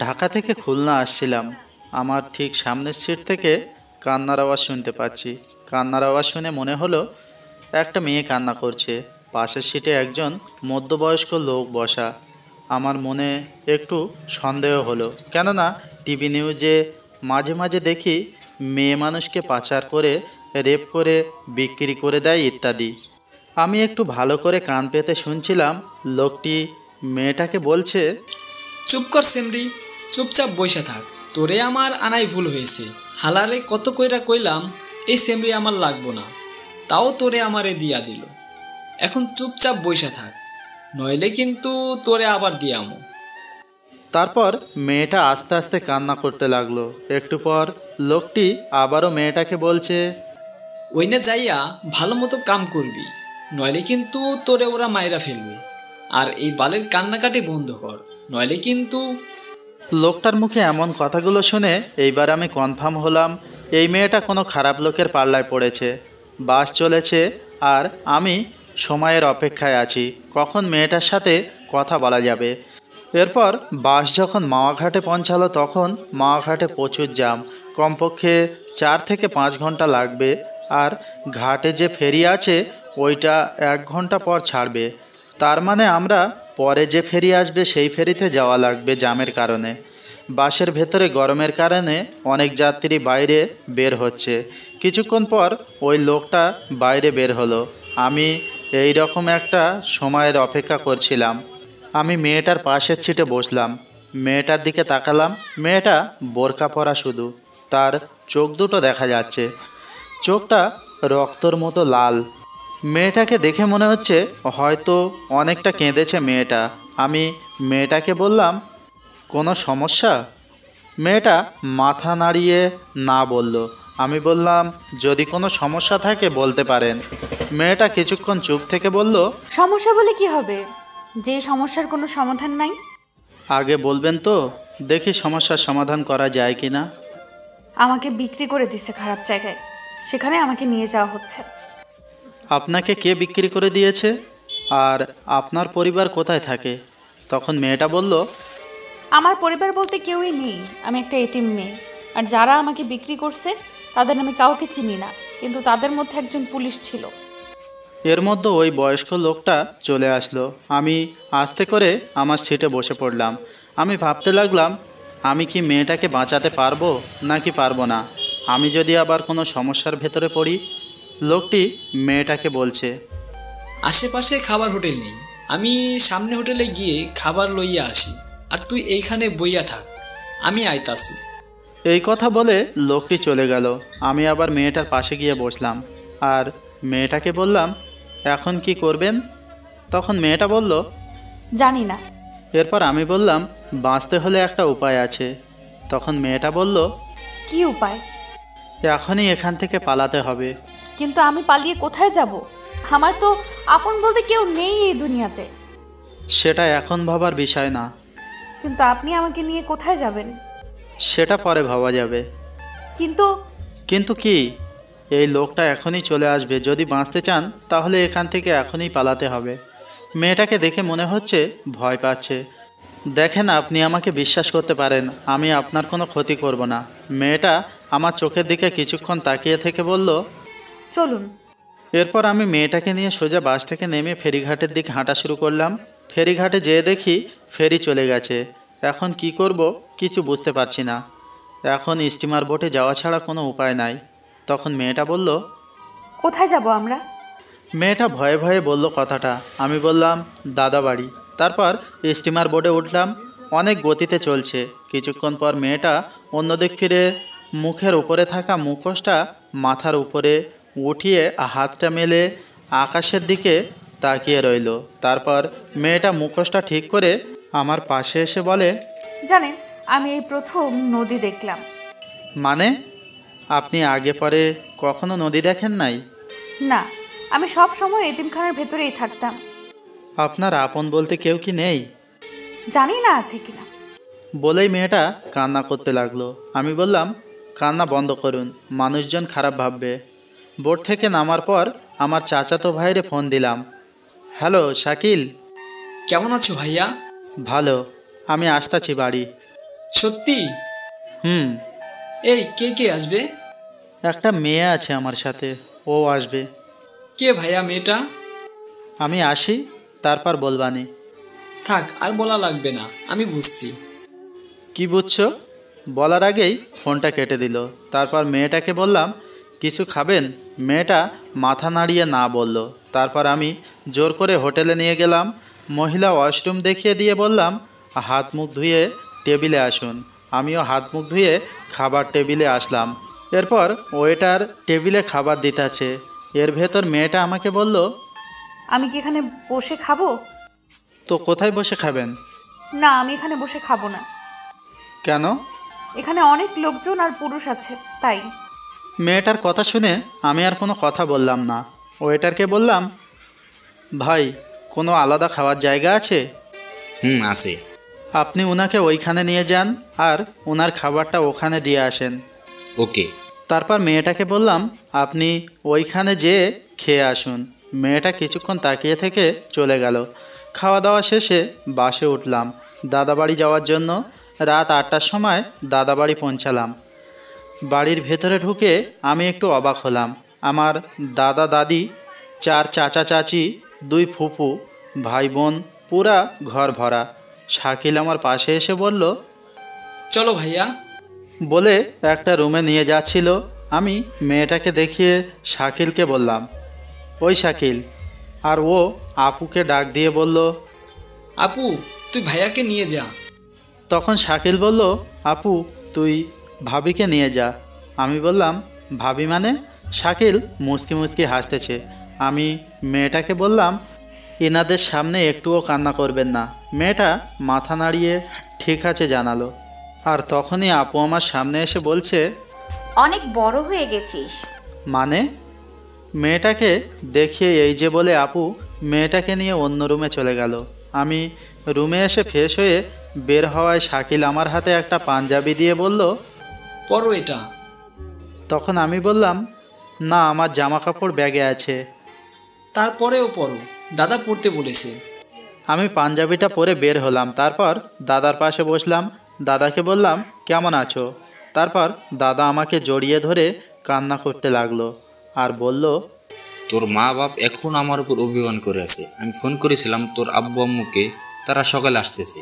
ঢাকা থেকে খুলনা আসছিলাম। আমার ঠিক সামনের সিট থেকে কান্নার আওয়াজ শুনতে পাচ্ছি। কান্নার আওয়াজ শুনে মনে হলো একটা মেয়ে কান্না করছে। পাশের সিটে একজন মধ্যবয়স্ক লোক বসা। আমার মনে একটু সন্দেহ হলো, কেননা টিভি নিউজে মাঝে মাঝে দেখি মেয়ে মানুষকে পাচার করে, রেপ করে বিক্রি করে দেয় ইত্যাদি। আমি একটু ভালো করে কান পেতে শুনছিলাম। লোকটি মেয়েটাকে বলছে, চুপ কর সেমরি, চুপচাপ বইসা থাক। তোরে আমার আনাই ভুল হয়েছে। হালারে কত কইরা কইলাম এই সেমরি আমার লাগবো না, তাও তোরে আমারে দিয়া দিল। এখন চুপচাপ বইসা থাক, নইলে কিন্তু তোরে আবার দিয়ামো। তারপর মেয়েটা আস্তে আস্তে কান্না করতে লাগলো। একটু পর লোকটি আবারও মেয়েটাকে বলছে, ওইনে যাইয়া ভালো মতো কাম করবি, নইলে কিন্তু তোরে ওরা মাইরা ফেলবে। আর এই বালের কান্নাকাটি বন্ধ কর, নইলে কিন্তু। লোকটার মুখে এমন কথাগুলো শুনে এইবার আমি কনফার্ম হলাম এই মেয়েটা কোনো খারাপ লোকের পাল্লায় পড়েছে। বাস চলেছে আর আমি সময়ের অপেক্ষায় আছি, কখন মেয়েটার সাথে কথা বলা যাবে। এরপর বাস যখন মাওয়াঘাটে পৌঁছালো তখন মাওয়াঘাটে প্রচুর জ্যাম। কমপক্ষে 4 থেকে 5 ঘন্টা লাগবে। আর ঘাটে যে ফেরি আছে ওইটা 1 ঘন্টা পর ছাড়বে। তার মানে আমরা পরে যে ফেরি আসবে সেই ফেরিতে যাওয়া লাগবে জ্যামের কারণে। বাসের ভেতরে গরমের কারণে অনেক যাত্রী বাইরে বের হচ্ছে। কিছুক্ষণ পর ওই লোকটা বাইরে বের হলো। আমি এই রকম একটা সময়ের অপেক্ষা করছিলাম। আমি মেয়েটার পাশের সিটে বসলাম। মেয়েটার দিকে তাকালাম। মেয়েটা বোরকা পরা, শুধু তার চোখ দুটো দেখা যাচ্ছে। চোখটা রক্তর মতো লাল। মেয়েটাকে দেখে মনে হচ্ছে হয়তো অনেকটা কেঁদেছে মেয়েটা। আমি মেয়েটাকে বললাম, কোনো সমস্যা? মেয়েটা মাথা নাড়িয়ে না বলল। আমি বললাম, যদি কোনো সমস্যা থাকে বলতে পারেন। মেয়েটা কিছুক্ষণ চুপ থেকে বলল, সমস্যা বলে কি হবে, যে সমস্যার কোনো সমাধান নাই? আগে বলবেন তো, দেখি সমস্যার সমাধান করা যায় কি না। আমাকে বিক্রি করে দিচ্ছে খারাপ জায়গায়, সেখানে আমাকে নিয়ে যাওয়া হচ্ছে। আপনাকে কে বিক্রি করে দিয়েছে? আর আপনার পরিবার কোথায় থাকে? তখন মেয়েটা বলল, আমার পরিবার বলতে কেউই নেই, আমি একটা এতিম মেয়ে। আর যারা আমাকে বিক্রি করছে তাদের আমি কাউকে চিনি না, কিন্তু তাদের মধ্যে একজন পুলিশ ছিল। এর মধ্যে ওই বয়স্ক লোকটা চলে আসলো। আমি আস্তে করে আমার সিটে বসে পড়লাম। আমি ভাবতে লাগলাম, আমি কি মেয়েটাকে বাঁচাতে পারবো নাকি পারবো না। আমি যদি আবার কোনো সমস্যার ভেতরে পড়ি। লোকটি মেয়েটাকে বলছে, আশেপাশে খাবার হোটেল নেই, আমি সামনে হোটেলে গিয়ে খাবার লইয়া আসি, আর তুই এইখানে বইয়া থাক, আমি আইতাছি। এই কথা বলে লোকটি চলে গেল। আমি আবার মেয়েটার পাশে গিয়ে বসলাম আর মেয়েটাকে বললাম, এখন কি করবেন? তখন মেয়েটা বলল, জানি না। এরপর আমি বললাম, বাঁচতে হলে একটা উপায় আছে। তখন মেয়েটা বলল, কি উপায়? এখনই এখান থেকে পালাতে হবে। কিন্তু আমি পালিয়ে কোথায় যাব? আমার তো আপন বলতে কেউ নেই এই দুনিয়াতে। সেটা এখন ভাবার বিষয় না। কিন্তু আপনি আমাকে নিয়ে কোথায় যাবেন? সেটা পরে ভাবা যাবে। কিন্তু কিন্তু কি? এই লোকটা এখনই চলে আসবে। যদি বাঁচতে চান তাহলে এখান থেকে এখনই পালাতে হবে। মেয়েটাকে দেখে মনে হচ্ছে ভয় পাচ্ছে। দেখেন, আপনি আমাকে বিশ্বাস করতে পারেন, আমি আপনার কোনো ক্ষতি করব না। মেয়েটা আমার চোখের দিকে কিছুক্ষণ তাকিয়ে থেকে বলল, চলুন। এরপর আমি মেয়েটাকে নিয়ে সোজা বাস থেকে নেমে ফেরিঘাটের দিকে হাঁটা শুরু করলাম। ফেরিঘাটে যেয়ে দেখি ফেরি চলে গেছে। এখন কি করব কিছু বুঝতে পারছি না। এখন স্টিমার বোটে যাওয়া ছাড়া কোনো উপায় নাই। তখন মেয়েটা বলল, কোথায় যাব আমরা? মেয়েটা ভয়ে ভয়ে বলল কথাটা। আমি বললাম, দাদা বাড়ি। তারপর স্টিমার বোটে উঠলাম। অনেক গতিতে চলছে। কিছুক্ষণ পর মেয়েটা অন্যদিক ফিরে মুখের উপরে থাকা মুখোশটা মাথার উপরে উঠিয়ে হাতটা মেলে আকাশের দিকে তাকিয়ে রইল। তারপর মেয়েটা মুখোশটা ঠিক করে আমার পাশে এসে বলে, জানেন, আমি এই প্রথম নদী দেখলাম। মানে? আপনি আগে পরে কখনো নদী দেখেন নাই? না, আমি সব সময় এতিমখানার ভেতরেই থাকতাম। আপনার আপন বলতে কেউ কি নেই? জানি না আছে কিনা। বলেই মেয়েটা কান্না করতে লাগলো। আমি বললাম, কান্না বন্ধ করুন, মানুষজন খারাপ ভাববে। বোট থেকে নামার পর আমার চাচাতো ভাইরে ফোন দিলাম। হ্যালো শাকিল। কেমন আছো ভাইয়া? ভালো, আমি আসতাছি বাড়ি। সত্যি? হুম। এই কে কে আসবে? একটা মেয়ে আছে আমার সাথে, ও আসবে। কে ভাইয়া মেয়েটা? আমি আসি, তারপর বলবানি। থাক, আর বলা লাগবে না, আমি বুঝছি। কি বুঝছো? বলার আগেই ফোনটা কেটে দিল। তারপর মেয়েটাকে বললাম, কিছু খাবেন? মেয়েটা মাথা নাড়িয়ে না বলল। তারপর আমি জোর করে হোটেলে নিয়ে গেলাম। মহিলা ওয়াশরুম দেখিয়ে দিয়ে বললাম, হাত মুখ ধুয়ে টেবিলে আসুন। আমিও হাত মুখ ধুয়ে খাবার টেবিলে আসলাম। এরপর ওয়েটার টেবিলে খাবার দিতেছে। এর ভেতর মেয়েটা আমাকে বলল, আমি কি এখানে বসে খাবো? তো কোথায় বসে খাবেন? না, আমি এখানে বসে খাবো না। কেন? এখানে অনেক লোকজন আর পুরুষ আছে, তাই। মেয়েটার কথা শুনে আমি আর কোনো কথা বললাম না। ওয়েটারকে বললাম, ভাই, কোনো আলাদা খাওয়ার জায়গা আছে? আছে। আপনি ওনাকে ওইখানে নিয়ে যান আর ওনার খাবারটা ওখানে দিয়ে আসেন। ওকে। তারপর মেয়েটাকে বললাম, আপনি ওইখানে যেয়ে খেয়ে আসুন। মেয়েটা কিছুক্ষণ তাকিয়ে থেকে চলে গেল। খাওয়া দাওয়া শেষে বাসে উঠলাম দাদাবাড়ি যাওয়ার জন্য। রাত 8টার সময় দাদাবাড়ি পৌঁছালাম। বাড়ির ভেতরে ঢুকে আমি একটু অবাক হলাম। আমার দাদা দাদি, 4 চাচা চাচি, 2 ফুফু, ভাই বোন, পুরা ঘর ভরা। শাকিল আমার পাশে এসে বলল, চলো ভাইয়া। বলে একটা রুমে নিয়ে যাচ্ছিল। আমি মেয়েটাকে দেখিয়ে শাকিলকে বললাম, ওই শাকিল। আর ও আপুকে ডাক দিয়ে বলল, আপু, তুই ভাইয়াকে নিয়ে যা। তখন শাকিল বলল, আপু তুই ভাবিকে নিয়ে যা। আমি বললাম, ভাবি মানে? শাকিল মুচকি মুচকি হাসতেছে। আমি মেয়েটাকে বললাম, এনাদের সামনে একটুও কান্না করবেন না। মেয়েটা মাথা নাড়িয়ে ঠিক আছে জানালো। আর তখনই আপু আমার সামনে এসে বলছে, অনেক বড় হয়ে গেছিস। মানে? মেয়েটাকে দেখিয়ে এই যে বলে আপু মেয়েটাকে নিয়ে অন্য রুমে চলে গেল। আমি রুমে এসে ফ্রেশ হয়ে বের হওয়ায় শাকিল আমার হাতে একটা পাঞ্জাবি দিয়ে বলল, পরো এটা। তখন আমি বললাম, না, আমার জামা কাপড় ব্যাগে আছে। তারপরেও পরো, দাদা পড়তে বলেছে। আমি পাঞ্জাবিটা পরে বের হলাম। তারপর দাদার পাশে বসলাম। দাদাকে বললাম, কেমন আছো? তারপর দাদা আমাকে জড়িয়ে ধরে কান্না করতে লাগলো আর বলল, তোর মা বাপ এখন আমার উপর অভিমান করে আছে। আমি ফোন করেছিলাম তোর আব্বু আম্মুকে, তারা সকালে আসতেছে।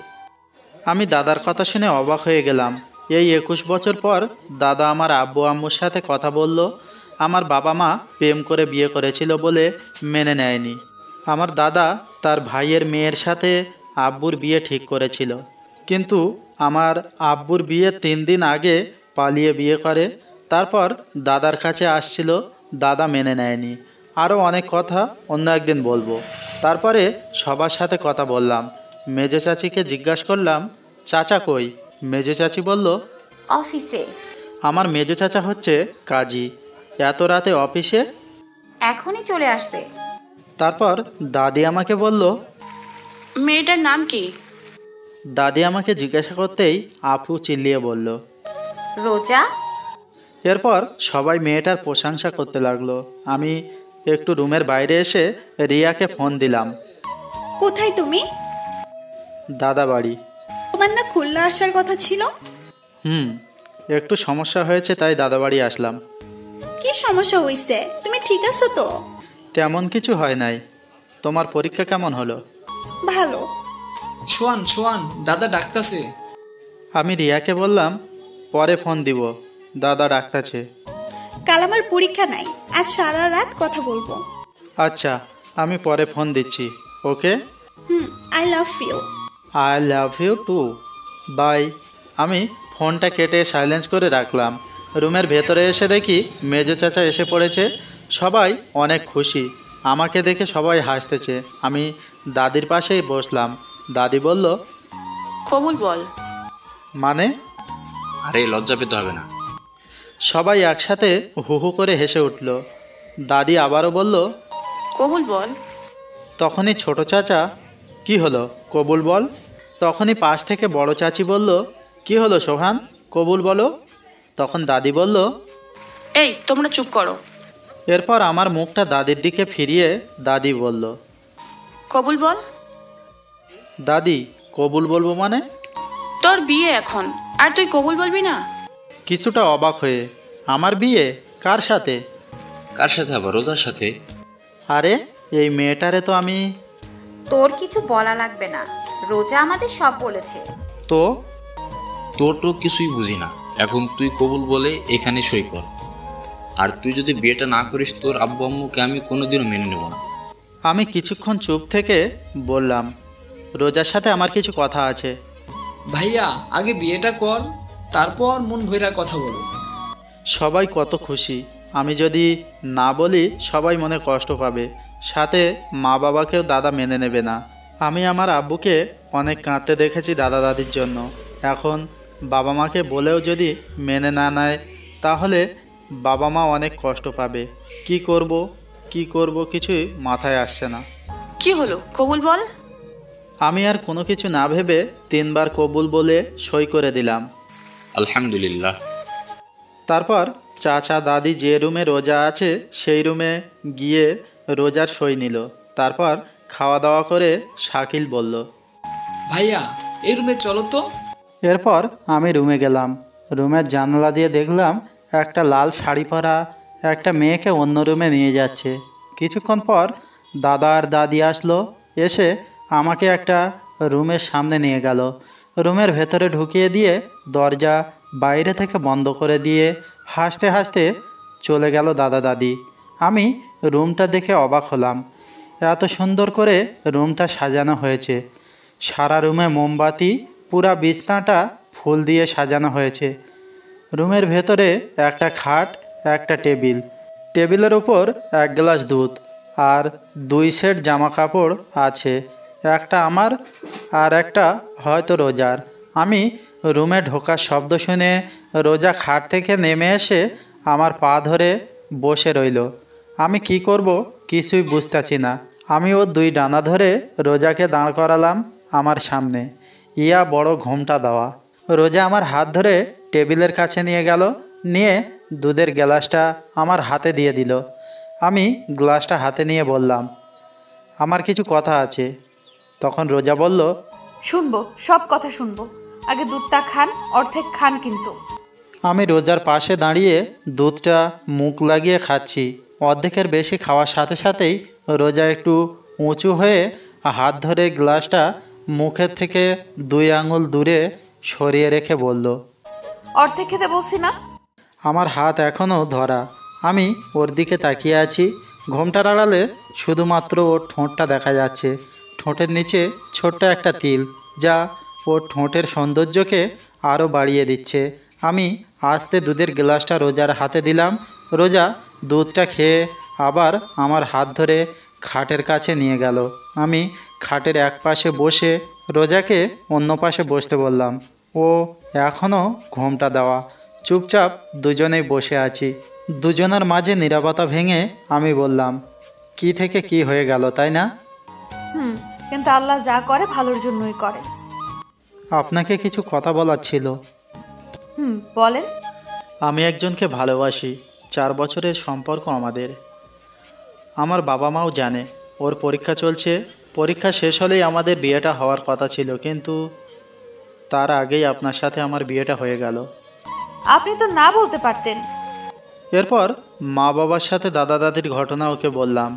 আমি দাদার কথা শুনে অবাক হয়ে গেলাম। এই 21 বছর পর দাদা আমার আব্বু আম্মুর সাথে কথা বলল। আমার বাবা মা প্রেম করে বিয়ে করেছিল বলে মেনে নেয়নি। আমার দাদা তার ভাইয়ের মেয়ের সাথে আব্বুর বিয়ে ঠিক করেছিল, কিন্তু আমার আব্বুর বিয়ে 3 দিন আগে পালিয়ে বিয়ে করে। তারপর দাদার কাছে আসছিল, দাদা মেনে নেয়নি। আরও অনেক কথা অন্য একদিন বলবো। তারপরে সবার সাথে কথা বললাম। মেজো চাচিকে জিজ্ঞাসা করলাম, চাচা কই? মেজো চাচি বলল, অফিসে। আমার মেজো চাচা হচ্ছে কাজী, এত রাতে অফিসে? এখনই চলে আসবে। তারপর দাদি আমাকে বলল, মেয়েটার নাম কি? দাদি আমাকে জিজ্ঞাসা করতেই আপু চিল্লিয়ে বলল। রোজা। এরপর সবাই মেয়েটার প্রশংসা করতে লাগলো। আমি একটু রুমের বাইরে এসে রিয়াকে ফোন দিলাম। কোথায় তুমি? দাদা বাড়ি। তোমার না খুলনা আসার কথা ছিল? একটু সমস্যা হয়েছে, তাই দাদা বাড়ি আসলাম। কি সমস্যা হয়েছে? তুমি ঠিক আছো তো? তেমন কিছু হয় নাই। তোমার পরীক্ষা কেমন হলো? ভালো। শোয়ান শোয়ান, দাদা ডাকতাছে। আমি রিয়াকে বললাম, পরে ফোন দিব, দাদা ডাকতেছে। কাল আমার পরীক্ষা নাই, আজ সারা রাত কথা বলবো। আচ্ছা, আমি পরে ফোন দিচ্ছি। Okay. I love you. I love you too. Bye. আমি ফোনটা কেটে সাইলেন্স করে রাখলাম। রুমের ভেতরে এসে দেখি মেজো চাচা এসে পড়েছে। সবাই অনেক খুশি। আমাকে দেখে সবাই হাসতেছে। আমি দাদির পাশেই বসলাম। দাদি বলল, কবুল বল। মানে? আরে লজ্জা পেতে হবে না। সবাই একসাথে হু হু করে হেসে উঠল। দাদি আবারও বলল, কবুল বল। তখনই ছোট চাচা, কি হলো, কবুল বল। তখনই পাশ থেকে বড় চাচি বলল, কি হলো সোহান, কবুল বলো। তখন দাদি বলল, এই তোমরা চুপ করো। এরপর আমার মুখটা দাদির দিকে ফিরিয়ে দাদি বলল, কবুল বল। দাদি, কবুল বলবো মানে? তোর বিয়ে এখন, আর তুই কবুল বলবি না? কিছুটা অবাক হয়ে, আমার বিয়ে কার সাথে? কার সাথে আবার? রোজার সাথে। আরে এই মেয়েটারে তো আমি। তোর কিছু বলা লাগবে না, রোজা আমাদের সব বলেছে। তো তোর তো কিছুই বুঝি না। এখন তুই কবুল বলে এখানে সই কর। আর তুই যদি বিয়েটা না করিস, তোর আব্বু আম্মুকে আমি কোনোদিনও মেনে নেব না। আমি কিছুক্ষণ চুপ থেকে বললাম, রোজার সাথে আমার কিছু কথা আছে। ভাইয়া আগে বিয়েটা কর, তারপর মন ভইরা কথা বলো। সবাই কত খুশি। আমি যদি না বলি সবাই মনে কষ্ট পাবে, সাথে মা বাবাকেও দাদা মেনে নেবে না। আমি আমার আব্বুকে অনেক কাঁদতে দেখেছি দাদা দাদির জন্য। এখন বাবা মাকে বলেও যদি মেনে না নেয়, তাহলে বাবা মা অনেক কষ্ট পাবে। কি করব কিছুই মাথায় আসছে না। কি হলো, কবুল বল। আমি আর কোনো কিছু না ভেবে 3 বার কবুল বলে সই করে দিলাম। আলহামদুলিল্লাহ। তারপর চাচা দাদি যে রুমে রোজা আছে সেই রুমে গিয়ে রোজার সই নিল। তারপর খাওয়া দাওয়া করে শাকিল বলল, ভাইয়া এই রুমে চলো তো। এরপর আমি রুমে গেলাম। রুমের জানালা দিয়ে দেখলাম একটা লাল শাড়ি পরা একটা মেয়েকে অন্য রুমে নিয়ে যাচ্ছে। কিছুক্ষণ পর দাদা আর দাদি আসলো, এসে আমাকে একটা রুমের সামনে নিয়ে গেল। রুমের ভেতরে ঢুকিয়ে দিয়ে দরজা বাইরে থেকে বন্ধ করে দিয়ে হাসতে হাসতে চলে গেল দাদা দাদি। আমি রুমটা দেখে অবাক হলাম। এত সুন্দর করে রুমটা সাজানো হয়েছে। সারা রুমে মোমবাতি, পুরা বিছনাটা ফুল দিয়ে সাজানো হয়েছে। রুমের ভেতরে একটা খাট, একটা টেবিল, টেবিলের উপর 1 গ্লাস দুধ আর 2 সেট জামা কাপড় আছে, একটা আমার আর একটা হয়তো রোজার। আমি রুমে ঢোকার শব্দ শুনে রোজা খাট থেকে নেমে এসে আমার পা ধরে বসে রইল। আমি কি করব কিছুই বুঝতেছি না। আমি ওর 2 ডানা ধরে রোজাকে দাঁড় করালাম আমার সামনে। ইয়া বড় ঘোমটা দেওয়া। রোজা আমার হাত ধরে টেবিলের কাছে নিয়ে গেল, নিয়ে দুধের গ্লাসটা আমার হাতে দিয়ে দিল। আমি গ্লাসটা হাতে নিয়ে বললাম, আমার কিছু কথা আছে। তখন রোজা বলল, শুনবো, সব কথা শুনবো। আগে দুধটা খান, অর্ধেক খান কিন্তু। আমি রোজার পাশে দাঁড়িয়ে দুধটা মুখ লাগিয়ে খাচ্ছি। অর্ধেকের বেশি খাওয়ার সাথে সাথেই রোজা একটু উঁচু হয়ে হাত ধরে গ্লাসটা মুখের থেকে 2 আঙুল দূরে সরিয়ে রেখে বলল, অর্ধেক খেতে বলছি না? আমার হাত এখনও ধরা। আমি ওর দিকে তাকিয়ে আছি। ঘোমটার আড়ালে শুধুমাত্র ওর ঠোঁটটা দেখা যাচ্ছে। ঠোঁটের নিচে ছোট্ট একটা তিল, যা ওর ঠোঁটের সৌন্দর্যকে আরও বাড়িয়ে দিচ্ছে। আমি আস্তে দুধের গ্লাসটা রোজার হাতে দিলাম। রোজা দুধটা খেয়ে আবার আমার হাত ধরে খাটের কাছে নিয়ে গেল। আমি খাটের এক পাশে বসে রোজাকে অন্য পাশে বসতে বললাম। ও এখনও ঘোমটা দেওয়া। চুপচাপ দুজনেই বসে আছি। দুজনের মাঝে নীরবতা ভেঙে আমি বললাম, কি থেকে কি হয়ে গেল, তাই না? কিন্তু আল্লাহ যা করে ভালোর জন্যই করে। আপনাকে কিছু কথা বলার ছিল। বলেন। আমি একজনকে ভালোবাসি। 4 বছরের সম্পর্ক আমাদের। আমার বাবা মাও জানে। ওর পরীক্ষা চলছে। পরীক্ষা শেষ হলেই আমাদের বিয়েটা হওয়ার কথা ছিল, কিন্তু তার আগেই আপনার সাথে আমার বিয়েটা হয়ে গেল। আপনি তো না বলতে পারতেন। এরপর মা বাবার সাথে দাদা দাদির ঘটনা ওকে বললাম।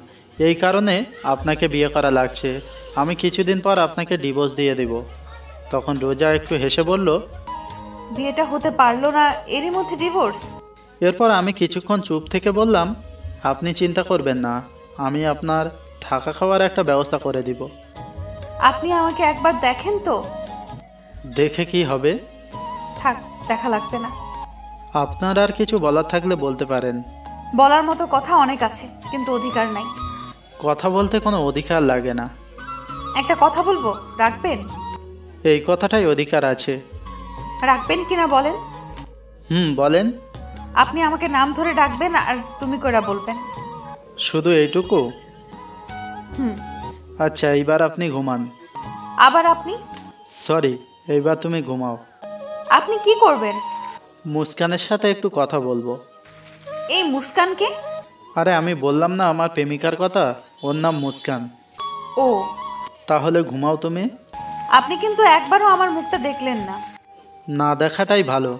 এই কারণে আপনাকে বিয়ে করা লাগছে। আমি কিছুদিন পর আপনাকে ডিভোর্স দিয়ে দেব। তখন রোজা একটু হেসে বলল, বিয়েটা হতে পারলো না, এরই মধ্যে ডিভোর্স? এরপর আমি কিছুক্ষণ চুপ থেকে বললাম, আপনি চিন্তা করবেন না, আমি আপনার থাকা খাওয়ার একটা ব্যবস্থা করে দিব। আপনি আমাকে একবার দেখেন তো। দেখে কি হবে? থাক, দেখা লাগবে না। আপনার আর কিছু বলার থাকলে বলতে পারেন। বলার মতো কথা অনেক আছে, কিন্তু অধিকার নাই। কথা বলতে কোনো অধিকার লাগে না। একটা কথা বলবো, রাখবেন? এই কথাটাই অধিকার আছে। রাখবেন কিনা বলেন? বলেন। আপনি আমাকে নাম ধরে ডাকবেন আর তুমি কইরা বলবেন। শুধু এইটুকু? আচ্ছা, এইবার আপনি ঘুমান। আবার আপনি? সরি, এইবার তুমি ঘুমাও। আপনি কি করবেন? মুস্কানের সাথে একটু কথা বলবো। এই মুস্কানকে? আরে আমি বললাম না আমার প্রেমিকার কথা, ওর নাম মুস্কান। ও, তাহলে ঘুমাও তুমি। আপনি কিন্তু একবারও আমার মুখটা দেখলেন না। না দেখাটাই ভালো।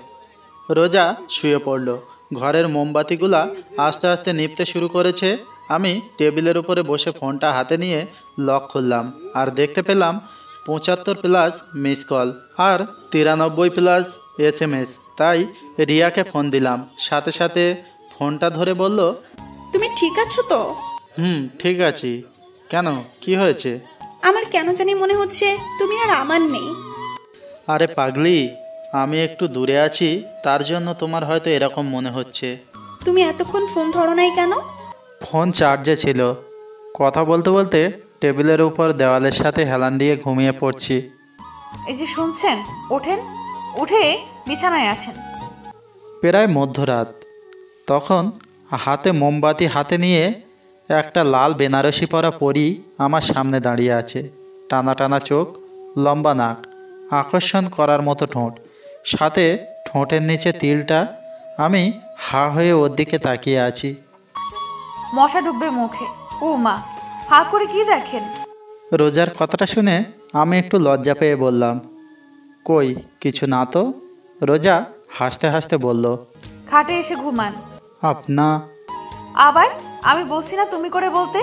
রোজা শুয়ে পড়ল। ঘরের মোমবাতিগুলা আস্তে আস্তে নিভতে শুরু করেছে। আমি টেবিলের উপরে বসে ফোনটা হাতে নিয়ে লক খুললাম আর দেখতে পেলাম 75+ মিস কল আর 93+ SMS। তাই রিয়াকে ফোন দিলাম। সাথে সাথে ফোনটা ধরে বলল, তুমি ঠিক আছো তো? ঠিক আছি। কেন, কি হয়েছে? আমার কেন জানি মনে হচ্ছে তুমি আর আমার নেই। আরে পাগলি, আমি একটু দূরে আছি, তার জন্য তোমার হয়তো এরকম মনে হচ্ছে। তুমি এতক্ষণ ফোন ধরো নাই কেন? ফোন চার্জে ছিল। কথা বলতে বলতে টেবিলের উপর দেওয়ালের সাথে হেলান দিয়ে ঘুমিয়ে পড়ছি। এই যে শুনছেন, ওঠেন, উঠে বিছানায় আসেন। প্রায় মধ্যরাত। তখন হাতে মোমবাতি হাতে নিয়ে একটা লাল বেনারসি পরা পরী আমার সামনে দাঁড়িয়ে আছে। টানা টানা চোখ, লম্বা নাক, আকর্ষণ করার মতো ঠোঁট, সাথে ঠোঁটের নিচে তিলটা। আমি হা হয়ে ওর দিকে তাকিয়ে আছি। মশা ঢুকবে মুখে। ও মা, হা করে কি দেখেন? রোজার কথাটা শুনে আমি একটু লজ্জা পেয়ে বললাম, কই কিছু না তো। রোজা হাসতে হাসতে বলল, খাটে এসে ঘুমান। আপনা। আবার আমি বলছি না তুমি করে বলতে?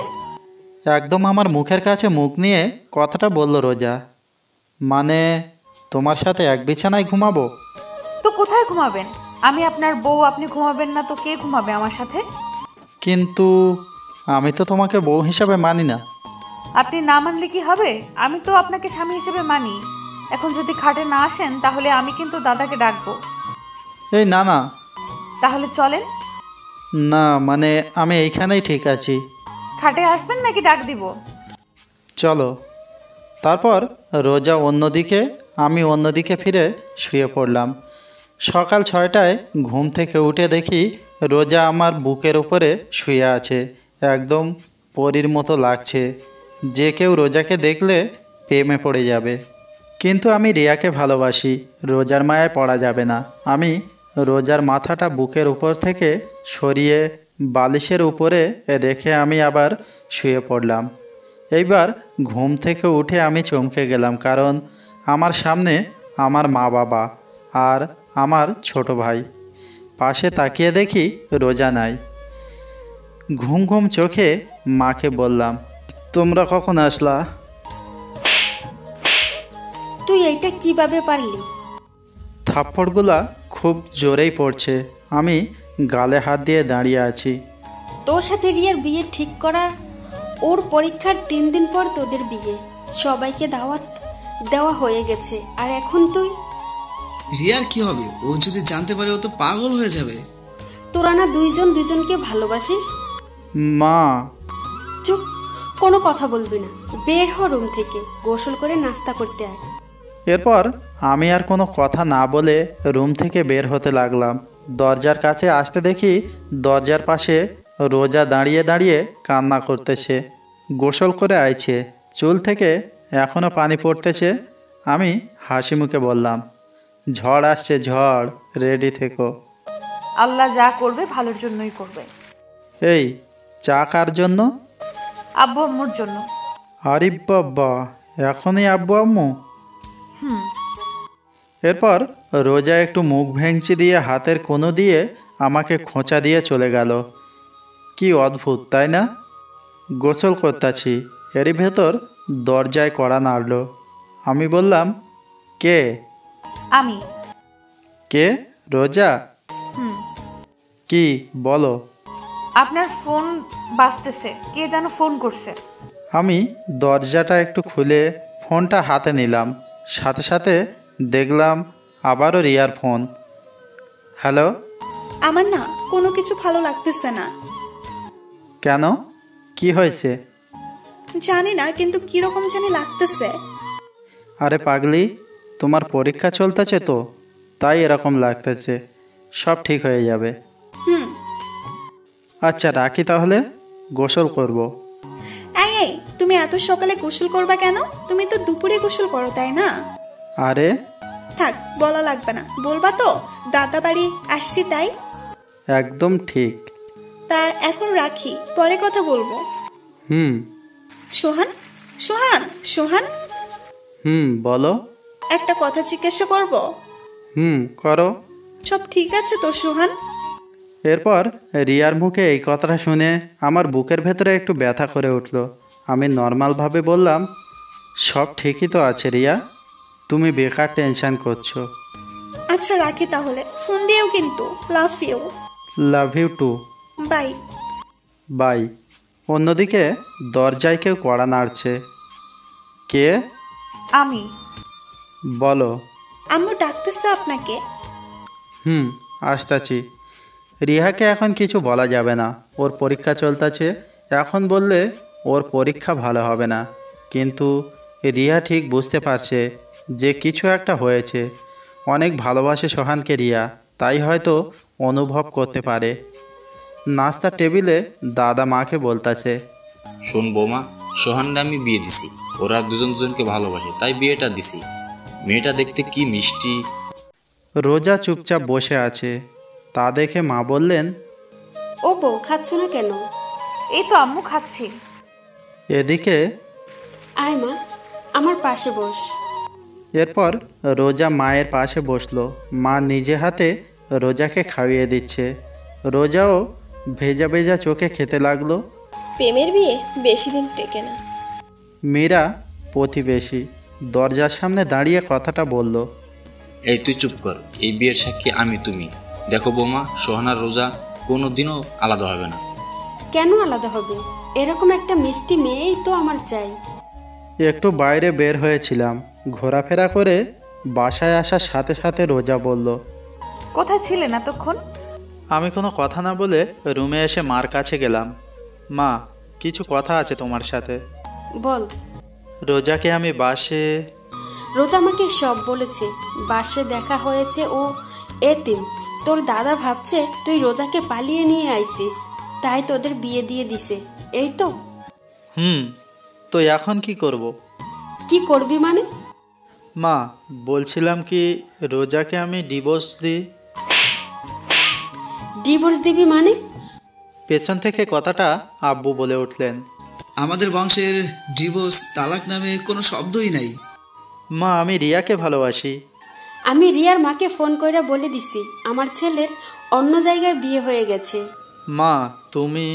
একদম আমার মুখের কাছে মুখ নিয়ে কথাটা বলল রোজা। মানে তোমার সাথে এক বিছানায় ঘুমাবো? তো কোথায় ঘুমাবেন? আমি আপনার বউ, আপনি ঘুমাবেন না তো কে ঘুমাবে আমার সাথে? কিন্তু আমি তো তোমাকে বউ হিসাবে মানি না। আপনি না মানলে কি হবে? আমি তো আপনাকে স্বামী হিসেবে মানি। এখন যদি খাটে না আসেন তাহলে আমি কিন্তু দাদাকে ডাকবো। এই না না। তাহলে চলেন। না মানে আমি এইখানেই ঠিক আছি। খাটে আসবেন নাকি ডাক দিব? চলো। তারপর রোজা অন্যদিকে, আমি অন্যদিকে ফিরে শুয়ে পড়লাম। সকাল 6টায় ঘুম থেকে উঠে দেখি রোজা আমার বুকের উপরে শুয়ে আছে। একদম পরীর মতো লাগছে। যে কেউ রোজাকে দেখলে প্রেমে পড়ে যাবে। কিন্তু আমি রিয়াকে ভালোবাসি, রোজার মায়ায় পড়া যাবে না। আমি রোজার মাথাটা বুকের উপর থেকে সরিয়ে বালিশের উপরে রেখে আমি আবার শুয়ে পড়লাম। এইবার ঘুম থেকে উঠে আমি চমকে গেলাম, কারণ আমার সামনে আমার মা বাবা আর আমার ছোট ভাই। পাশে তাকিয়ে দেখি রোজা নাই। ঘুম ঘুম চোখে মাকে বললাম, তোমরা কখন আসলা? তুই এইটা কিভাবে পারলি? থাপ্পড়গুলা খুব জোরেই পড়ছে। আমি গালে হাত দিয়ে দাঁড়িয়ে আছি। তোর সাথে রিয়ার বিয়ে ঠিক করা, ওর পরীক্ষার 3 দিন পর তোদের বিয়ে, সবাইকে দাওয়াত দেওয়া হয়ে গেছে, আর এখন তুই? রিয়ার কি হবে? ও যদি জানতে পারে ও তো পাগল হয়ে যাবে। তোরা না দুইজন দুইজনকে ভালোবাসিস? মা। চুপ, কোনো কথা বলবি না। বের হ রুম থেকে, গোসল করে নাস্তা করতে আয়। এরপর আমি আর কোনো কথা না বলে রুম থেকে বের হতে লাগলাম। দরজার কাছে আসতে দেখি দরজার পাশে রোজা দাঁড়িয়ে দাঁড়িয়ে কান্না করতেছে। গোসল করে আইছে, চুল থেকে এখনও পানি পড়তেছে। আমি হাসি মুখে বললাম, ঝড় আসছে, ঝড়, রেডি থেকো। আল্লাহ যা করবে ভালোর জন্যই করবে। এই চা কার জন্য? আব্বু আম্মুর জন্য। আরে বাবা, এখনই আব্বু আম্মু? এরপর রোজা একটু মুখ ভেঙচি দিয়ে হাতের কোণো দিয়ে আমাকে খোঁচা দিয়ে চলে গেল। কি অদ্ভুত, তাই না? গোসল করতেছি, এরই ভেতর দরজায় কড়া নাড়ল। আমি বললাম, কে? আমি। কে? রোজা? কি বলো? আপনার ফোন বাজতেছে, কে যেন ফোন করছে। আমি দরজাটা একটু খুলে ফোনটা হাতে নিলাম। সাথে সাথে দেখলাম আবারও রিয়ার ফোন। হ্যালো। আমার না কোনো কিছু ভালো লাগতেছে না। কেন, কি হয়েছে? জানি না, কিন্তু কিরকম জানি লাগতেছে। আরে পাগলি, তোমার পরীক্ষা চলতেছে তো, তাই এরকম লাগতেছে। সব ঠিক হয়ে যাবে। আচ্ছা রাখি তাহলে, গোসল করব। এই এই, তুমি এত সকালে গোসল করবা কেন? তুমি তো দুপুরে গোসল করো, তাই না? আরে থাক, বলা লাগবে না। বলবা তো দাদা বাড়ি আসছি তাই? একদম ঠিক। তা এখন রাখি, পরে কথা বলবো। সোহান, সোহান, সোহান। বলো। একটা কথা জিজ্ঞাসা করব? করো। সব ঠিক আছে তো সোহান? এরপর রিয়ার মুখে এই কথাটা শুনে আমার বুকের ভেতরে একটু ব্যথা করে উঠল। আমি নর্মালভাবে বললাম, সব ঠিকই তো আছে রিয়া, তুমি বেকার টেনশন করছো। আচ্ছা রাখি তাহলে, ফোন দিও কিন্তু। Love you. Love you too. Bye. Bye. অন্যদিকে দরজায় কেউ কড়া নাড়ছে। কে? আমি। বলো। আম্মু ডাকতেছে আপনাকে। আসতাছি। রিহাকে এখন কিছু বলা যাবে না, ওর পরীক্ষা চলতেছে। এখন বললে ওর পরীক্ষা ভালো হবে না। কিন্তু রিয়া ঠিক বুঝতে পারছে যে কিছু একটা হয়েছে। অনেক ভালোবাসে সোহানকে রিয়া, তাই হয়তো অনুভব করতে পারে। নাস্তার টেবিলে দাদা মাকে বলতেছে, শোন বৌমা, সোহানকে আমি বিয়ে দিছি, ওরা দুজন দুজনকে ভালোবাসে তাই বিয়েটা দিছি। মেয়েটা দেখতে কি মিষ্টি। রোজা চুপচাপ বসে আছে, তা দেখে মা বললেন, ও বউ, খাচ্ছ না কেন? এই তো আম্মু খাচ্ছি। এদিকে আয় মা, আমার পাশে বস। এরপর রোজা মায়ের পাশে বসলো। মা নিজে হাতে রোজাকে খাইয়ে দিচ্ছে। রোজাও ভেজা ভেজা চোখে খেতে লাগলো। প্রেমের বিয়ে বেশি দিন টেকে না। মীরা প্রতিবেশী দরজার সামনে দাঁড়িয়ে কথাটা বলল, এই তুই চুপ কর, এই বিয়ের সাক্ষী আমি তুমি। দেখো বৌমা, সোহান আর রোজা কোনোদিনও আলাদা হবে না। কেন আলাদা হবে? এরকম একটা মিষ্টি মেয়েই তো আমার চাই। একটু বাইরে বের হয়েছিলাম, ঘোরাফেরা করে বাসায় আসার সাথে সাথে রোজা বলল, কোথায় ছিলেন এতক্ষণ? আমি কোনো কথা না বলে রুমে এসে মার কাছে গেলাম। মা, কিছু কথা আছে তোমার সাথে। বল। রোজাকে আমি বাসে। রোজা আমাকে সব বলেছে। বাসে দেখা হয়েছে, ও এতিম। তোর দাদা ভাবছে তুই রোজাকে পালিয়ে নিয়ে আইছিস, তাই তোদের বিয়ে দিয়ে দিছে, এই তো। তো এখন কি করব? কি করবি মানে? মা, বলছিলাম কি, রোজাকে আমি ডিভোর্স দিই। ডিভোর্স দিবি মানে? পেছন থেকে কথাটা আব্বু বলে উঠলেন, আমাদের বংশের ডিভোর্স তালাক নামে কোনো শব্দই নাই। মা, আমি রিয়াকে ভালোবাসি। আমি রিয়ার মাকে ফোন কইরা বলে দিছি আমার ছেলের অন্য জায়গায় বিয়ে হয়ে গেছে। মা, তুমি।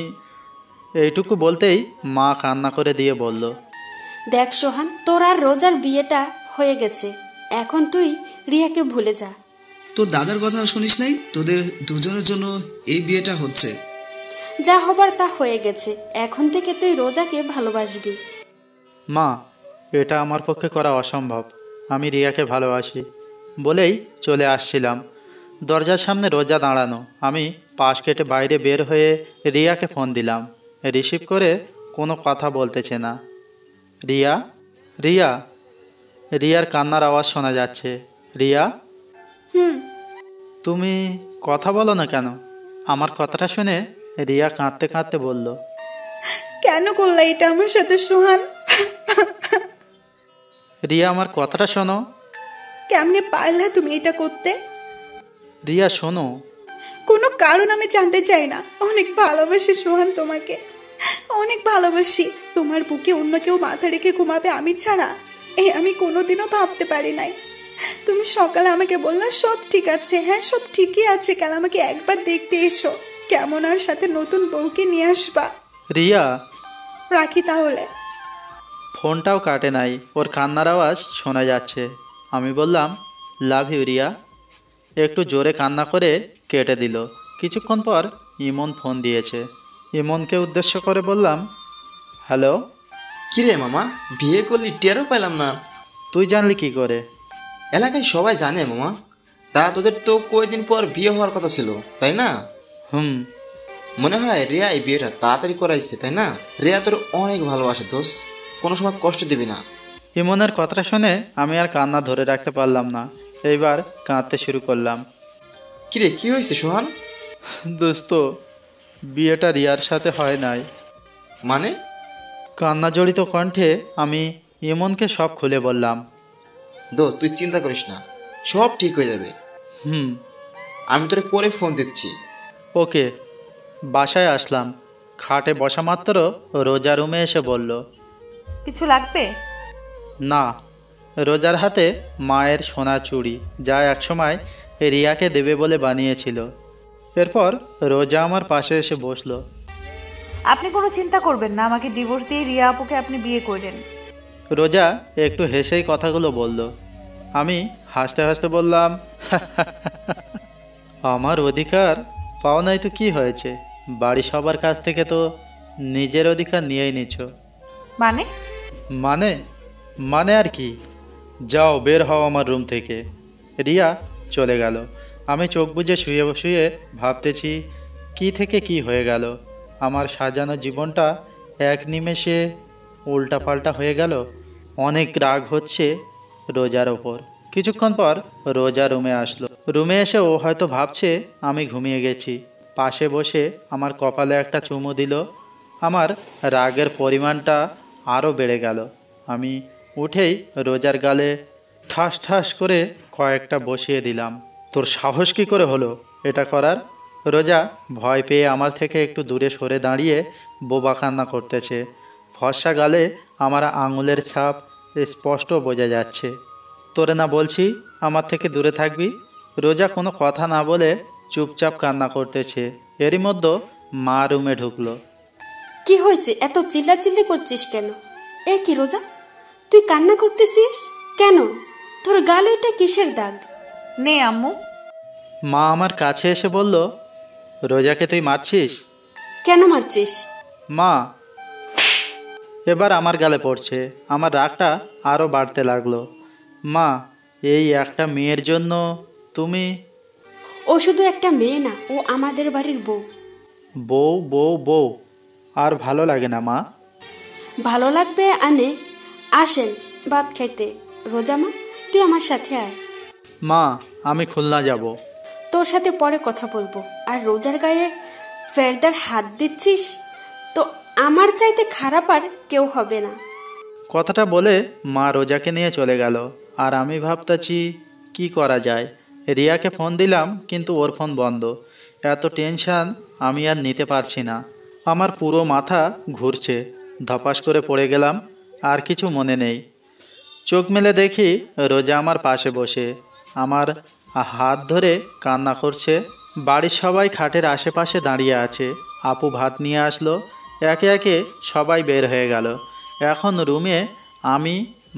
এইটুকু বলতেই মা কান্না করে দিয়ে বলল, দেখ সোহান, তোর আর রোজার বিয়েটা হয়ে গেছে, এখন তুই রিয়াকে ভুলে যা। তোর দাদার কথা শুনিস নাই? তোদের দুজনের জন্য এই বিয়েটা হচ্ছে। যা হবার তা হয়ে গেছে, এখন থেকে তুই রোজাকে ভালোবাসবি। মা, এটা আমার পক্ষে করা অসম্ভব। আমি রিয়াকে ভালোবাসি বলেই চলে আসছিলাম। দরজার সামনে রোজা দাঁড়ানো। আমি পাশ কেটে বাইরে বের হয়ে রিয়াকে ফোন দিলাম। রিসিভ করে কোনো কথা বলতেছে না। রিয়া, রিয়া। রিয়ার কান্নার আওয়াজ শোনা যাচ্ছে। রিয়া, তুমি কথা বলো না কেন? আমার কথাটা শুনে রিয়া কাঁদতে কাঁদতে বলল, কেন করলা এটা আমার সাথে সোহান? রিয়া, আমার কথাটা শোনো। কেমনে পারলা তুমি এটা করতে? রিয়া শোনো। কোনো কারণ আমি জানতে চাই না। অনেক ভালোবাসি সোহান তোমাকে, অনেক ভালোবাসি। তোমার বুকে অন্য কেউ মাথা রেখে ঘুমাবে আমি ছাড়া, আমি কোনোদিনও ভাবতে পারি নাই। তুমি সকালে আমাকে বললা সব ঠিক আছে। হ্যাঁ, সব ঠিকই আছে, কাল আমাকে একবার দেখতে এসো, কেমন আর সাথে নতুন বউকে নিয়ে আসবা। রিয়া, রাখি তাহলে। ফোনটাও কাটে নাই, ওর কান্নার আওয়াজ শোনা যাচ্ছে। আমি বললাম, লাভ ইউ রিয়া। একটু জোরে কান্না করে কেটে দিল। কিছুক্ষণ পর ইমন ফোন দিয়েছে। ইমনকে উদ্দেশ্য করে বললাম, হ্যালো। কিরে মামা, বিয়ে করলি টেরও পেলাম না। তুই জানলি কি করে? এলাকায় সবাই জানে মামা। তা তোদের তো কয়েকদিন পর বিয়ে হওয়ার কথা ছিল, তাই না? মনে হয় রিয়া এই বিয়েটা তাড়াতাড়ি করাইছে, তাই না? রিয়া তোর অনেক ভালোবাসে দোষ, কোনো সময় কষ্ট দিবি না। ইমনের কথাটা শুনে আমি আর কান্না ধরে রাখতে পারলাম না। এইবার কাঁদতে শুরু করলাম। কিরে, কি হয়েছে সোহান? দোস্ত, বিয়েটা রিয়ার সাথে হয় নাই। মানে? কান্না জড়িত কণ্ঠে আমি ইমনকে সব খুলে বললাম। দোস্ত, তুই চিন্তা করিস না, সব ঠিক হয়ে যাবে। আমি তোরে পরে ফোন দিচ্ছি। ওকে। বাসায় আসলাম। খাটে বসা মাত্র রোজা রুমে এসে বলল, কিছু লাগবে? না, রোজার হাতে মায়ের সোনা চুড়ি, যা একসময় রিয়াকে দেবে বলে বানিয়েছিল। এরপর রোজা আমার পাশে এসে বসলো। আপনি কোনো চিন্তা করবেন না, আমাকে ডিভোর্স দিয়ে রিয়া আপুকে আপনি বিয়ে করলেন। রোজা একটু হেসেই কথাগুলো বলল। আমি হাসতে হাসতে বললাম, আমার অধিকার পাও নাই তো কি হয়েছে, বাড়ি সবার কাছ থেকে তো নিজের অধিকার নিয়েই নিচ্ছ। মানে? মানে মানে আর কি, যাও বের হও আমার রুম থেকে। রিয়া চলে গেল। আমি চোখ বুজে শুয়ে শুয়ে ভাবতেছি কি থেকে কি হয়ে গেল। আমার সাজানো জীবনটা এক নিমেষে উল্টাপাল্টা হয়ে গেল। অনেক রাগ হচ্ছে রোজার ওপর। কিছুক্ষণ পর রোজা রুমে আসলো। রুমে এসে ও হয়তো ভাবছে আমি ঘুমিয়ে গেছি। পাশে বসে আমার কপালে একটা চুমু দিল। আমার রাগের পরিমাণটা আরও বেড়ে গেল। আমি উঠেই রোজার গালে ঠাস ঠাস করে কয়েকটা বসিয়ে দিলাম। তোর সাহস কী করে হলো এটা করার? রোজা ভয় পেয়ে আমার থেকে একটু দূরে সরে দাঁড়িয়ে বোবা কান্না করতেছে। ফর্সা গালে আমার আঙুলের ছাপ স্পষ্ট বোঝা যাচ্ছে। তোরে না বলছি আমার থেকে দূরে থাকবি? রোজা কোনো কথা না বলে চুপচাপ কান্না করতেছে। এরই মধ্যে মা রুমে ঢুকলো। কি হয়েছে, এত চিল্লাচিল্লি করছিস কেন? এ কি রোজা, তুই কান্না করতেছিস কেন? তোর গালে এটা কিসের দাগ? নে আম্মু। মা আমার কাছে এসে বলল, রোজাকে তুই মারছিস? কেন মারছিস? মা এবার আমার গালে পড়ছে। আমার রাগটা আরও বাড়তে লাগলো। মা, এই একটা মেয়ের জন্য তুমি? ও শুধু একটা মেয়ে না, ও আমাদের বাড়ির বউ। বউ বউ বউ আর ভালো লাগে না মা। ভালো লাগবে আনে। আসেন ভাত খাইতে। রোজা মা, তুই আমার সাথে আয়। মা, আমি খুলনা যাব। তোর সাথে পরে কথা বলবো। আর রোজার গায়ে ফেরদার হাত দিচ্ছিস তো আমার চাইতে খারাপ আর কেউ হবে না। কথাটা বলে মা রোজাকে নিয়ে চলে গেল। আর আমি ভাবতেছি কি করা যায়। রিয়াকে ফোন দিলাম কিন্তু ওর ফোন বন্ধ। এত টেনশন আমি আর নিতে পারছি না। আমার পুরো মাথা ঘুরছে। ধপাস করে পড়ে গেলাম। আর কিছু মনে নেই। চোখ মেলে দেখি রোজা আমার পাশে বসে আমার হাত ধরে কান্না করছে। বাড়ির সবাই খাটের আশেপাশে দাঁড়িয়ে আছে। আপু ভাত নিয়ে আসলো। একে একে সবাই বের হয়ে গেল। এখন রুমে আমি,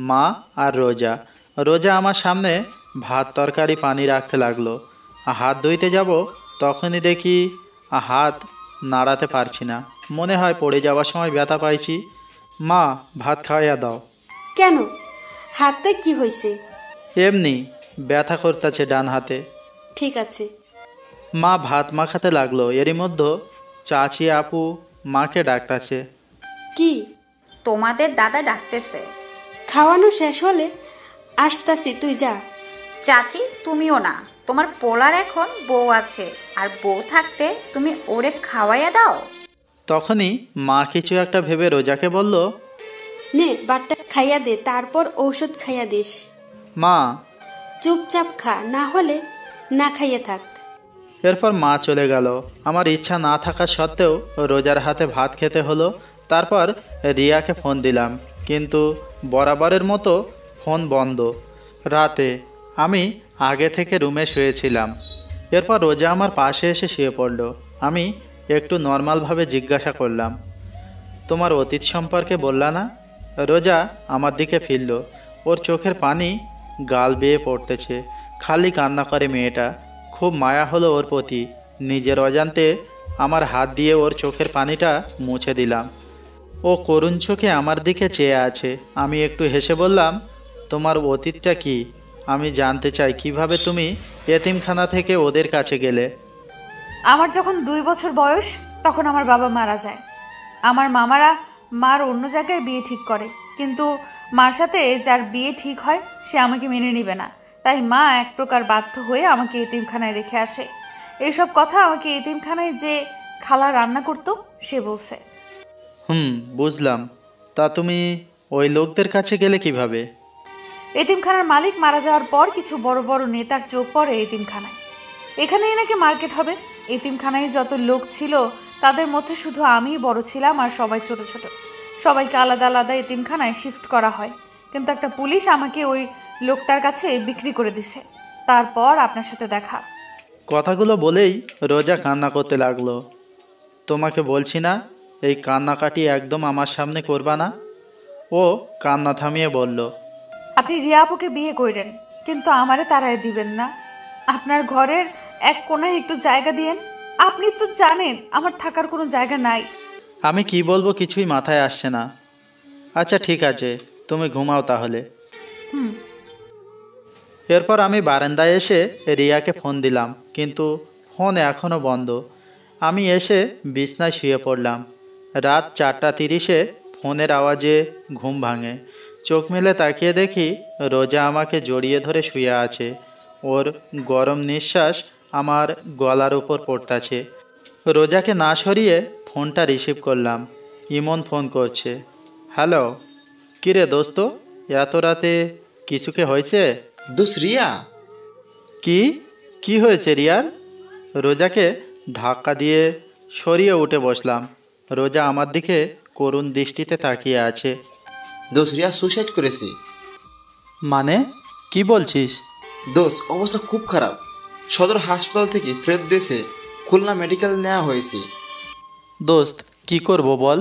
মা আর রোজা। রোজা আমার সামনে ভাত তরকারি পানি রাখতে লাগলো। হাত ধুইতে যাব তখনই দেখি হাত নাড়াতে পারছি না। মনে হয় পড়ে যাওয়ার সময় ব্যথা পাইছি। মা, ভাত খাওয়াইয়া দাও। কেন, হাতে কি হয়েছে? এমনি ব্যথা করতেছে ডান হাতে। ঠিক আছে। মা ভাত মাখাতে লাগলো। এরই মধ্যে চাচি আপু মাকে ডাকতেছে। কি? তোমাদের দাদা ডাকতেছে। খাওয়ানো শেষ হলে আসতাছি, তুই যা। চাচি, তুমিও না, তোমার পোলার এখন বউ আছে, আর বউ থাকতে তুমি ওরে খাওয়াইয়া দাও। তখনই মা কিছু একটা ভেবে রোজাকে বলল, নে বাটটা খাইয়া দে, তারপর ঔষধ খাইয়া দিস। মা চুপচাপ খা, না হলে না খাইয়ে থাক। এরপর মা চলে গেল। আমার ইচ্ছা না থাকা সত্ত্বেও রোজার হাতে ভাত খেতে হলো। তারপর রিয়াকে ফোন দিলাম কিন্তু বরাবরের মতো ফোন বন্ধ। রাতে আমি আগে থেকে রুমে শুয়েছিলাম। এরপর রোজা আমার পাশে এসে শুয়ে পড়ল। আমি একটু নর্মালভাবে জিজ্ঞাসা করলাম, তোমার অতীত সম্পর্কে বললা না? রোজা আমার দিকে ফিরল। ওর চোখের পানি গাল বেয়ে পড়তেছে। খালি কান্না করে মেয়েটা। খুব মায়া হলো ওর প্রতি। নিজের অজান্তে আমার হাত দিয়ে ওর চোখের পানিটা মুছে দিলাম। ও করুণ চোখে আমার দিকে চেয়ে আছে। আমি একটু হেসে বললাম, তোমার অতীতটা কি? আমি জানতে চাই কিভাবে তুমি এতিমখানা থেকে ওদের কাছে গেলে। আমার যখন 2 বছর বয়স তখন আমার বাবা মারা যায়। আমার মামারা মার অন্য জায়গায় বিয়ে ঠিক করে, কিন্তু মার সাথে যার বিয়ে ঠিক হয় সে আমাকে মেনে নেবে না। তাই মা এক প্রকার বাধ্য হয়ে আমাকে এতিমখানায় রেখে আসে। এইসব কথা আমাকে এতিমখানায় যে খালা রান্না করতো সে বলছে। বুঝলাম। তা তুমি ওই লোকদের কাছে গেলে কিভাবে? এতিমখানার মালিক মারা যাওয়ার পর কিছু বড় বড় নেতার চোখ পড়ে এতিমখানায়। এখানেই নাকি মার্কেট হবে। এতিমখানায় যত লোক ছিল তাদের মধ্যে শুধু আমিই বড় ছিলাম, আর সবাই ছোট ছোট। সবাইকে আলাদা আলাদা এতিমখানায় শিফট করা হয়। কিন্তু একটা পুলিশ আমাকে ওই লোকটার কাছে বিক্রি করে দিছে। তারপর আপনার সাথে দেখা। কথাগুলো বলেই রোজা কান্না করতে লাগলো। তোমাকে বলছি না এই কান্নাকাটি একদম আমার সামনে করবা না। ও কান্না থামিয়ে বলল, আপনি রিয়া আপুকে বিয়ে করেন, কিন্তু আমারে তাড়ায় দিবেন না। আপনার ঘরের এক কোণায় একটু জায়গা দিয়েন। আপনি তো জানেন আমার থাকার কোনো জায়গা নাই। আমি কি বলবো কিছুই মাথায় আসছে না। আচ্ছা ঠিক আছে, তুমি ঘুমাও তাহলে। এরপর আমি বারান্দায় এসে রিয়াকে ফোন দিলাম, কিন্তু ফোন এখনও বন্ধ। আমি এসে বিছনায় শুয়ে পড়লাম। রাত 4:30-এ ফোনের আওয়াজে ঘুম ভাঙে। চোখ মেলে তাকিয়ে দেখি রোজা আমাকে জড়িয়ে ধরে শুয়ে আছে। ওর গরম নিঃশ্বাস আমার গলার উপর পড়তাছে। রোজাকে না সরিয়ে ফোনটা রিসিভ করলাম। ইমন ফোন করছে। হ্যালো, কিরে দোস্ত, এত রাতে কিছুকে হয়েছে? দোস্ত রিয়া। কি হয়েছে রিয়ার? রোজাকে ধাক্কা দিয়ে সরিয়ে উঠে বসলাম। রোজা আমার দিকে করুণ দৃষ্টিতে তাকিয়ে আছে। দোস্ত রিয়া সুসাইড করেছে। মানে কি বলছিস? দোস্ত অবস্থা খুব খারাপ। সদর হাসপাতাল থেকে ফেরত দেশে খুলনা মেডিকেল নেওয়া হয়েছে। দোস্ত কি করব বল?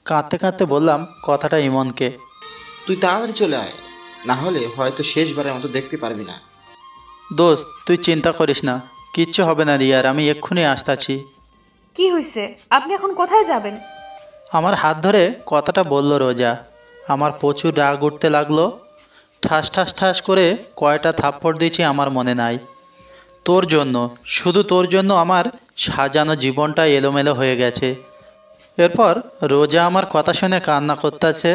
কাঁদতে কাঁদতে বললাম কথাটা ইমনকে। তুই তাড়াতাড়ি চলে আয়, না হলে হয়তো শেষবারের মতো দেখতে পারবি না। দোস্ত তুই চিন্তা করিস না, কিচ্ছু হবে না রিয়ার, আমি এক্ষুনি আসতাছি। কি হয়েছে? আপনি এখন কোথায় যাবেন? আমার হাত ধরে কথাটা বলল রোজা। আমার প্রচুর রাগ উঠতে লাগলো। ঠাস ঠাস ঠাস করে কয়টা থাপ্পড় দিয়েছি আমার মনে নাই। তোর জন্য, শুধু তোর জন্য আমার সাজানো জীবনটা এলোমেলো হয়ে গেছে। এরপর রোজা আমার কথা শুনে কান্না করতেছে।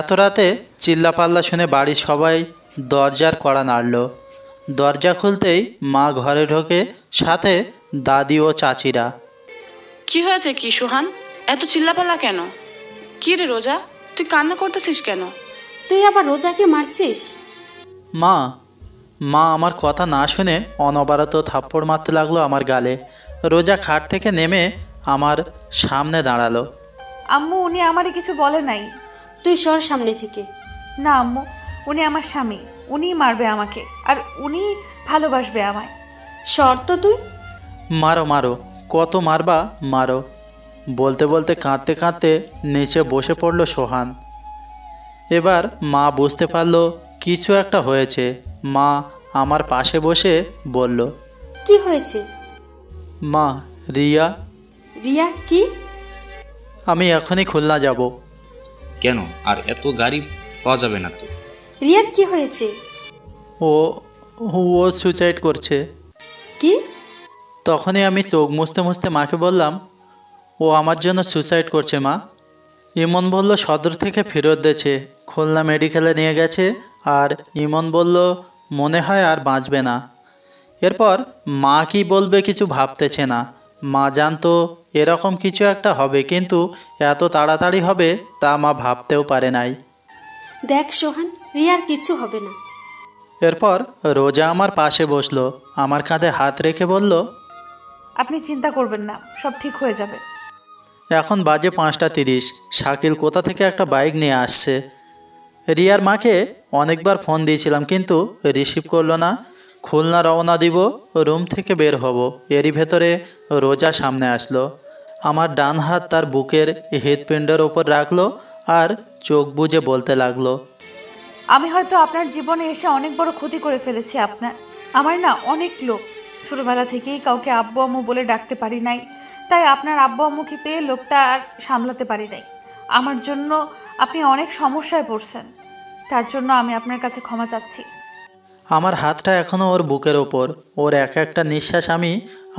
এত রাতে চিল্লাপাল্লা শুনে বাড়ির সবাই দরজার কড়া নাড়ল। দরজা খুলতেই মা ঘরে ঢোকে, সাথে দাদি ও চাচিরা। কি হয়েছে কি সোহান, এত চিল্লাপাল্লা কেন? কি রে রোজা, তুই কান্না করতেছিস কেন? তুই আবার রোজাকে মারছিস? মা আমার কথা না শুনে অনবরত থাপ্পড় মারতে লাগলো আমার গালে। রোজা খাট থেকে নেমে আমার সামনে দাঁড়ালো। আম্মু, উনি আমারে কিছু বলে নাই। তুই সর সামনে থেকে। না আম্মু, উনি আমার স্বামী, উনিই মারবে আমাকে, আর উনি ভালোবাসবে আমায়। সর তো তুই। মারো মারো, কত মারবা মারো। বলতে বলতে কাঁদতে কাঁদতে নিচে বসে পড়ল সোহান। এবার মা বুঝতে পারলো কিছু একটা হয়েছে। মা আমার পাশে বসে বলল, কি হয়েছে? মা রিয়া। রিয়া কি? আমি এখনই খুলনা যাব। কেন? আর এত গাড়ি পাওয়া যাবে না তো। রিয়ার কি হয়েছে? ও সুইসাইড করছে। কি? তখনই আমি চোখ মুছতে মুছতে মাকে বললাম, ও আমার জন্য সুইসাইড করছে মা। ইমন বলল সদর থেকে ফেরত দিয়েছে, খুলনা মেডিকেলে নিয়ে গেছে, আর ইমন বলল মনে হয় আর বাঁচবে না। এরপর মা কি বলবে কিছু ভাবতেছে না। মা জানতো এরকম কিছু একটা হবে, কিন্তু এত তাড়াতাড়ি হবে তা মা ভাবতেও পারে নাই। দেখ সোহান, রিয়ার কিছু হবে না। এরপর রোজা আমার পাশে বসলো, আমার কাঁধে হাত রেখে বলল, আপনি চিন্তা করবেন না, সব ঠিক হয়ে যাবে। এখন বাজে 5:30। শাকিল কোথা থেকে একটা বাইক নিয়ে আসছে। রিয়ার মাকে অনেকবার ফোন দিয়েছিলাম, কিন্তু রিসিভ করলো না। খুলনা রওনা দিব, রুম থেকে বের হব, এরই ভেতরে রোজা সামনে আসলো। আমার ডান হাত তার বুকের হৃৎপিণ্ডের ওপর রাখলো আর চোখ বুজে বলতে লাগলো, আমি হয়তো আপনার জীবনে এসে অনেক বড় ক্ষতি করে ফেলেছি আপনার। আমার না অনেক লোক, ছোটবেলা থেকেই কাউকে আব্বু আম্মু বলে ডাকতে পারি নাই, তাই আপনার আব্বু আম্মুকে পেয়ে লোকটা আর সামলাতে পারি নাই। আমার জন্য আপনি অনেক সমস্যায় পড়ছেন, তার জন্য আমি আপনার কাছে ক্ষমা চাচ্ছি। আমার হাতটা এখনও ওর বুকের ওপর, ওর এক একটা নিঃশ্বাস আমি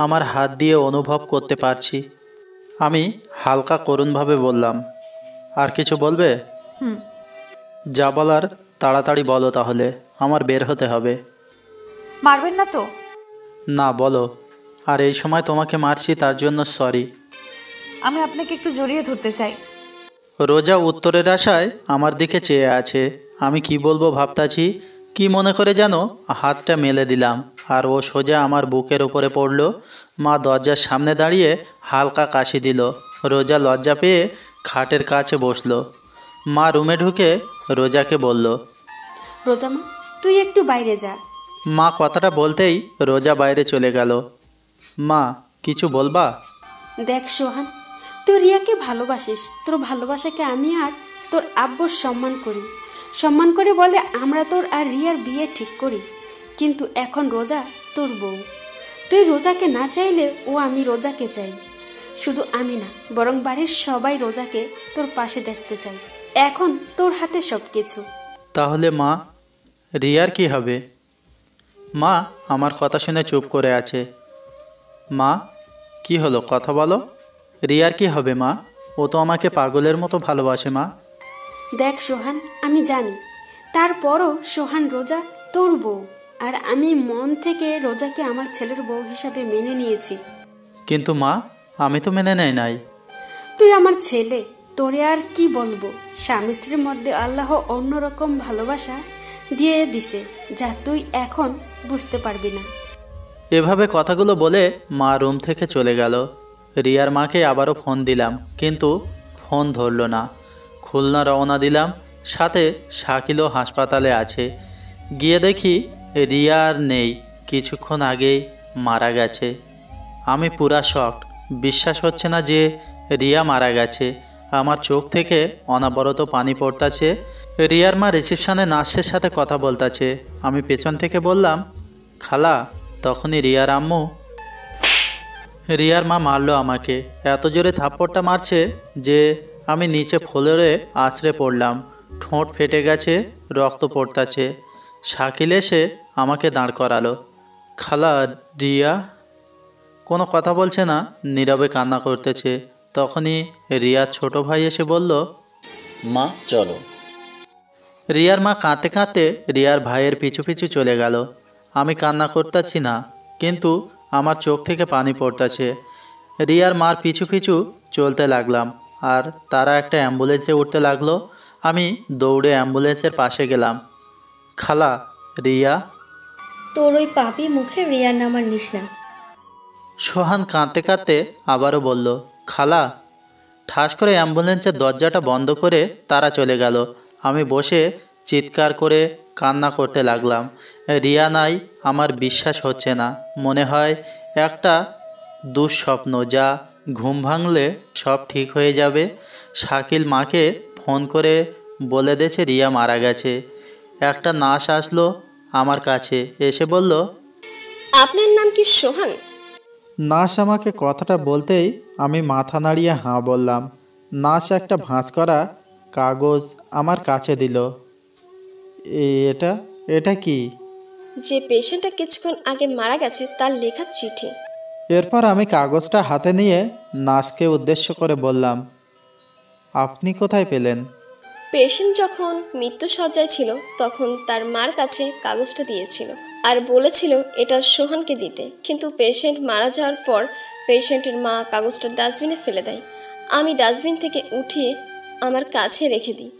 আমার হাত দিয়ে অনুভব করতে পারছি। আমি হালকা করুণভাবে বললাম, আর কিছু বলবে? যা বলার তাড়াতাড়ি বলো, তাহলে আমার বের হতে হবে। মারবেন না তো? না, বলো। আর এই সময় তোমাকে মারছি তার জন্য সরি। আমি আপনাকে একটু জড়িয়ে ধরতে চাই। রোজা উত্তরের আশায় আমার দিকে চেয়ে আছে। আমি কি বলবো ভাবতাছি, কি মনে করে যেন হাতটা মেলে দিলাম, আর ও সোজা আমার বুকের উপরে পড়ল। মা দরজার সামনে দাঁড়িয়ে হালকা কাশি দিল। রোজা লজ্জা পেয়ে খাটের কাছে বসলো। মা রুমে ঢুকে রোজাকে বলল, রোজা মা, তুই একটু বাইরে যা। মা কথাটা বলতেই রোজা বাইরে চলে গেল। মা, কিছু বলবা? দেখ সোহান, তুই রিয়াকে ভালোবাসিস, তোর ভালোবাসাকে আমি আর তোর আব্বুর সম্মান করি। সম্মান করে বলে আমরা তোর আর রিয়ার বিয়ে ঠিক করি। কিন্তু এখন রোজা তোর বউ, তুই রোজাকে না চাইলে ও আমি রোজাকে চাই। শুধু আমি না, বরং বাড়ির সবাই রোজাকে তোর পাশে দেখতে চাই। এখন তোর হাতে সবকিছু। তাহলে মা, রিয়ার কি হবে? মা আমার কথা শুনে চুপ করে আছে। মা, কি হলো, কথা বলো। রিয়ার কি হবে মা? ও তো আমাকে পাগলের মতো ভালোবাসে মা। দেখ সোহান, আমি জানি, তারপরও সোহান রোজা তোর বউ, আর আমি মন থেকে রোজাকে আমার ছেলের বউ হিসাবে মেনে নিয়েছি। কিন্তু মা, আমি তো মেনে নেই নাই। তুই আমার ছেলে, তোরে আর কি বলবো। স্বামী স্ত্রীর মধ্যে আল্লাহ অন্যরকম ভালোবাসা দিয়ে দিছে, যা তুই এখন বুঝতে পারবি না। এভাবে কথাগুলো বলে মা রুম থেকে চলে গেল। রিয়ার মাকে আবারও ফোন দিলাম, কিন্তু ফোন ধরল না। খুলনা রওনা দিলাম, সাথে শাকিলও হাসপাতালে আছে। গিয়ে দেখি রিয়া আর নেই, কিছুক্ষণ আগেই মারা গেছে। আমি পুরা শকড, বিশ্বাস হচ্ছে না যে রিয়া মারা গেছে। আমার চোখ থেকে অনবরত পানি পড়তাছে। রিয়ার মা রিসেপশনে নার্সের সাথে কথা বলতাছে। আমি পেছন থেকে বললাম, খালা। তখনই রিয়ার আম্মু, রিয়ার মা মারলো আমাকে। এত জোরে থাপ্পড়টা মারছে যে আমি নিচে ফ্লোরে আছড়ে পড়লাম। ঠোঁট ফেটে গেছে, রক্ত পড়তাছে। শাকিল এসে আমাকে দাঁড় করালো। খালা, রিয়া? কোনো কথা বলছে না, নীরবে কান্না করতেছে। তখনই রিয়ার ছোট ভাই এসে বলল, মা চলো। রিয়ার মা কাঁদতে কাঁদতে রিয়ার ভাইয়ের পিছু পিছু চলে গেল। আমি কান্না করতেছি না, কিন্তু আমার চোখ থেকে পানি পড়তেছে। রিয়ার মার পিছু পিছু চলতে লাগলাম, আর তারা একটা অ্যাম্বুলেন্সে উঠতে লাগলো। আমি দৌড়ে অ্যাম্বুলেন্সের পাশে গেলাম। খালা, রিয়া? তোর ওই পাপি মুখে রিয়ার নাম আর নিস না। সোহান কাঁদতে কাঁদতে আবারও বলল, খালা। ঠাস করে অ্যাম্বুলেন্সের দরজাটা বন্ধ করে তারা চলে গেল। আমি বসে চিৎকার করে কান্না করতে লাগলাম। রিয়া নাই, আমার বিশ্বাস হচ্ছে না। মনে হয় একটা দুঃস্বপ্ন, যা ঘুম ভাঙলে সব ঠিক হয়ে যাবে। শাকিল মাকে ফোন করে বলে দিয়েছে রিয়া মারা গেছে। একটা নার্স আসলো আমার কাছে, এসে বলল, আপনার নাম কি সোহান? নার্স আমাকে কথাটা বলতেই আমি মাথা নাড়িয়ে হাঁ বললাম। নার্স একটা ভাঁজ করা কাগজ আমার কাছে দিল। এটা এটা কি? যে পেশেন্টটা কিছুক্ষণ আগে মারা গেছে তার লেখা চিঠি। এরপর আমি কাগজটা হাতে নিয়ে নার্সকে উদ্দেশ্য করে বললাম, আপনি কোথায় পেলেন? পেশেন্ট যখন মৃত্যুসজ্জায় ছিল তখন তার মার কাছে কাগজটা দিয়েছিল আর বলেছিল এটা সোহানকে দিতে, কিন্তু পেশেন্ট মারা যাওয়ার পর পেশেন্টের মা কাগজটা ডাস্টবিনে ফেলে দেয়। আমি ডাস্টবিন থেকে উঠিয়ে আমার কাছে রেখে দিই,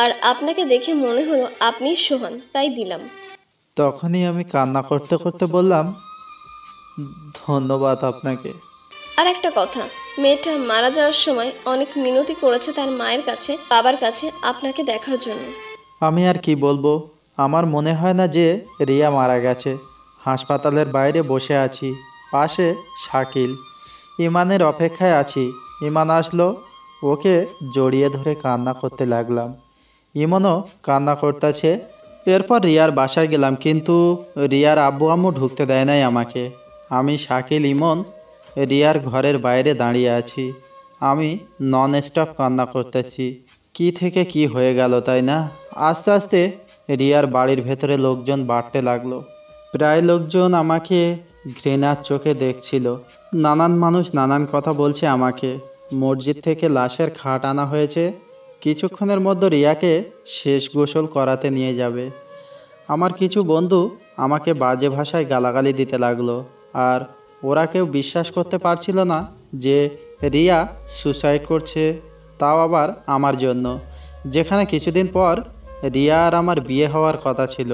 আর আপনাকে দেখে মনে হলো আপনি সোহান, তাই দিলাম। তখনই আমি কান্না করতে করতে বললাম, ধন্যবাদ আপনাকে। আর একটা কথা, মেয়েটা মারা যাওয়ার সময় অনেক মিনতি করেছে তার মায়ের কাছে, বাবার কাছে আপনাকে দেখার জন্য। আমি আর কি বলবো, আমার মনে হয় না যে রিয়া মারা গেছে। হাসপাতালের বাইরে বসে আছি, পাশে শাকিল। ইমানের অপেক্ষায় আছি। ইমান আসলো, ওকে জড়িয়ে ধরে কান্না করতে লাগলাম। ইমনও কান্না করতেছে। এরপর রিয়ার বাসায় গেলাম, কিন্তু রিয়ার আব্বু আম্মু ঢুকতে দেয় নাই আমাকে। আমি, শাকিল, ইমন রিয়ার ঘরের বাইরে দাঁড়িয়ে আছি। আমি নন স্টপ কান্না করতেছি। কি থেকে কি হয়ে গেল, তাই না? আস্তে আস্তে রিয়ার বাড়ির ভেতরে লোকজন বাড়তে লাগলো। প্রায় লোকজন আমাকে ঘৃণার চোখে দেখছিল। নানান মানুষ নানান কথা বলছে আমাকে। মসজিদ থেকে লাশের খাট আনা হয়েছে, কিছুক্ষণের মধ্যে রিয়াকে শেষ গোসল করাতে নিয়ে যাবে। আমার কিছু বন্ধু আমাকে বাজে ভাষায় গালাগালি দিতে লাগলো, আর ওরা কেউ বিশ্বাস করতে পারছিল না যে রিয়া সুসাইড করছে, তাও আবার আমার জন্য, যেখানে কিছুদিন পর রিয়া আর আমার বিয়ে হওয়ার কথা ছিল।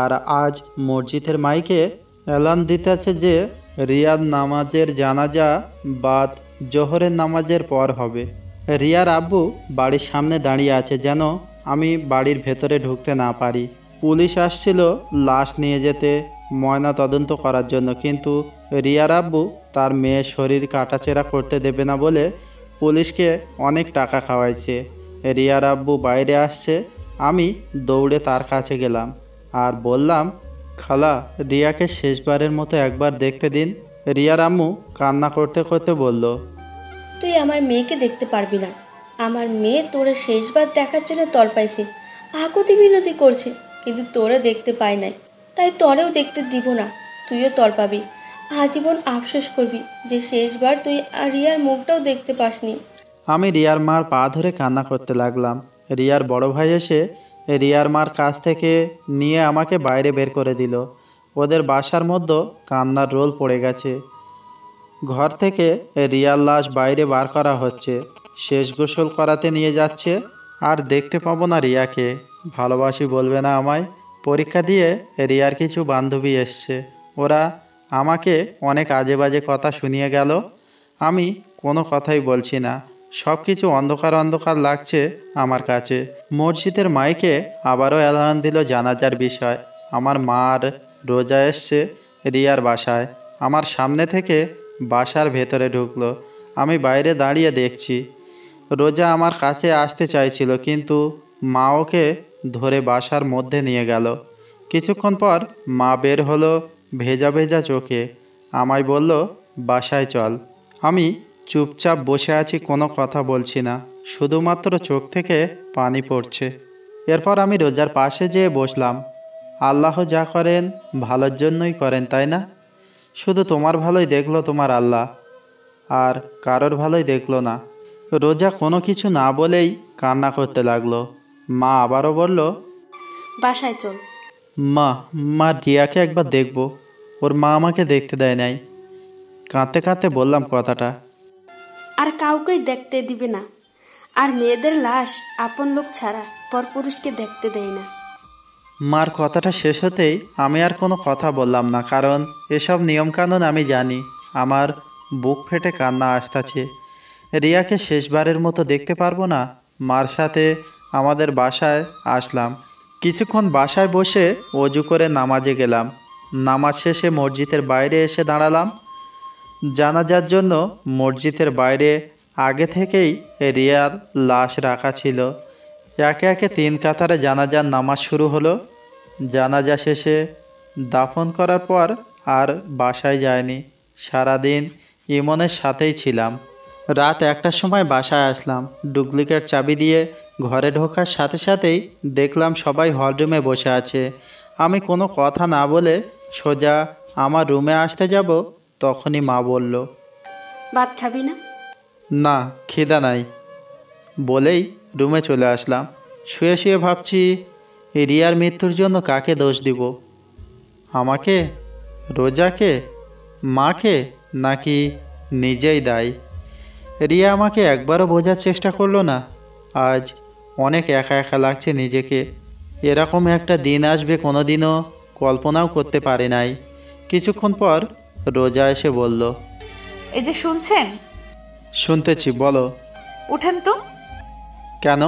আর আজ মসজিদের মাইকে এলান দিতেছে যে রিয়ার নামাজের জানাজা বাদ জোহরের নামাজের পর হবে। রিয়ার আব্বু বাড়ির সামনে দাঁড়িয়ে আছে, যেন আমি বাড়ির ভেতরে ঢুকতে না পারি। পুলিশ আসছিল লাশ নিয়ে যেতে ময়না তদন্ত করার জন্য, কিন্তু রিয়ার আব্বু তার মেয়ের শরীর কাটাছেঁড়া করতে দেবে না বলে পুলিশকে অনেক টাকা খাওয়াইছে। রিয়ার আব্বু বাইরে আসছে, আমি দৌড়ে তার কাছে গেলাম আর বললাম, খালা, রিয়াকে শেষবারের মতো একবার দেখতে দিন। রিয়ার আম্মু কান্না করতে করতে বলল, তুই আমার মেয়েকে দেখতে পারবি না। আমার মেয়ে তোরে শেষবার দেখার জন্য তড়পাইছে, আকুতি বিনতি করছে, কিন্তু তোরে দেখতে পাই নাই, তাই তোরেও দেখতে দিব না। তুইও তড়পাবি, আজীবন আফসোস করবি যে শেষবার তুই আর রিয়ার মুখটাও দেখতে পাসনি। আমি রিয়ার মার পা ধরে কান্না করতে লাগলাম। রিয়ার বড় ভাই এসে রিয়ার মার কাছ থেকে নিয়ে আমাকে বাইরে বের করে দিল। ওদের বাসার মধ্যে কান্নার রোল পড়ে গেছে। ঘর থেকে রিয়ার লাশ বাইরে বার করা হচ্ছে, শেষ গোসল করাতে নিয়ে যাচ্ছে। আর দেখতে পাবো না রিয়াকে। ভালোবাসি বলবে না আমায়। পরীক্ষা দিয়ে রিয়ার কিছু বান্ধবী এসছে, ওরা আমাকে অনেক আজে বাজে কথা শুনিয়ে গেল। আমি কোনো কথাই বলছি না, সব কিছু অন্ধকার অন্ধকার লাগছে আমার কাছে। মসজিদের মাইকে আবারও এলান দিল জানাজার বিষয়। আমার মার রোজা এসছে রিয়ার বাসায়, আমার সামনে থেকে বাসার ভেতরে ঢুকলো। আমি বাইরে দাঁড়িয়ে দেখছি। রোজা আমার কাছে আসতে চাইছিল, কিন্তু মা ওকে ধরে বাসার মধ্যে নিয়ে গেল। কিছুক্ষণ পর মা বের হলো ভেজা ভেজা চোখে, আমায় বলল, বাসায় চল। আমি চুপচাপ বসে আছি, কোনো কথা বলছি না, শুধুমাত্র চোখ থেকে পানি পড়ছে। এরপর আমি রোজার পাশে যেয়ে বসলাম। আল্লাহ যা করেন ভালোর জন্যই করেন, তাই না? শুধু তোমার ভালোই দেখলো তোমার আল্লাহ, আর কারোর ভালোই দেখলো না। রোজা কোনো কিছু না বলেই কান্না করতে লাগলো। মা আবারও বলল, বাসায় চল। মা রিয়াকে একবার দেখব, ওর মা আমাকে দেখতে দেয় নাই। কাঁদতে কাঁদতে বললাম কথাটা। আর কাউকেই দেখতে দিবে না, আর মেয়েদের লাশ আপন লোক ছাড়া পরপুরুষকে দেখতে দেয় না। মার কথাটা শেষ হতেই আমি আর কোনো কথা বললাম না, কারণ এসব নিয়মকানুন আমি জানি। আমার বুক ফেটে কান্না আসতেছে। রিয়াকে শেষবারের মতো দেখতে পারবো না। মার সাথে আমাদের বাসায় আসলাম। কিছুক্ষণ বাসায় বসে অজু করে নামাজে গেলাম। নামাজ শেষে মসজিদের বাইরে এসে দাঁড়ালাম জানাজার জন্য। মসজিদের বাইরে আগে থেকেই রিয়ার লাশ রাখা ছিল। একে একে 3 কাতারে জানাজার নামাজ শুরু হলো। জানাজা শেষে দাফন করার পর আর বাসায় যায়নি। সারাদিন ইমনের সাথেই ছিলাম। রাত 1টার সময় বাসায় আসলাম। ডুপ্লিকেট চাবি দিয়ে ঘরে ঢোকার সাথে সাথেই দেখলাম সবাই হলরুমে বসে আছে। আমি কোনো কথা না বলে সোজা আমার রুমে আসতে যাব, তখনই মা বলল, ভাত খাবি না? না, খিদা নাই বলেই রুমে চলে আসলাম। শুয়ে শুয়ে ভাবছি, রিয়ার মৃত্যুর জন্য কাকে দোষ দিব? আমাকে, রোজাকে, মাকে, নাকি নিজেই দায়ী? রিয়া আমাকে একবারও বোঝার চেষ্টা করলো না। আজ অনেক একা একা লাগছে নিজেকে। এরকম একটা দিন আসবে কোনোদিনও কল্পনাও করতে পারি নাই। কিছুক্ষণ পর রোজা এসে বলল, এই যে শুনছেন? শুনতেছি, বলো। উঠেন তো। কেন?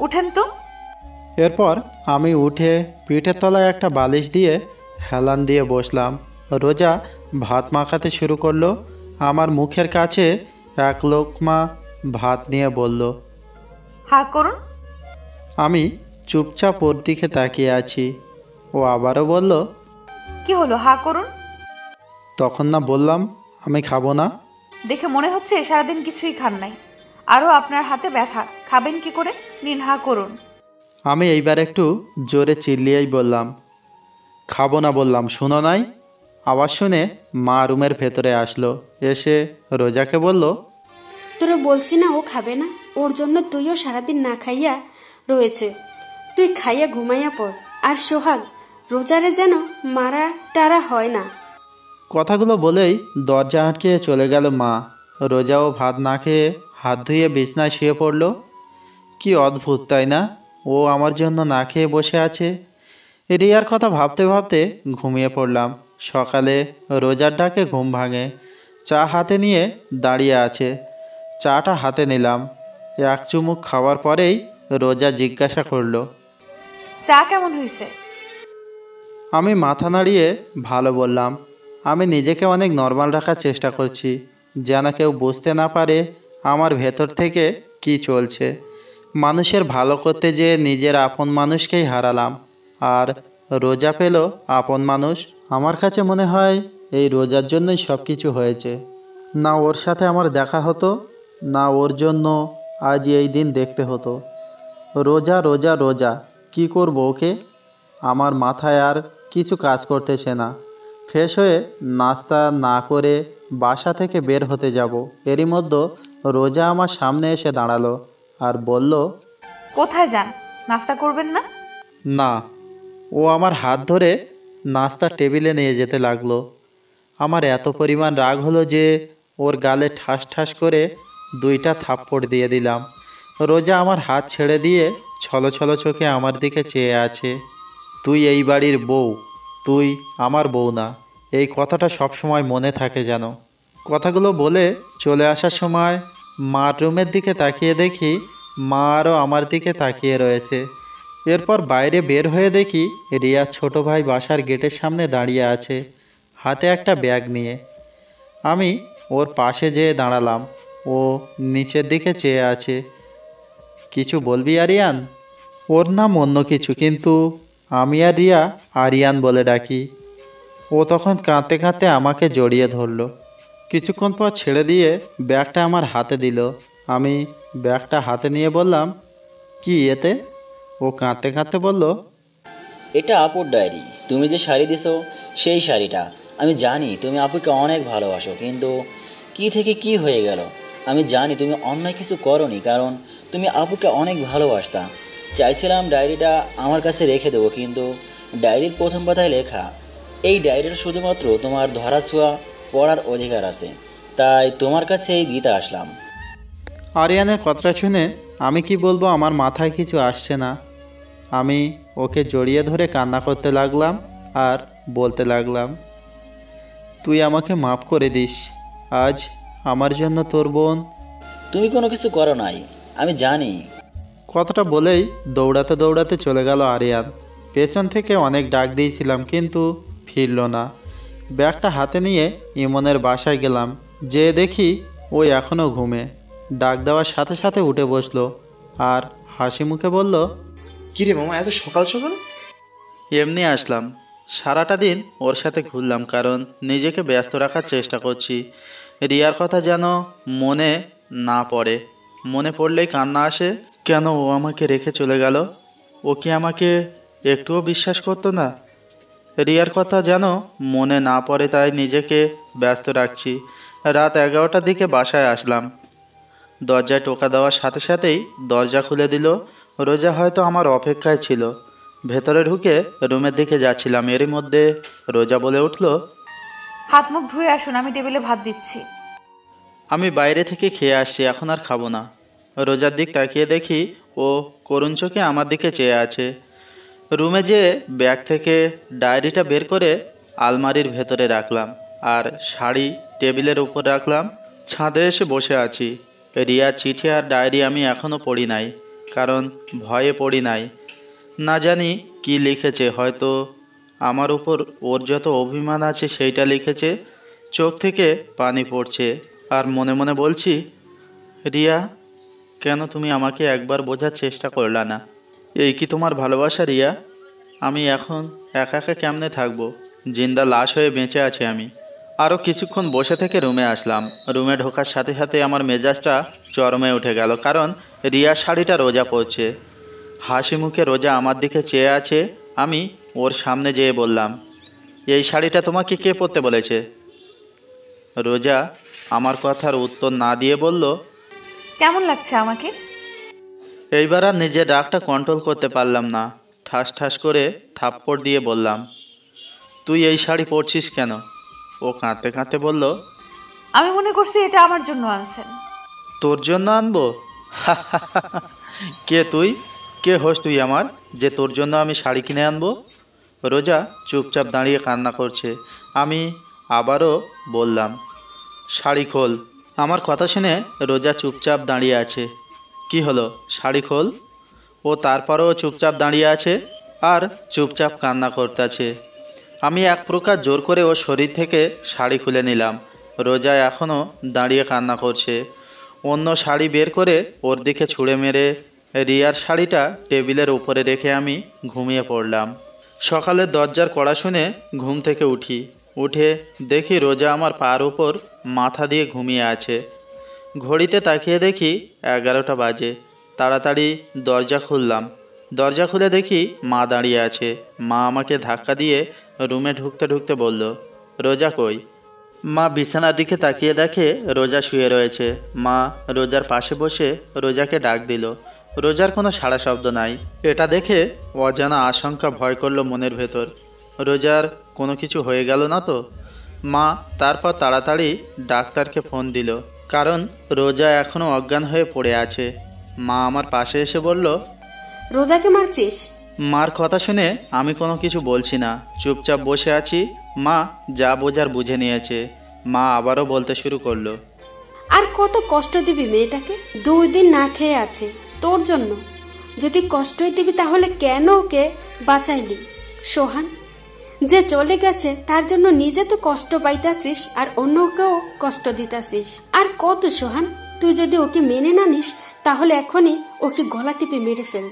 উঠেন তো। এরপর আমি উঠে পিঠের তলায় একটা বালিশ দিয়ে হেলান দিয়ে বসলাম। রোজা ভাত মাখাতে শুরু করলো। আমার মুখের কাছে 1 লোকমা ভাত নিয়ে বলল, হা করুন। আমি চুপচাপ ওর দিকে তাকিয়ে আছি। ও আবারও বলল, কি হলো, হা করুন। তখন না বললাম আমি খাবো না? দেখে মনে হচ্ছে সারাদিন কিছুই খান নাই, আরও আপনার হাতে ব্যথা, খাবেন কি করে? নিন, হা করুন। আমি এইবার একটু জোরে চিল্লিয়েই বললাম, খাবো না বললাম, শুনো নাই? আওয়াজ শুনে মা রুমের ভেতরে আসলো। এসে রোজাকে বলল, তোরা বলছি না ও খাবে না, ওর জন্য তুইও সারাদিন না খাইয়া রয়েছে, তুই খাইয়া ঘুমাইয়া পড়। আর সোহাগ, রোজারে যেন মারা টারা হয় না। কথাগুলো বলেই দরজা আটকে চলে গেল মা। রোজাও ভাত না খেয়ে হাত ধুয়ে বিছনায় শুয়ে পড়ল। কি অদ্ভুত, তাই না? ও আমার জন্য না খেয়ে বসে আছে। রিয়ার কথা ভাবতে ভাবতে ঘুমিয়ে পড়লাম। সকালে রোজার ডাকে ঘুম ভাঙে। চা হাতে নিয়ে দাঁড়িয়ে আছে। চাটা হাতে নিলাম। 1 চুমুক খাওয়ার পরেই রোজা জিজ্ঞাসা করলো, চা কেমন হয়েছে? আমি মাথা নাড়িয়ে ভালো বললাম। আমি নিজেকে অনেক নর্মাল রাখার চেষ্টা করছি, যেন কেউ বুঝতে না পারে আমার ভেতর থেকে কি চলছে। মানুষের ভালো করতে যেয়ে নিজের আপন মানুষকেই হারালাম, আর রোজা পেল আপন মানুষ। আমার কাছে মনে হয় এই রোজার জন্যই সব কিছু হয়েছে। না ওর সাথে আমার দেখা হতো, না ওর জন্য আজ এই দিন দেখতে হতো। রোজা রোজা রোজা, কি করব ওকে? আমার মাথায় আর কিছু কাজ করতেছে না। ফ্রেশ হয়ে নাস্তা না করে বাসা থেকে বের হতে যাব, এরই মধ্যে রোজা আমার সামনে এসে দাঁড়ালো আর বলল, কোথায় যান? নাস্তা করবেন না? না। ও আমার হাত ধরে নাস্তার টেবিলে নিয়ে যেতে লাগলো। আমার এত পরিমাণ রাগ হলো যে ওর গালে ঠাস ঠাস করে 2টা থাপ্পড় দিয়ে দিলাম। রোজা আমার হাত ছেড়ে দিয়ে ছলো ছলো চোখে আমার দিকে চেয়ে আছে। তুই এই বাড়ির বউ, তুই আমার বউ না, এই কথাটা সবসময় মনে থাকে যেন। কথাগুলো বলে চলে আসার সময় মার রুমের দিকে তাকিয়ে দেখি মা আরও আমার দিকে তাকিয়ে রয়েছে। এরপর বাইরে বের হয়ে দেখি রিয়ার ছোট ভাই বাসার গেটের সামনে দাঁড়িয়ে আছে, হাতে একটা ব্যাগ নিয়ে। আমি ওর পাশে যেয়ে দাঁড়ালাম। ও নিচের দিকে চেয়ে আছে। কিছু বলবি আরিয়ান? ওর নাম অন্য কিছু, কিন্তু আমি আর রিয়া আরিয়ান বলে ডাকি। ও তখন কাঁদতে কাঁদতে আমাকে জড়িয়ে ধরলো। কিছুক্ষণ পর ছেড়ে দিয়ে ব্যাগটা আমার হাতে দিল। আমি ব্যাগটা হাতে নিয়ে বললাম, কি এতে? ও কাঁদতে কাঁদতে বলল, এটা আপুর ডায়েরি। তুমি যে শাড়ি দিছো সেই শাড়িটা। আমি জানি তুমি আপুকে অনেক ভালোবাসো, কিন্তু কি থেকে কি হয়ে গেল। আমি জানি তুমি অন্যায় কিছু করনি, কারণ তুমি আপুকে অনেক ভালোবাসতা। চাইছিলাম ডায়েরিটা আমার কাছে রেখে দেবো, কিন্তু ডায়েরির প্রথম পাতায় লেখা, এই ডায়েরির শুধুমাত্র তোমার ধরাছোঁয়া পড়ার অধিকার আছে, তাই তোমার কাছে এই দিতে আসলাম। আরিয়ানের কথাটা শুনে আমি কি বলবো, আমার মাথায় কিছু আসছে না। আমি ওকে জড়িয়ে ধরে কান্না করতে লাগলাম আর বলতে লাগলাম, তুই আমাকে মাফ করে দিস। আজ আমার জন্য তোর বোন। তুমি কোনো কিছু করো নাই, আমি জানি। কথাটা বলেই দৌড়াতে দৌড়াতে চলে গেল আরিয়ান। পেছন থেকে অনেক ডাক দিয়েছিলাম, কিন্তু ফিরল না। ব্যাগটা হাতে নিয়ে ইমনের বাসায় গেলাম। যেয়ে দেখি ওই এখনও ঘুমে। ডাক দেওয়ার সাথে সাথে উঠে বসলো আর হাসি মুখে বলল, কিরে মামা, এত সকাল সকাল? এমনি আসলাম। সারাটা দিন ওর সাথে ঘুরলাম, কারণ নিজেকে ব্যস্ত রাখার চেষ্টা করছি। রিয়ার কথা যেন মনে না পড়ে। মনে পড়লেই কান্না আসে। কেন ও আমাকে রেখে চলে গেল? ও কি আমাকে একটুও বিশ্বাস করতো না? রিয়ার কথা যেন মনে না পড়ে, তাই নিজেকে ব্যস্ত রাখছি। রাত 11টার দিকে বাসায় আসলাম। দরজায় টোকা দেওয়ার সাথে সাথেই দরজা খুলে দিল। রোজা হয়তো আমার অপেক্ষায় ছিল। ভেতরে ঢুকে রুমের দিকে যাচ্ছিলাম, এরই মধ্যে রোজা বলে উঠল, হাত মুখ ধুয়ে আসুন, আমি টেবিলে ভাত দিচ্ছি। আমি বাইরে থেকে খেয়ে আসছি, এখন আর খাবো না। রোজার দিক তাকিয়ে দেখি ও করুণ চোখে আমার দিকে চেয়ে আছে। রুমে যেয়ে ব্যাগ থেকে ডায়েরিটা বের করে আলমারির ভেতরে রাখলাম, আর শাড়ি টেবিলের উপর রাখলাম। ছাদে এসে বসে আছি। রিয়ার চিঠি আর ডায়েরি আমি এখনও পড়ি নাই, কারণ ভয়ে পড়ি নাই। না জানি কি লিখেছে, হয়তো আমার উপর ওর যত অভিমান আছে সেইটা লিখেছে। চোখ থেকে পানি পড়ছে আর মনে মনে বলছি, রিয়া, কেন তুমি আমাকে একবার বোঝার চেষ্টা করলা না? এই কি তোমার ভালোবাসা রিয়া? আমি এখন একা একা কেমনে থাকবো? জিন্দা লাশ হয়ে বেঁচে আছি আমি। আরও কিছুক্ষণ বসে থেকে রুমে আসলাম। রুমে ঢোকার সাথে সাথে আমার মেজাজটা চরমে উঠে গেল, কারণ রিয়ার শাড়িটা রোজা পরছে। হাসি মুখে রোজা আমার দিকে চেয়ে আছে। আমি ওর সামনে যেয়ে বললাম, এই শাড়িটা তোমাকে কে পরতে বলেছে? রোজা আমার কথার উত্তর না দিয়ে বলল, কেমন লাগছে আমাকে? এইবার আর নিজের রাগটা কন্ট্রোল করতে পারলাম না। ঠাস ঠাস করে থাপ্পড় দিয়ে বললাম, তুই এই শাড়ি পরছিস কেন? ও কাঁদতে কাঁদতে বলল, আমি মনে করছি এটা আমার জন্য আনছেন। তোর জন্য আনবো? কে তুই? কে হোস তুই আমার, যে তোর জন্য আমি শাড়ি কিনে আনবো? রোজা চুপচাপ দাঁড়িয়ে কান্না করছে। আমি আবারও বললাম, শাড়ি খোল। আমার কথা শুনে রোজা চুপচাপ দাঁড়িয়ে আছে। কি হলো, শাড়ি খোল। ও তারপরেও চুপচাপ দাঁড়িয়ে আছে আর চুপচাপ কান্না করতেছে। আমি এক প্রকার জোর করে ওর শরীর থেকে শাড়ি খুলে নিলাম। রোজা এখনও দাঁড়িয়ে কান্না করছে। অন্য শাড়ি বের করে ওর দিকে ছুঁড়ে মেরে রিয়ার শাড়িটা টেবিলের উপরে রেখে আমি ঘুমিয়ে পড়লাম। সকালে দরজার কড়া শুনে ঘুম থেকে উঠে দেখি রোজা আমার পার উপর মাথা দিয়ে ঘুমিয়ে আছে। ঘড়িতে তাকিয়ে দেখি 11টা বাজে। তাড়াতাড়ি দরজা খুললাম। দরজা খুলে দেখি মা দাঁড়িয়ে আছে। মা আমাকে ধাক্কা দিয়ে রুমে ঢুকতে ঢুকতে বলল, রোজা কই? মা বিছানার দিকে তাকিয়ে দেখে রোজা শুয়ে রয়েছে। মা রোজার পাশে বসে রোজাকে ডাক দিল। রোজার কোনো সাড়া শব্দ নাই। এটা দেখে অজানা আশঙ্কা ভয় করলো মনের ভেতর। রোজার কোনো কিছু হয়ে গেল না তো? মা তারপর তাড়াতাড়ি ডাক্তারকে ফোন দিল, কারণ রোজা এখনও অজ্ঞান হয়ে পড়ে আছে। মা আমার পাশে এসে বলল, রোজাকে মারছিস? মার কথা শুনে আমি কোনো কিছু বলছি না, চুপচাপ বসে আছি। মা যা বোঝার বুঝে নিয়েছে। মা আবারও বলতে শুরু করলো, আর কত কষ্ট দিবি মেয়েটাকে? 2 দিন না খেয়ে আছে তোর জন্য। যদি কষ্টই দিবি তাহলে কেন ওকে বাঁচাইলি? সোহান যে চলে গেছে তার জন্য নিজে তো কষ্ট পাইতাছিস আর অন্যকেও কষ্ট দিতাছিস। আর কত সোহান, তুই যদি ওকে মেনে না নিস তাহলে এখনই ওকে গলা টিপে মেরে ফেল।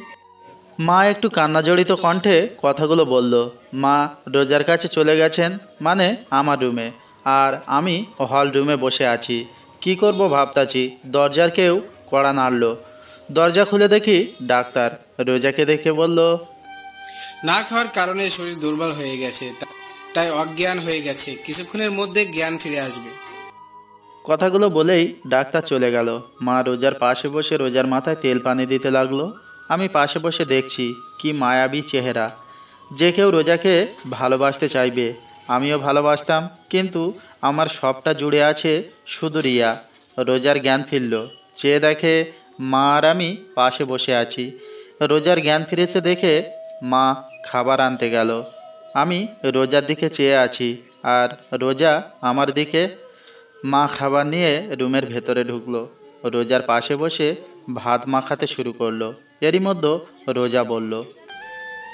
মা একটু কান্নাজড়িত কণ্ঠে কথাগুলো বলল। মা রোজার কাছে চলে গেছেন, মানে আমার রুমে, আর আমি হল রুমে বসে আছি। কি করব ভাবতাছি, দরজার কেউ কড়া নাড়ল। দরজা খুলে দেখি ডাক্তার। রোজাকে দেখে বলল, না খাওয়ার কারণে শরীর দুর্বল হয়ে গেছে, তাই অজ্ঞান হয়ে গেছে, কিছুক্ষণের মধ্যে জ্ঞান ফিরে আসবে। কথাগুলো বলেই ডাক্তার চলে গেল। মা রোজার পাশে বসে রোজার মাথায় তেল পানি দিতে লাগলো। আমি পাশে বসে দেখছি কি মায়াবী চেহারা। যে কেউ রোজাকে ভালোবাসতে চাইবে, আমিও ভালোবাসতাম, কিন্তু আমার সবটা জুড়ে আছে শুধু রিয়া। রোজার জ্ঞান ফিরল, চেয়ে দেখে মা আর আমি পাশে বসে আছি। রোজার জ্ঞান ফিরেছে দেখে মা খাবার আনতে গেল। আমি রোজার দিকে চেয়ে আছি আর রোজা আমার দিকে। মা খাবার নিয়ে রুমের ভেতরে ঢুকলো। রোজার পাশে বসে ভাত মাখাতে শুরু করলো। এরই মধ্যে রোজা বলল,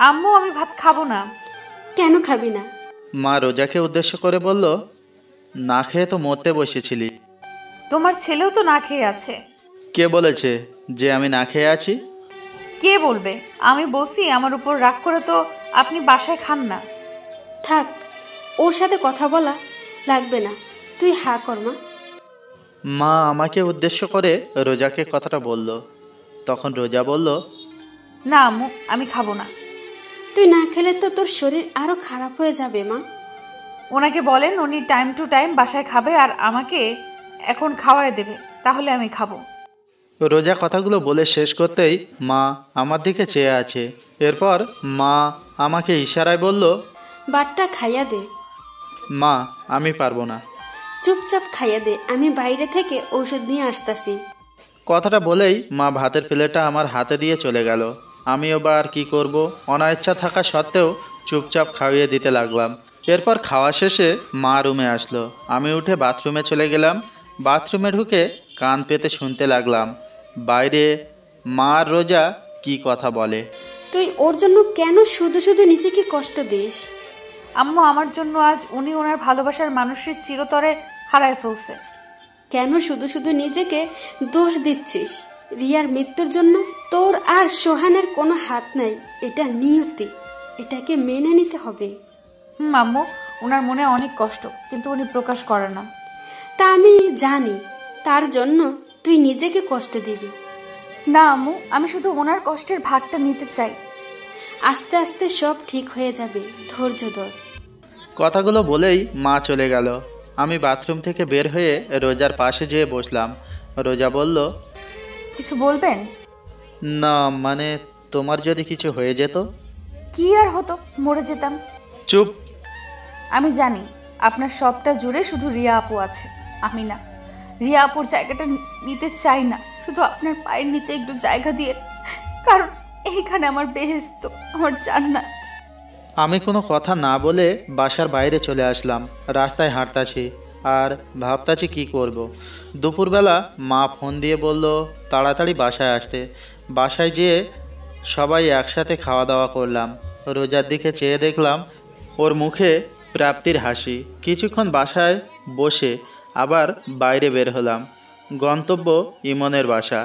আম্মু আমি ভাত খাবো না। কেন খাবি না? মা রোজাকে উদ্দেশ্য করে বলল, না খেয়ে তো মরতে বসেছিলি। তোমার ছেলেও তো না খেয়ে আছে। কে বলেছে যে আমি না খেয়ে আছি? কে বলবে? আমি বসি আমার উপর রাগ করে তো আপনি বাসায় খান না। থাক, ওর সাথে কথা বলা লাগবে না, তুই হা কর মা। মা আমাকে উদ্দেশ্য করে রোজাকে কথাটা বলল। তখন রোজা বলল, না আম্মু আমি খাবো না। তুই না খেলে তো তোর শরীর আরো খারাপ হয়ে যাবে মা। ওনাকে বলেন উনি টাইম টু টাইম বাসায় খাবে আর আমাকে এখন খাওয়ায় দেবে, তাহলে আমি খাবো। রোজা কথাগুলো বলে শেষ করতেই মা আমার দিকে চেয়ে আছে। এরপর মা আমাকে ইশারায় বলল, বাটটা খাইয়া দে। মা আমি পারবো না। চুপচাপ খাইয়া দে, আমি বাইরে থেকে ওষুধ নিয়ে আসতেছি। কথাটা বলেই মা ভাতের প্লেটটা আমার হাতে দিয়ে চলে গেল। আমিও বা আর কী করব, অনিচ্ছা থাকা সত্ত্বেও চুপচাপ খাইয়ে দিতে লাগলাম। এরপর খাওয়া শেষে মা রুমে আসলো। আমি উঠে বাথরুমে চলে গেলাম। বাথরুমে ঢুকে কান পেতে শুনতে লাগলাম বাইরে মা আর রোজা কি কথা বলে। তুই ওর জন্য কেন শুধু শুধু নিজেকে কষ্ট দিস? আম্মু আমার জন্য আজ উনি ওনার ভালোবাসার মানুষের চিরতরে হারায় ফেলছে। কেন শুধু শুধু নিজেকে দোষ দিচ্ছিস? রিয়ার মৃত্যুর জন্য তোর আর সোহানের কোনো হাত নাই, এটা নিয়তি, এটাকে মেনে নিতে হবে। আম্মু ওনার মনে অনেক কষ্ট, কিন্তু উনি প্রকাশ করে না। তা আমি জানি, তার জন্য তুই নিজেকে কষ্ট দিবি না আম্মু, আমি শুধু ওনার কষ্টের ভাগটা নিতে চাই। আস্তে আস্তে সব ঠিক হয়ে যাবে, ধৈর্য ধর। কথাগুলো বলেই মা চলে গেল। আমি বাথরুম থেকে বের হয়ে রোজার পাশে যেয়ে বসলাম। রোজা বলল, কিছু বলবেন? না মানে তোমার যদি কিছু হয়ে যেত? কি আর হতো, মরে যেতাম। চুপ। আমি জানি আপনার সবটা জুড়ে শুধু রিয়া আপু আছে, আমি না। রিয়া আপুর জায়গাটা নিতে চাই না, শুধু আপনার পায়ের নিচে একটু জায়গা দিয়ে, কারণ এইখানে আমার বেহেশত, আমার জান্নাত। আমি কোনো কথা না বলে বাসার বাইরে চলে আসলাম। রাস্তায় হাঁটতাছি আর ভাবতাছি কি করব। দুপুরবেলা মা ফোন দিয়ে বলল তাড়াতাড়ি বাসায় আসতে। বাসায় যেয়ে সবাই একসাথে খাওয়া দাওয়া করলাম। রোজার দিকে চেয়ে দেখলাম ওর মুখে প্রাপ্তির হাসি। কিছুক্ষণ বাসায় বসে আবার বাইরে বের হলাম। গন্তব্য ইমনের বাসা।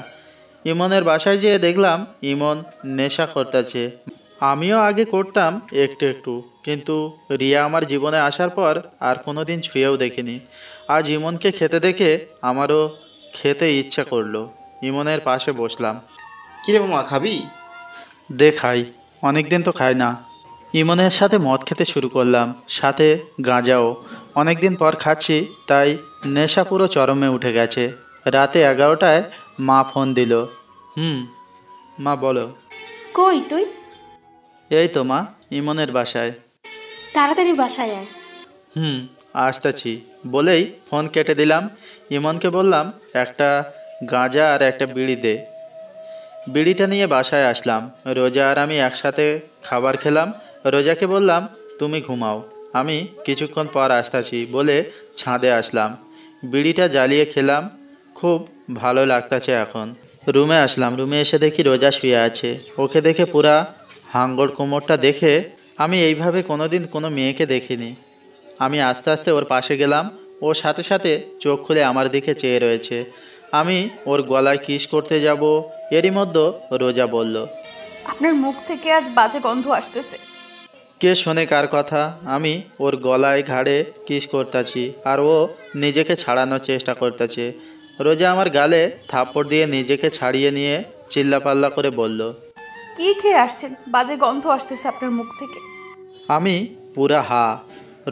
ইমনের বাসায় যেয়ে দেখলাম ইমন নেশা করতেছে। আমিও আগে করতাম একটু একটু, কিন্তু রিয়া আমার জীবনে আসার পর আর কোনো দিন ছুঁয়েও দেখিনি। আজ ইমনকে খেতে দেখে আমারও খেতে ইচ্ছা করলো। ইমনের পাশে বসলাম। কিরে মামা, খাবি? খাই, অনেকদিন তো খাই না। ইমনের সাথে মদ খেতে শুরু করলাম, সাথে গাঁজাও। অনেকদিন পর খাচ্ছি, তাই নেশা পুরো চরমে উঠে গেছে। রাতে 11টায় মা ফোন দিল। মা বলো। কই তুই? এই তো মা, ইমনের বাসায়। তাড়াতাড়ি বাসায় আয়। আসতেছি বলেই ফোন কেটে দিলাম। ইমনকে বললাম একটা গাঁজা আর একটা বিড়ি দে। বিড়িটা নিয়ে বাসায় আসলাম। রোজা আর আমি একসাথে খাবার খেলাম। রোজাকে বললাম তুমি ঘুমাও, আমি কিছুক্ষণ পর আসতেছি বলে ছাদে আসলাম। বিড়িটা জ্বালিয়ে খেলাম, খুব ভালো লাগতেছে এখন। রুমে আসলাম। রুমে এসে দেখি রোজা শুয়ে আছে। ওকে দেখে পুরা হাঙ্গর কোমরটা দেখে আমি এইভাবে কোনোদিন কোনো মেয়েকে দেখিনি। আমি আস্তে আস্তে ওর পাশে গেলাম। ওর সাথে সাথে চোখ খুলে আমার দিকে চেয়ে রয়েছে। আমি ওর গলায় কিস করতে যাব, এরই মধ্যে রোজা বলল, আপনার মুখ থেকে আজ বাজে গন্ধ আসতেছে। কে শোনে কার কথা? আমি ওর গলায় ঘাড়ে কিস করতেছি আর ও নিজেকে ছাড়ানোর চেষ্টা করতেছে। রোজা আমার গালে থাপ্পড় দিয়ে নিজেকে ছাড়িয়ে নিয়ে চিল্লাপাল্লা করে বলল, কি খেয়ে আসছেন? বাজে গন্ধ আসতেছে আপনার মুখ থেকে। আমি পুরা হা।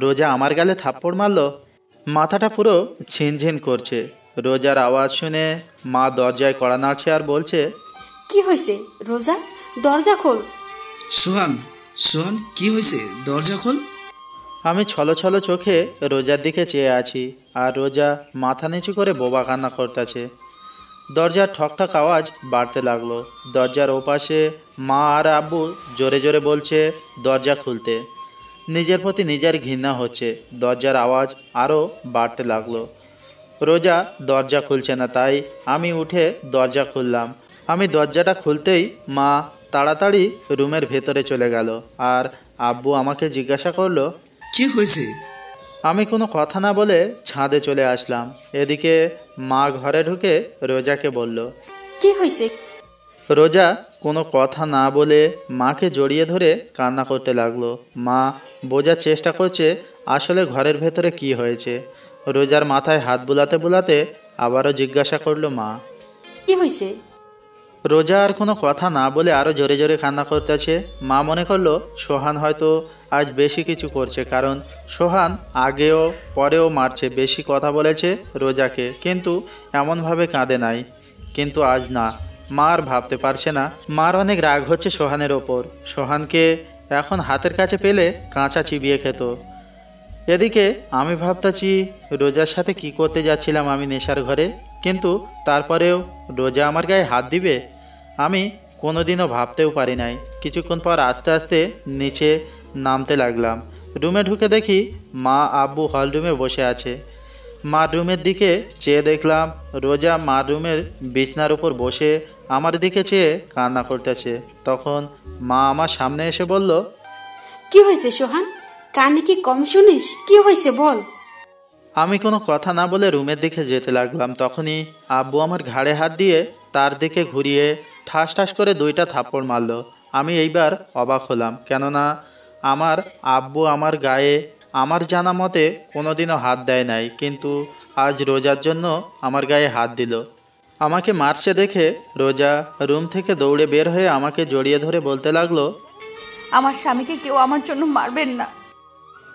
রোজা আমার গালে থাপ্পড় মারল। মাথাটা পুরো ঝিনঝিন করছে। রোজার আওয়াজ শুনে মা দরজায় কড়া নাড়ছে আর বলছে, কি হয়েছে রোজা? দরজা খোল। সোহান, সোহান কি হয়েছে? দরজা খোল। আমি ছলো ছলো চোখে রোজার দিকে চেয়ে আছি আর রোজা মাথা নিচু করে বোবা কান্না করতেছে। দরজার ঠকঠক আওয়াজ বাড়তে লাগলো। দরজার ওপাশে মা আর আব্বু জোরে জোরে বলছে দরজা খুলতে। নিজের প্রতি নিজের ঘৃণা হচ্ছে। দরজার আওয়াজ আরও বাড়তে লাগলো। রোজা দরজা খুলছে না, তাই আমি উঠে দরজা খুললাম। আমি দরজাটা খুলতেই মা তাড়াতাড়ি রুমের ভেতরে চলে গেল আর আব্বু আমাকে জিজ্ঞাসা করলো, কি হয়েছে? আমি কোনো কথা না বলে ছাদে চলে আসলাম। এদিকে মা ঘরে ঢুকে রোজাকে বলল, কি হয়েছে? রোজা কোনো কথা না বলে মাকে জড়িয়ে ধরে কান্না করতে লাগলো। মা বোঝার চেষ্টা করছে আসলে ঘরের ভেতরে কি হয়েছে। রোজার মাথায় হাত বুলাতে বুলাতে আবারও জিজ্ঞাসা করলো, মা কি হয়েছে? রোজা আর কোনো কথা না বলে আরও জোরে জোরে কান্না করতেছে। মা মনে করলো সোহান হয়তো আজ বেশি কিছু করছে, কারণ সোহান আগেও পরেও মারছে, বেশি কথা বলেছে রোজাকে, কিন্তু এমনভাবে কাঁদে নাই। কিন্তু আজ না। মা আর ভাবতে পারছে না। মার অনেক রাগ হচ্ছে সোহানের ওপর। সোহানকে এখন হাতের কাছে পেলে কাঁচা চিবিয়ে খেত। এদিকে আমি ভাবতেছি রোজার সাথে কি করতে যাচ্ছিলাম আমি নেশার ঘরে, কিন্তু তারপরেও রোজা আমার গায়ে হাত দিবে আমি কোনোদিনও ভাবতেও পারি নাই। কিছুক্ষণ পর আস্তে আস্তে নিচে নামতে লাগলাম। রুমে ঢুকে দেখি মা আব্বু হল রুমে বসে আছে। মার রুমের দিকে চেয়ে দেখলাম রোজা মার রুমের বিছনার উপর বসে আমার দিকে চেয়ে কান্না করতেছে। তখন মা আমার সামনে এসে বলল, কি হয়েছে সোহান? কানে কি কম শুনিস? কি হয়েছে বল। আমি কোনো কথা না বলে রুমের দিকে যেতে লাগলাম। তখনই আব্বু আমার ঘাড়ে হাত দিয়ে তার দিকে ঘুরিয়ে ঠাস ঠাস করে 2টা থাপ্পড় মারল। আমি এইবার অবাক হলাম, কেননা আমার আব্বু আমার গায়ে আমার জানা মতে কোনোদিনও হাত দেয় নাই, কিন্তু আজ রোজার জন্য আমার গায়ে হাত দিল। আমাকে মারছে দেখে রোজা রুম থেকে দৌড়ে বের হয়ে আমাকে জড়িয়ে ধরে বলতে লাগলো, আমার স্বামীকে কেউ আমার জন্য মারবেন না।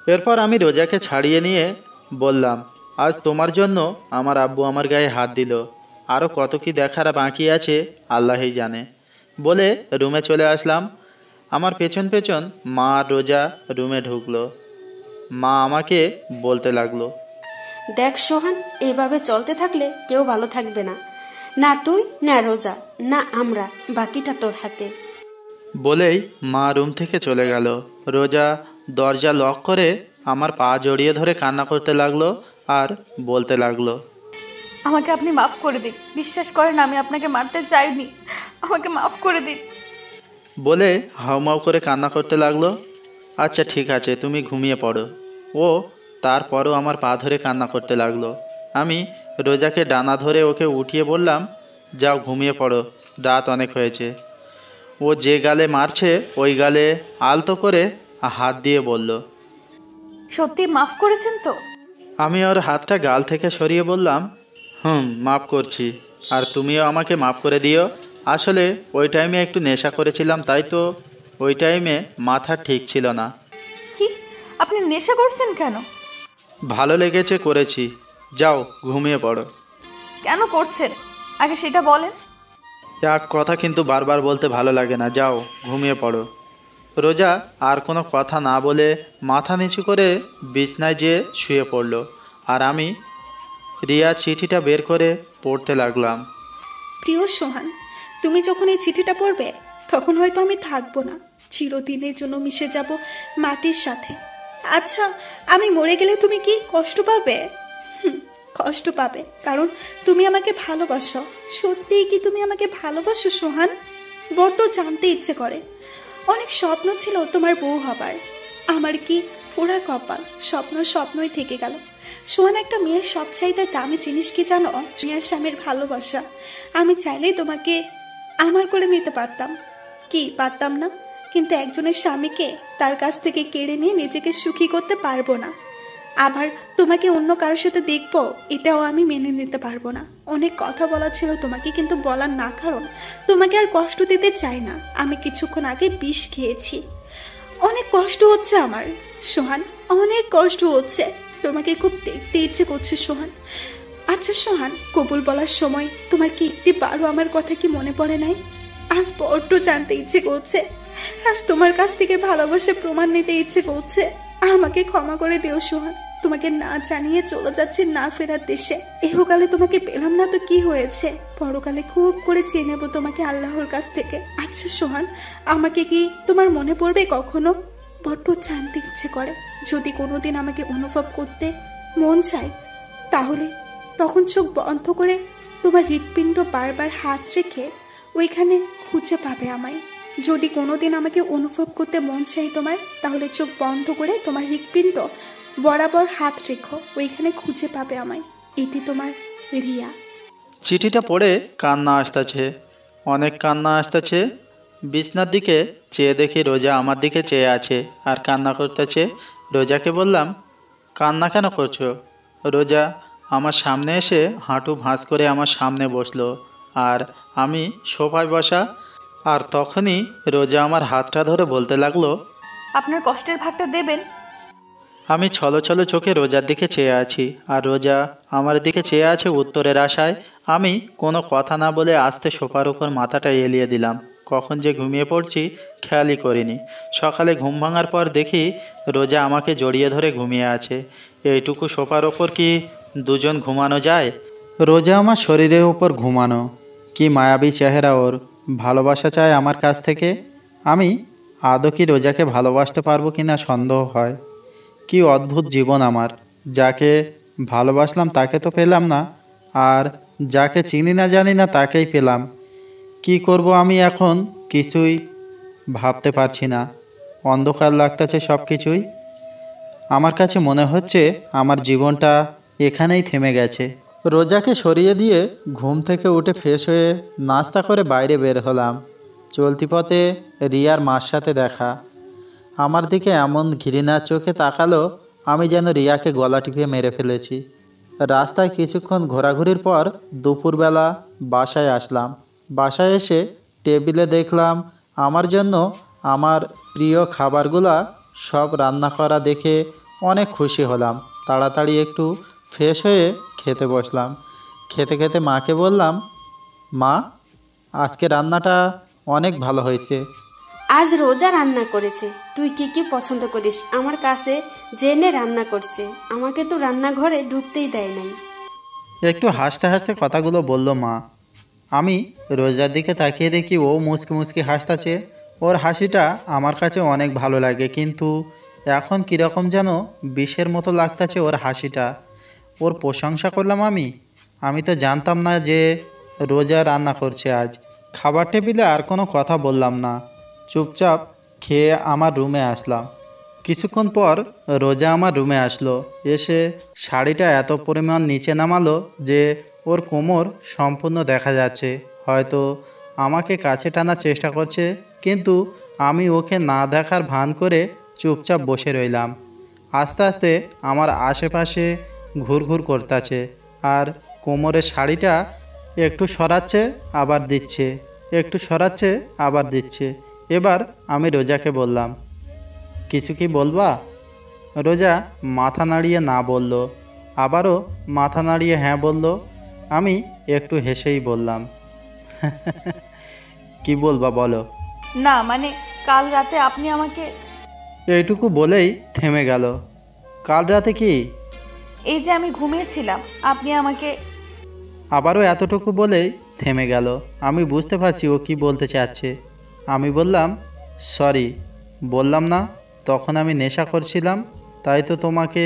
এরপর আমি রোজাকে ছাড়িয়ে নিয়ে বললাম, আজ তোমার জন্য আমার আব্বু আমার গায়ে হাত দিল, আরও কত কি দেখার বাকি আছে আল্লাহই জানে। বলে রুমে চলে আসলাম। আমার পেছন পেছন মা আর রোজা রুমে ঢুকলো। মা আমাকে বলতে লাগলো, দেখ সোহান, এভাবে চলতে থাকলে কেউ ভালো থাকবে না, না তুই না রোজা না আমরা, বাকিটা তোর হাতে। বলেই মা রুম থেকে চলে গেল। রোজা দরজা লক করে আমার পা জড়িয়ে ধরে কান্না করতে লাগলো আর বলতে লাগলো, আমাকে আপনি মাফ করে দিন। বিশ্বাস করেন আমি আপনাকে মারতে চাইনি, আমাকে মাফ করে দিন। বলে হাউমাউ করে কান্না করতে লাগলো। আচ্ছা ঠিক আছে, তুমি ঘুমিয়ে পড়ো। ও তারপরও আমার পা ধরে কান্না করতে লাগলো। আমি রোজাকে ডানা ধরে ওকে উঠিয়ে বললাম, যাও ঘুমিয়ে পড়ো, রাত অনেক হয়েছে। ও যে গালে মারছে ওই গালে আলতো করে হাত দিয়ে বলল, সত্যি মাফ করেছেন তো? আমি ওর হাতটা গাল থেকে সরিয়ে বললাম, মাফ করছি, আর তুমিও আমাকে মাফ করে দিও। আসলে ওই টাইমে একটু নেশা করেছিলাম, তাই তো ওই টাইমে মাথা ঠিক ছিল না। কি, আপনি নেশা করছেন কেন? ভালো লেগেছে করেছি, যাও ঘুমিয়ে পড়ো। কেন করছেন আগে সেটা বলেন। এক কথা কিন্তু বারবার বলতে ভালো লাগে না, যাও ঘুমিয়ে পড়ো। রোজা আর কোনো কথা না বলে মাথা নিচু করে বিছনায় যেয়ে শুয়ে পড়ল, আর আমি রিয়া চিঠিটা বের করে পড়তে লাগলাম। প্রিয় সোহান, তুমি যখন এই চিঠিটা পড়বে তখন হয়তো আমি থাকবো না, চিরদিনের জন্য মিশে যাব মাটির সাথে। আচ্ছা, আমি মরে গেলে তুমি কি কষ্ট পাবে? কষ্ট পাবে, কারণ তুমি আমাকে ভালোবাসো। সত্যিই কি তুমি আমাকে ভালোবাসো সোহান? বড্ড জানতে ইচ্ছে করে। অনেক স্বপ্ন ছিল তোমার বউ হবার, আমার কি পুরা কপাল, স্বপ্নই থেকে গেল। সোহান, একটা মেয়ের সবচাইতে দামি জিনিস কি জানো? মেয়ের স্বামীর ভালোবাসা। আমি চাইলেই তোমাকে আমার করে নিতে পারতাম, কি পারতাম না? কিন্তু একজনের স্বামীকে তার কাছ থেকে কেড়ে নিয়ে নিজেকে সুখী করতে পারবো না। আবার তোমাকে অন্য কারোর সাথে দেখবো, এটাও আমি মেনে নিতে পারবো না। অনেক কথা বলা ছিল তোমাকে, কিন্তু বলার না, কারণ তোমাকে আর কষ্ট দিতে চাই না। আমি কিছুক্ষণ আগে বিষ খেয়েছি, অনেক কষ্ট হচ্ছে আমার সোহান, অনেক কষ্ট হচ্ছে। তোমাকে খুব দেখতে ইচ্ছে করছে সোহান। আচ্ছা সোহান, কবুল বলার সময় তোমার কি একটি বারো আমার কথা কি মনে পড়ে নাই? আজ বড্ড জানতে ইচ্ছে করছে, আজ তোমার কাছ থেকে ভালোবাসা প্রমাণ নিতে ইচ্ছে করছে। আমাকে ক্ষমা করে দিও সোহান, তোমাকে না জানিয়ে চলে যাচ্ছে না ফেরার দেশে। এহকালে তোমাকে পেলাম না তো কি হয়েছে, পরকালে খুব করে চেয়ে নেবো তোমাকে আল্লাহর কাছ থেকে। আচ্ছা সোহান, আমাকে কি তোমার মনে পড়বে কখনো? বড্ড জানতে ইচ্ছে করে। যদি কোনোদিন আমাকে অনুভব করতে মন চায়, তাহলে তখন চোখ বন্ধ করে তোমার হৃৎপিণ্ড বারবার হাত রেখে ওইখানে খুঁজে পাবে আমায়। যদি কোনোদিন আমাকে অনুভব করতে মন চাই তোমার, তাহলে চোখ বন্ধ করে তোমার হৃৎপিণ্ড বরাবর হাত রেখো, ওইখানে খুঁজে পাবে আমায়। এটি তোমার রিয়া। চিঠিটা পড়ে কান্না আসতেছে, অনেক কান্না আসতেছে। বিছনার দিকে চেয়ে দেখি রোজা আমার দিকে চেয়ে আছে আর কান্না করতেছে। রোজাকে বললাম, কান্না কেন করছো? রোজা আমার সামনে এসে হাঁটু ভাঁজ করে আমার সামনে বসলো, আর আমি সোফায় বসা। আর তখনই রোজা আমার হাতটা ধরে বলতে লাগলো, আপনার কষ্টের ভাগটা দেবেন। আমি ছলো ছলো চোখে রোজার দিকে চেয়ে আছি, আর রোজা আমার দিকে চেয়ে আছে উত্তরের আশায়। আমি কোনো কথা না বলে আস্তে সোফার উপর মাথাটা এলিয়ে দিলাম। কখন যে ঘুমিয়ে পড়ছি খেয়ালই করিনি। সকালে ঘুম ভাঙার পর দেখি রোজা আমাকে জড়িয়ে ধরে ঘুমিয়ে আছে। এইটুকু সোফার ওপর কি দুজন ঘুমানো যায়? রোজা আমার শরীরের উপর ঘুমানো, কি মায়াবী চেহারা ওর। ভালোবাসা চায় আমার কাছ থেকে। আমি আদৌ কি রোজাকে ভালোবাসতে পারবো কিনা সন্দেহ হয়। কি অদ্ভুত জীবন আমার, যাকে ভালোবাসলাম তাকে তো পেলাম না, আর যাকে চিনি না জানি না তাকেই পেলাম। কি করব আমি এখন কিছুই ভাবতে পারছি না। অন্ধকার লাগতেছে সব কিছুই। আমার কাছে মনে হচ্ছে আমার জীবনটা এখানেই থেমে গেছে। রোজাকে সরিয়ে দিয়ে ঘুম থেকে উঠে ফ্রেশ হয়ে নাস্তা করে বাইরে বের হলাম। চলতি পথে রিয়ার মার সাথে দেখা। আমার দিকে এমন ঘৃণার চোখে তাকালো, আমি যেন রিয়াকে গলা টিপে মেরে ফেলেছি। রাস্তায় কিছুক্ষণ ঘোরাঘুরির পর দুপুরবেলা বাসায় আসলাম। বাসায় এসে টেবিলে দেখলাম আমার জন্য আমার প্রিয় খাবারগুলা সব রান্না করা দেখে অনেক খুশি হলাম। তাড়াতাড়ি একটু ফ্রেশ হয়ে খেতে বসলাম। খেতে খেতে মাকে বললাম, মা, আজকে রান্নাটা অনেক ভালো হয়েছে। আজ রোজা রান্না করেছে। তুই কি কি পছন্দ করিস আমার কাছে জেনে রান্না করছে। আমাকে তো রান্নাঘরে ঢুকতেই দেয় নাই। একটু হাসতে হাসতে কথাগুলো বলল মা। আমি রোজার দিকে তাকিয়ে দেখি ও মুচকি মুচকি হাসতেছে। ওর হাসিটা আমার কাছে অনেক ভালো লাগে, কিন্তু এখন কীরকম যেন বিষের মতো লাগতেছে ওর হাসিটা। ওর প্রশংসা করলাম আমি তো জানতাম না যে রোজা রান্না করছে আজ। খাবার টেবিলে আর কোনো কথা বললাম না, চুপচাপ খেয়ে আমার রুমে আসলাম। কিছুক্ষণ পর রোজা আমার রুমে আসলো। এসে শাড়িটা এত পরিমাণ নিচে নামালো যে ওর কোমর সম্পূর্ণ দেখা যাচ্ছে। হয়তো আমাকে কাছে টানার চেষ্টা করছে, কিন্তু আমি ওকে না দেখার ভান করে চুপচাপ বসে রইলাম। আস্তে আস্তে আমার আশেপাশে ঘুরঘুর করতেছে আর কোমরের শাড়িটা একটু সরাচ্ছে আবার দিচ্ছে, একটু সরাচ্ছে আবার দিচ্ছে। এবার আমি রোজাকে বললাম, কিছু কি বলবা? রোজা মাথা নাড়িয়ে না বলল, আবারও মাথা নাড়িয়ে হ্যাঁ বলল। আমি একটু হেসেই বললাম, কি বলবা বলো। না মানে কাল রাতে আপনি আমাকে। এইটুকু বলেই থেমে গেল। কাল রাতে কি? এই যে আমি ঘুমিয়েছিলাম, আপনি আমাকে। আবারও এতটুকু বলেই থেমে গেল। আমি বুঝতে পারছি ও কি বলতে চাচ্ছে। আমি বললাম, সরি। বললাম না তখন আমি নেশা করছিলাম, তাই তো তোমাকে।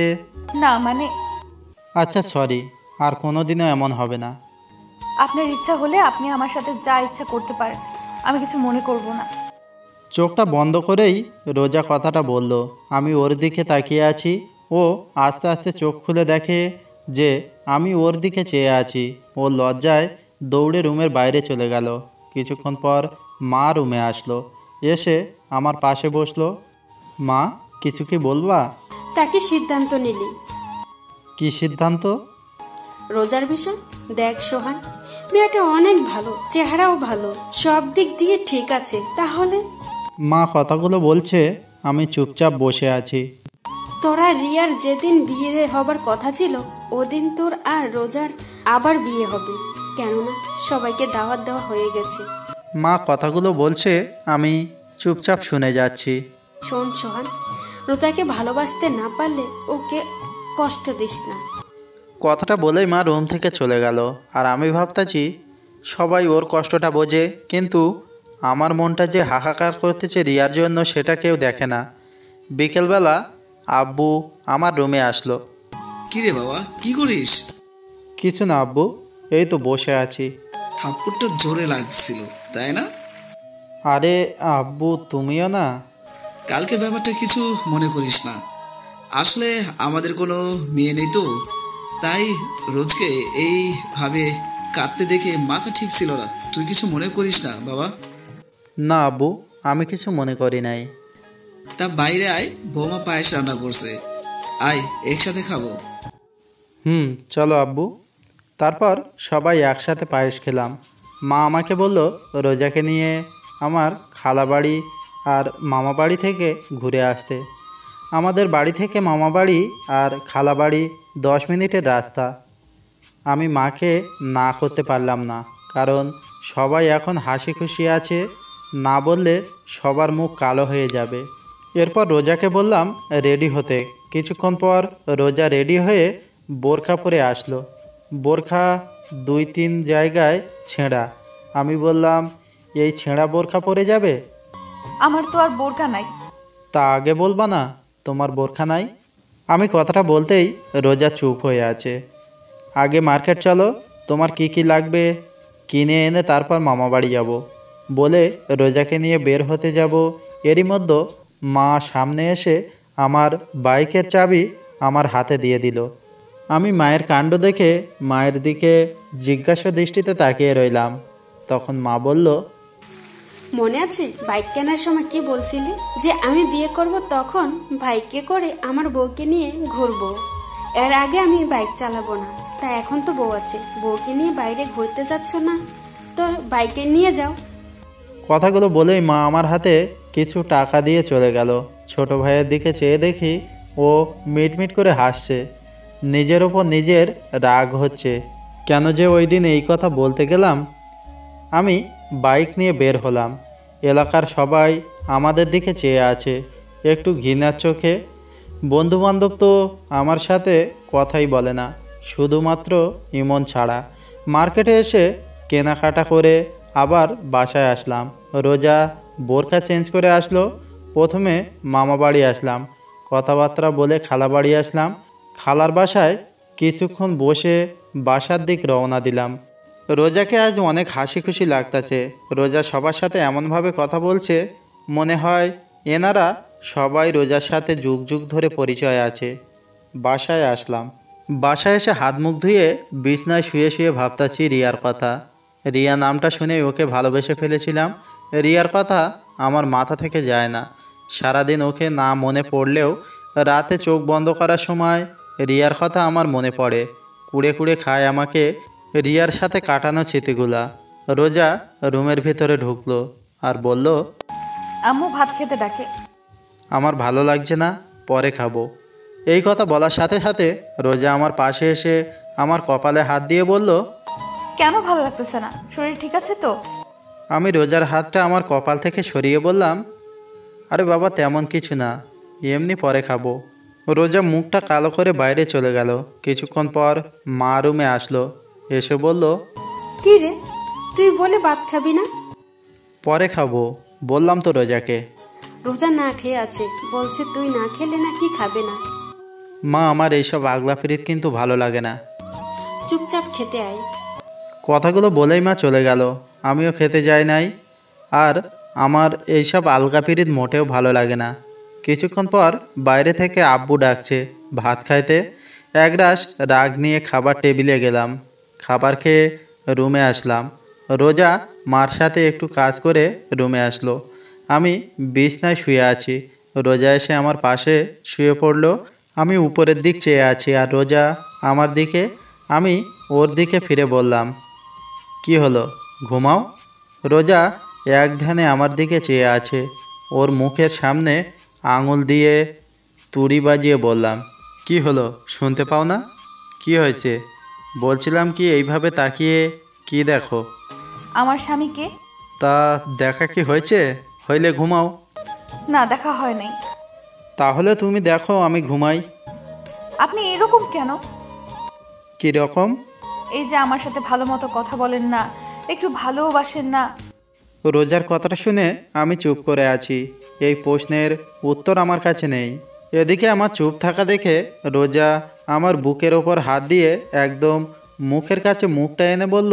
না মানে। আচ্ছা সরি, আর কোনোদিনও এমন হবে না। আপনার ইচ্ছা হলে আপনি আমার সাথে যা ইচ্ছা করতে পারেন, আমি কিছু মনে করব না। চোখটা বন্ধ করেই রোজা কথাটা বলল। আমি ওর দিকে তাকিয়ে আছি। ও আস্তে আস্তে চোখ খুলে দেখে যে আমি ওর দিকে চেয়ে আছি। ও লজ্জায় দৌড়ে রুমের বাইরে চলে গেল। কিছুক্ষণ পর মা রুমে আসলো। এসে আমার পাশে বসলো। মা, কিছু কি বলবা? তাকে সিদ্ধান্ত নিলি? কি সিদ্ধান্ত? রোজার বিষয়। দেখ সোহান, মেয়েটা অনেক ভালো, চেহারাও ভালো, সব দিক দিয়ে ঠিক আছে। তাহলে মা কথাগুলো বলছে, আমি চুপচাপ বসে আছি। তোরা রিয়ার যেদিন বিয়ে হবার কথা ছিল ওদিন তোর আর রোজার আবার বিয়ে হবে, কেননা সবাইকে দাওয়াত দেওয়া হয়ে গেছে। মা কথাগুলো বলছে, আমি চুপচাপ শুনে যাচ্ছি। শোন সোহান, রোজাকে ভালোবাসতে না পারলে ওকে কষ্ট দিস না। কথাটা বলেই মা রুম থেকে চলে গেল। আর আমি ভাবতাছি সবাই ওর কষ্টটা বোঝে, কিন্তু আমার মনটা যে হাহাকার করতেছে রিয়ার জন্য সেটা কেউ দেখে না। বিকেলবেলা আব্বু আমার রুমে আসলো। কি রে বাবা, কি করিস? কিছু না আব্বু, এই তো বসে আছি। থাপ্পড়টা জোরে লাগছিল তাই না? আরে আব্বু, তুমিও না? কালকে ব্যাপারটা কিছু মনে করিস না। আসলে আমাদের কোনো মেয়ে নেই তো, তাই রোজকে এইভাবে কাঁদতে দেখে মাথা ঠিক ছিল না। তুই কিছু মনে করিস না বাবা। না আব্বু, আমি কিছু মনে করি নাই। তা বাইরে আয়, বৌমা পায়েস রান্না করছে, আয় একসাথে খাবো। চলো আব্বু। তারপর সবাই একসাথে পায়েস খেলাম। মা আমাকে বলল রোজাকে নিয়ে আমার খালা বাড়ি আর মামা বাড়ি থেকে ঘুরে আসতে। আমাদের বাড়ি থেকে মামা বাড়ি আর খালা বাড়ি 10 মিনিটের রাস্তা। আমি মাকে না করতে পারলাম না, কারণ সবাই এখন হাসি খুশি আছে। না বললে সবার মুখ কালো হয়ে যাবে। এরপর রোজাকে বললাম রেডি হতে। কিছুক্ষণ পর রোজা রেডি হয়ে বোরখা পরে আসলো। বোরখা 2-3 জায়গায় ছেঁড়া। আমি বললাম, এই ছেঁড়া বোরখা পরে যাবে? আমার তো আর বোরকা নাই। তা আগে বলবা না তোমার বোরখা নাই? আমি কথাটা বলতেই রোজা চুপ হয়ে আছে। আগে মার্কেট চলো, তোমার কি কি লাগবে কিনে এনে তারপর মামা বাড়ি যাব বলে রোজাকে নিয়ে বের হতে যাব। এরই মধ্যে মা সামনে এসে আমার বাইকের চাবি আমার হাতে দিয়ে দিল। আমি মায়ের কাণ্ড দেখে মায়ের দিকে জিজ্ঞাসা দৃষ্টিতে তাকিয়ে রইলাম। তখন মা বলল, মনে আছে বাইক কেনার সময় কি বলছিলি যে আমি বিয়ে করব তখন বাইকে করে আমার বউকে নিয়ে ঘুরবো, এর আগে আমি বাইক চালাবো না। তা এখন তো বউ আছে, বউকে নিয়ে বাইরে ঘুরতে যাচ্ছ না তো বাইকে নিয়ে যাও। কথাগুলো বলেই মা আমার হাতে কিছু টাকা দিয়ে চলে গেল। ছোট ভাইয়ের দিকে চেয়ে দেখি ও মিটমিট করে হাসছে। নিজের ওপর নিজের রাগ হচ্ছে, কেন যে ওই দিন এই কথা বলতে গেলাম। আমি বাইক নিয়ে বের হলাম। এলাকার সবাই আমাদের দিকে চেয়ে আছে একটু ঘৃণার চোখে। বন্ধুবান্ধব তো আমার সাথে কথাই বলে না, শুধুমাত্র ইমন ছাড়া। মার্কেটে এসে কেনাকাটা করে আবার বাসায় আসলাম। রোজা বোরখা চেঞ্জ করে আসলো। প্রথমে মামা বাড়ি আসলাম, কথাবার্তা বলে খালা বাড়ি আসলাম। খালার বাসায় কিছুক্ষণ বসে বাসার দিক রওনা দিলাম। রোজাকে আজ অনেক হাসি খুশি লাগতেছে। রোজা সবার সাথে এমনভাবে কথা বলছে মনে হয় এনারা সবাই রোজার সাথে যুগ যুগ ধরে পরিচয় আছে। বাসায় আসলাম। বাসায় এসে হাত মুখ ধুয়ে বিছনায় শুয়ে শুয়ে ভাবতাছি রিয়ার কথা। রিয়া নামটা শুনে ওকে ভালোবেসে ফেলেছিলাম। রিয়ার কথা আমার মাথা থেকে যায় না। সারাদিন ওকে না মনে পড়লেও রাতে চোখ বন্ধ করার সময় রিয়ার কথা আমার মনে পড়ে। কুড়ে কুড়ে খায় আমাকে রিয়ার সাথে কাটানো স্মৃতিগুলা। রোজা রুমের ভিতরে ঢুকলো আর বলল, আম্মু ভাত খেতে ডাকে। আমার ভালো লাগছে না, পরে খাবো। এই কথা বলার সাথে সাথে রোজা আমার পাশে এসে আমার কপালে হাত দিয়ে বলল, কেন ভালো লাগতেছে না? শরীর ঠিক আছে তো? আমি রোজার হাতটা আমার কপাল থেকে সরিয়ে বললাম, আরে বাবা তেমন কিছু না, এমনি পরে খাবো। রোজা মুখটা কালো করে বাইরে চলে গেল। কিছুক্ষণ পর মা রুমে আসলো, এসে বলল, কি রে, তুই বলে ভাত খাবি না? পরে খাবো বললাম তো রোজাকে। রোজা না খেয়ে আছে, বলছে তুই না খেলে নাকি খাবে না। মা আমার এইসব আগলা ফিরিত কিন্তু ভালো লাগে না। চুপচাপ খেতে আয়। কথাগুলো বলেই মা চলে গেল। আমিও খেতে যাই নাই। আর আমার এইসব আলগা ফিরিত মোটেও ভালো লাগে না। কিছুক্ষণ পর বাইরে থেকে আব্বু ডাকছে ভাত খাইতে। একরাশ রাগ নিয়ে খাবার টেবিলে গেলাম। খাবার খেয়ে রুমে আসলাম। রোজা মার সাথে একটু কাজ করে রুমে আসলো। আমি বিছনায় শুয়ে আছি। রোজা এসে আমার পাশে শুয়ে পড়লো। আমি উপরের দিক চেয়ে আছি আর রোজা আমার দিকে। আমি ওর দিকে ফিরে বললাম, কি হলো, ঘুমাও? রোজা এক ধ্যানে আমার দিকে চেয়ে আছে। ওর মুখের সামনে আঙুল দিয়ে তুড়ি বাজিয়ে বললাম, কি হলো, শুনতে পাও না? কি হয়েছে? বলছিলাম কি এইভাবে তাকিয়ে কি দেখো? আমার স্বামীকে। তা দেখা কি হয়েছে? হইলে ঘুমাও। না, দেখা হয় নাই। তাহলে তুমি দেখো আমি ঘুমাই। আপনি এরকম কেন? কি রকম? এই যে আমার সাথে ভালো মতো কথা বলেন না, একটু ভালোবাসেন না। রোজার কথাটা শুনে আমি চুপ করে আছি। এই প্রশ্নের উত্তর আমার কাছে নেই। এদিকে আমার চুপ থাকা দেখে রোজা আমার বুকের ওপর হাত দিয়ে একদম মুখের কাছে মুখটা এনে বলল,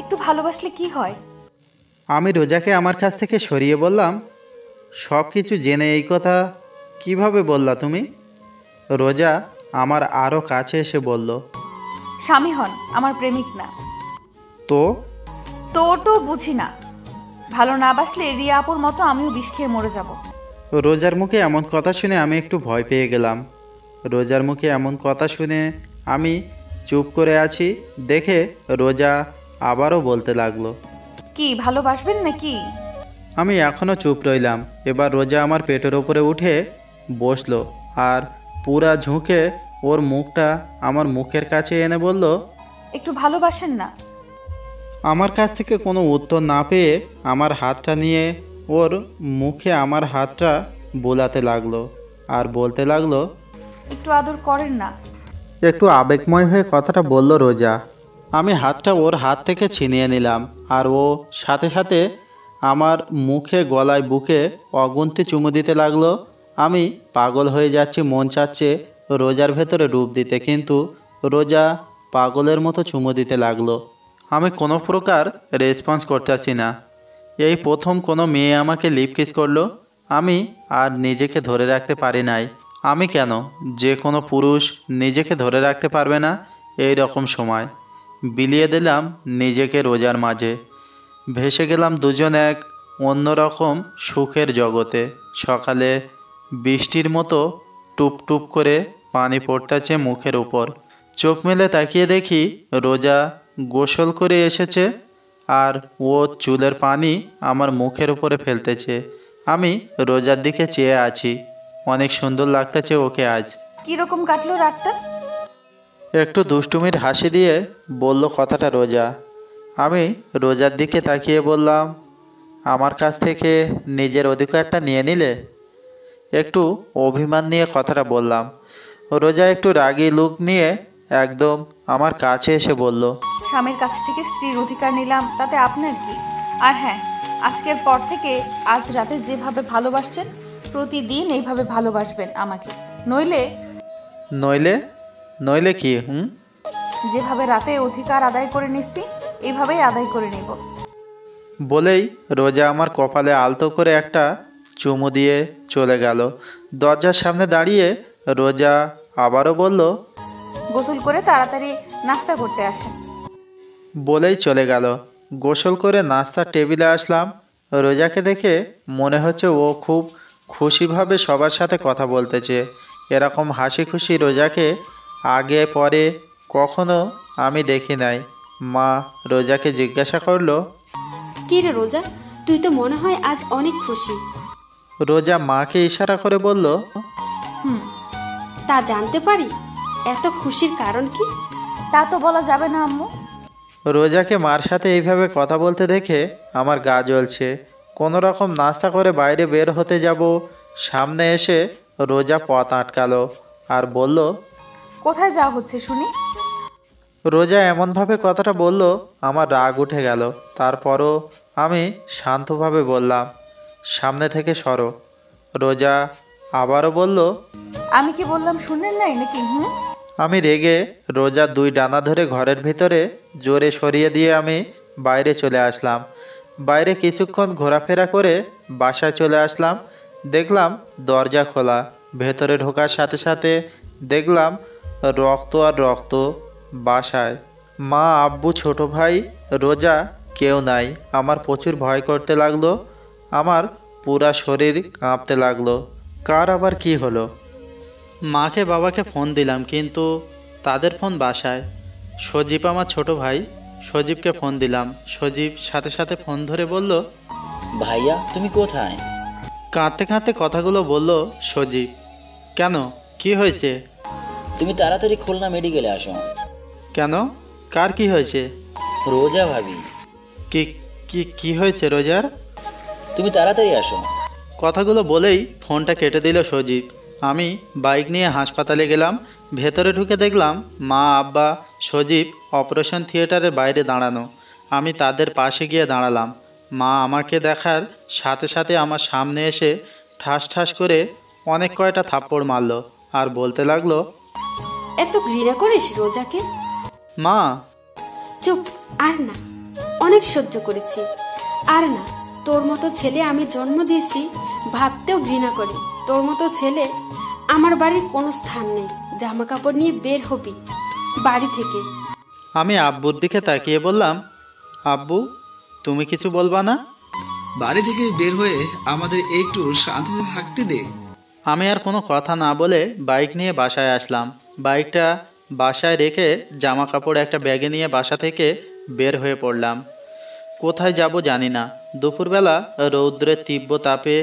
একটু ভালোবাসলে কি হয়? আমি রোজাকে আমার কাছ থেকে সরিয়ে বললাম, সব কিছু জেনে এই কথা কিভাবে বললা তুমি? রোজা আমার আরও কাছে এসে বলল, স্বামী হন, আমার প্রেমিক না। তো তো বুঝি না। ভালো না বাসলে রিয়া আপুর মতো আমিও বিষ খেয়ে মরে যাব। রোজার মুখে এমন কথা শুনে আমি একটু ভয় পেয়ে গেলাম। রোজার মুখে এমন কথা শুনে আমি চুপ করে আছি দেখে রোজা আবারও বলতে লাগলো, কি ভালোবাসবেন নাকি? আমি এখনও চুপ রইলাম। এবার রোজা আমার পেটের ওপরে উঠে বসলো আর পুরা ঝুঁকে ওর মুখটা আমার মুখের কাছে এনে বলল, একটু ভালোবাসেন না? আমার কাছ থেকে কোনো উত্তর না পেয়ে আমার হাতটা নিয়ে ওর মুখে আমার হাতটা বোলাতে লাগলো আর বলতে লাগলো, একটু আদর করেন না? একটু আবেগময় হয়ে কথাটা বলল রোজা। আমি হাতটা ওর হাত থেকে ছিনিয়ে নিলাম আর ও সাথে সাথে আমার মুখে গলায় বুকে অগুন্তি চুমু দিতে লাগলো। আমি পাগল হয়ে যাচ্ছি, মন চাচ্ছে রোজার ভেতরে ডুব দিতে, কিন্তু রোজা পাগলের মতো চুমু দিতে লাগলো। আমি কোনো প্রকার রেসপন্স করতেছি না। এই প্রথম কোনো মেয়ে আমাকে লিপ কিস করলো। আমি আর নিজেকে ধরে রাখতে পারি নাই। আমি কেন, যে কোনো পুরুষ নিজেকে ধরে রাখতে পারবে না এই রকম সময়? বিলিয়ে দিলাম নিজেকে রোজার মাঝে। ভেসে গেলাম দুজন এক অন্যরকম সুখের জগতে। সকালে বৃষ্টির মতো টুপ টুপ করে পানি পড়তেছে মুখের উপর। চোখ মেলে তাকিয়ে দেখি রোজা গোসল করে এসেছে আর ও চুলের পানি আমার মুখের উপরে ফেলতেছে। আমি রোজার দিকে চেয়ে আছি। অনেক সুন্দর লাগতেছে ওকে আজ। কিরকম কাটলো রাতটা? একটু দুষ্টুমির হাসি দিয়ে বলল কথাটা রোজা। আমি রোজার দিকে তাকিয়ে বললাম, আমার কাছ থেকে নিজের অধিকারটা নিয়ে নিলে? একটু অভিমান নিয়ে কথাটা বললাম। রোজা একটু রাগী লুক নিয়ে একদম আমার কাছে এসে বলল, স্বামীর কাছ থেকে স্ত্রীর অধিকার নিলাম, তাতে আপনার কি? আর হ্যাঁ, আজকের পর থেকে আজ রাতে যেভাবে ভালোবাসছেন প্রতিদিন এইভাবে ভালোবাসবেন আমাকে। নইলে নইলে কি? যেভাবে রাতে অধিকার আদায় করে নিচ্ছি এইভাবেই আদায় করে নেব। বলেই রোজা আমার কপালে আলতো করে একটা চুমু দিয়ে চলে গেল। দরজার সামনে দাঁড়িয়ে রোজা আবারও বলল, গোসল করে তাড়াতাড়ি নাস্তা করতে আসেন। বলেই চলে গেল। গোসল করে নাস্তার টেবিলে আসলাম। রোজাকে দেখে মনে হচ্ছে ও খুব খুশিভাবে সবার সাথে কথা বলতেছে। এরকম হাসি খুশি রোজাকে আগে পরে কখনো আমি দেখি নাই। মা রোজাকে জিজ্ঞাসা করলো, কি রে রোজা, তুই তো মনে হয় আজ অনেক খুশি। রোজা মাকে ইশারা করে বলল, তা জানতে পারি এত খুশির কারণ কি? তা তো বলা যাবে না আম্মু। রোজাকে মার সাথে এইভাবে কথা বলতে দেখে আমার গা জ্বলছে। কোনো রকম নাস্তা করে বাইরে বের হতে যাব, সামনে এসে রোজা পথ আটকালো আর বলল, কোথায় যাওয়া হচ্ছে শুনি? রোজা এমনভাবে কথাটা বলল আমার রাগ উঠে গেল। তারপরও আমি শান্তভাবে বললাম, সামনে থেকে সরো। রোজা আবারও বলল, আমি কি বললাম শুনলেন নাই নাকি? আমি রেগে রোজার দুই ডানা ধরে ঘরের ভিতরে জোরে সরিয়ে দিয়ে আমি বাইরে চলে আসলাম। বাইরে কিছুক্ষণ ঘোরাফেরা করে বাসায় চলে আসলাম। দেখলাম দরজা খোলা। ভেতরে ঢোকার সাথে সাথে দেখলাম রক্ত আর রক্ত বাসায়। মা, আব্বু, ছোট ভাই, রোজা কেউ নাই। আমার প্রচুর ভয় করতে লাগলো। আমার পুরা শরীর কাঁপতে লাগলো। কার আবার কি হলো? মাকে বাবাকে ফোন দিলাম, কিন্তু তাদের ফোন বাসায়। সজীব আমার ছোট ভাই, সজীবকে ফোন দিলাম। সজীব সাথে সাথে ফোন ধরে বলল, ভাইয়া তুমি কোথায়? কাঁদতে কাঁদতে কথাগুলো বলল সজীব। কেন, কি হয়েছে? তুমি তাড়াতাড়ি খুলনা মেডিকেলে আসো। কেন, কার কি হয়েছে? রোজা ভাবি। কি কি কি হয়েছে রোজার? তুমি তাড়াতাড়ি আসো। কথাগুলো বলেই ফোনটা কেটে দিল সজীব। আমি বাইক নিয়ে হাসপাতালে গেলাম। ভেতরে ঢুকে দেখলাম মা, আব্বা, সজীব অপারেশন থিয়েটারের বাইরে দাঁড়ানো। আমি তাদের পাশে গিয়ে দাঁড়ালাম। মা আমাকে দেখার সাথে সাথে আমার সামনে এসে ঠাস ঠাস করে অনেক কয়টা থাপ্পড় মারল আর বলতে লাগলো, এত ঘৃণা করিস রোজাকে? মা চুপ, আর না, অনেক সহ্য করেছি, আর না। তোর মতো ছেলে আমি জন্ম দিয়েছি ভাবতেও ঘৃণা করি। তোর মতো ছেলে আমার বাড়ির কোনো স্থান নেই। জামা কাপড় নিয়ে বের হবি বাড়ি থেকে। আমি আব্বুর দিকে তাকিয়ে বললাম, আব্বু তুমি কিছু বলবা না? বাড়ি থেকে বের হয়ে আমাদের একটু শান্তিতে থাকতে দে। আমি আর কোনো কথা না বলে বাইক নিয়ে বাসায় আসলাম। বাইকটা বাসায় রেখে জামা কাপড় একটা ব্যাগে নিয়ে বাসা থেকে বের হয়ে পড়লাম। কোথায় যাব জানি না। দুপুরবেলা রৌদ্রের তীব্র তাপে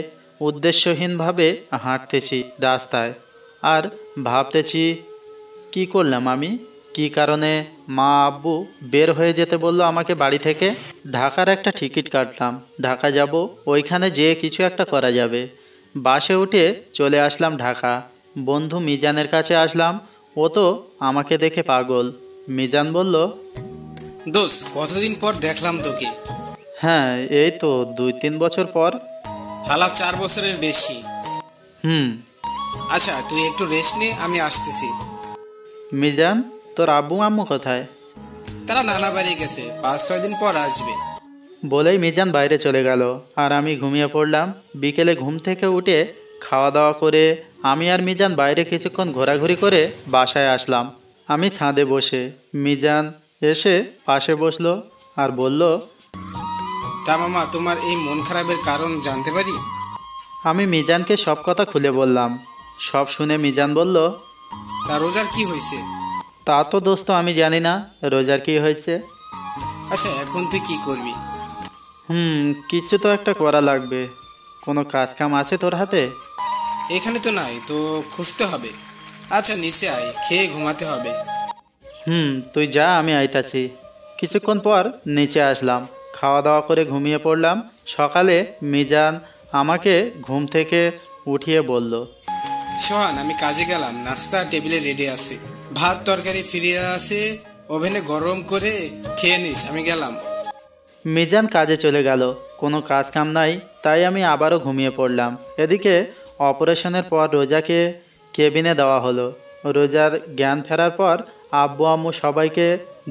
উদ্দেশ্যহীনভাবে হাঁটতেছি রাস্তায় আর ভাবতেছি কি করলাম আমি, কি কারণে মা আব্বু বের হয়ে যেতে বললো আমাকে বাড়ি থেকে। ঢাকার একটা টিকিট কাটলাম, ঢাকা যাব, ওইখানে যেয়ে কিছু একটা করা যাবে। বাসে উঠে চলে আসলাম ঢাকা। বন্ধু মিজানের কাছে আসলাম। ও তো আমাকে দেখে পাগল। মিজান বলল, দোস্ত কতদিন পর দেখলাম তোকে। হ্যাঁ এই তো 2-3 বছর পর। হালা 4 বছরের বেশি। আচ্ছা তুই একটু রেস্ট নে, আমি আসতেছি। মিজান, তোর আব্বু আম্মু কোথায়? তারা নানা বাড়ি গেছে, 5-6 দিন পর আসবে। বলেই মিজান বাইরে চলে গেল আর আমি ঘুমিয়ে পড়লাম। বিকেলে ঘুম থেকে উঠে খাওয়া দাওয়া করে আমি আর মিজান বাইরে কিছুক্ষণ ঘোরাঘুরি করে বাসায় আসলাম। আমি ছাদে বসে, মিজান এসে পাশে বসলো আর বলল, তা মামা তোমার এই মন খারাপের কারণ জানতে পারি? আমি মিজানকে সব কথা খুলে বললাম। সব শুনে মিজান বলল, তা রোজার কি হয়েছে? তা তো দোস্ত আমি জানি না রোজার কি হয়েছে। আচ্ছা এখন তুই কি করবি? কিছু তো একটা করা লাগবে। কোনো কাজ কাম আছে তোর হাতে? এখানে তো নাই, তো খুঁজতে হবে। আচ্ছা নিচে আয়, খেয়ে ঘুমাতে হবে। তুই যা, আমি আইতাছি। কিছুক্ষণ পর নিচে আসলাম, খাওয়া দাওয়া করে ঘুমিয়ে পড়লাম। সকালে মিজান আমাকে ঘুম থেকে উঠিয়ে বলল, সোহান আমি কাজে গেলাম, নাস্তা টেবিলে রেডি আছে, ভাত তরকারি ফিরিয়ে আছে, ওভেনে গরম করে খেয়ে নিস, আমি গেলাম। মিজান কাজে চলে গেল। কোনো কাজ কাম নাই, তাই আমি আবারও ঘুমিয়ে পড়লাম। এদিকে অপারেশনের পর রোজাকে কেবিনে দেওয়া হলো। রোজার জ্ঞান ফেরার পর আব্বু আম্মু সবাইকে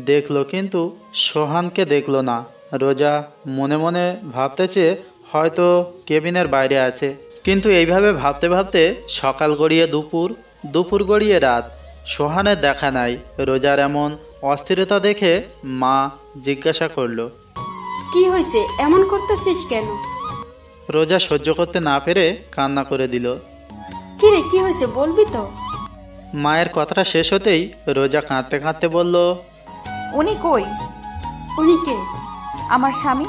দেখলো, কিন্তু সোহানকে দেখলো না। রোজা মনে মনে ভাবতেছে হয়তো কেবিনের বাইরে আছে। কিন্তু এইভাবে ভাবতে ভাবতে সকাল গড়িয়ে দুপুর, দুপুর গড়িয়ে রাত, সোহানের দেখা নাই। রোজার এমন অস্থিরতা দেখে মা জিজ্ঞাসা করলো, কি হয়েছে, এমন করতেছিস কেন? রোজা সহ্য করতে না পেরে কান্না করে দিল। কি রে, কি হয়েছে বলবি তো? মায়ের কথাটা শেষ হতেই রোজা কাঁদতে কাঁদতে বলল, উনি কই? উনি কে? আমার স্বামী।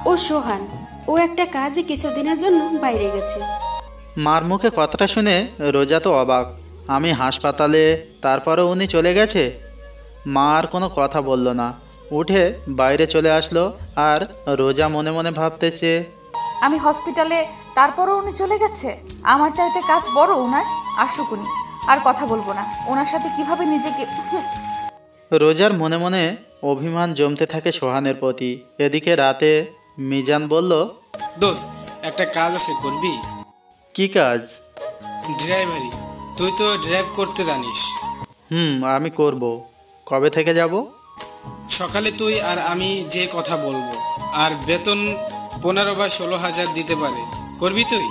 ও সোহান, ও একটা কাজে কিছুদিনের জন্য বাইরে গেছে। মার মুখে কথাটা শুনে রোজা তো অবাক। আমি হাসপাতালে, তারপরও উনি চলে গেছে? মা আর কোনো কথা বলল না, উঠে বাইরে চলে আসলো। আর রোজা মনে মনে ভাবতেছে, আমি হসপিটালে, তারপরও উনি চলে গেছে। আমার চাইতে কাজ বড় ওনার। আসুক উনি, আর কথা বলবো না। ওনার সাথে কিভাবে নিজেকে রোজার মনে মনে অভিমান জমতে থাকে সোহানের প্রতি। এদিকে রাতে মিজান বলল, দোস্ত একটা কাজ আছে, করবি? কি কাজ? ড্রাইভারি। তুই তো ড্রাইভ করতে জানিস। আমি করব। কবে থেকে যাব? সকালে তুই আর আমি যে কথা বলবো, আর বেতন 15 বা 16,000 দিতে পারে। করবি তুই?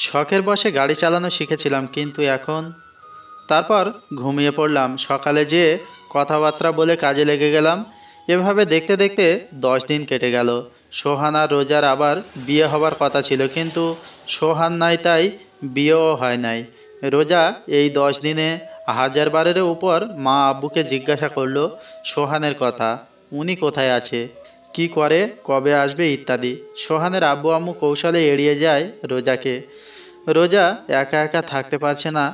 শখের বসে গাড়ি চালানো শিখেছিলাম, কিন্তু এখন। তারপর ঘুমিয়ে পড়লাম। সকালে যেয়ে কথাবার্তা বলে কাজে লেগে গেলাম। এভাবে দেখতে দেখতে 10 দিন কেটে গেল। সোহান আর রোজার আবার বিয়ে হবার কথা ছিল, কিন্তু সোহান নাই, তাই বিয়েও হয় নাই। রোজা এই 10 দিনে 1000 বারেরও উপর মা আব্বুকে জিজ্ঞাসা করলো সোহানের কথা। উনি কোথায় আছে, কি করে, কবে আসবে ইত্যাদি। সোহানের আব্বু আম্মু কৌশলে এড়িয়ে যায় রোজাকে। রোজা একা একা থাকতে পারছে না,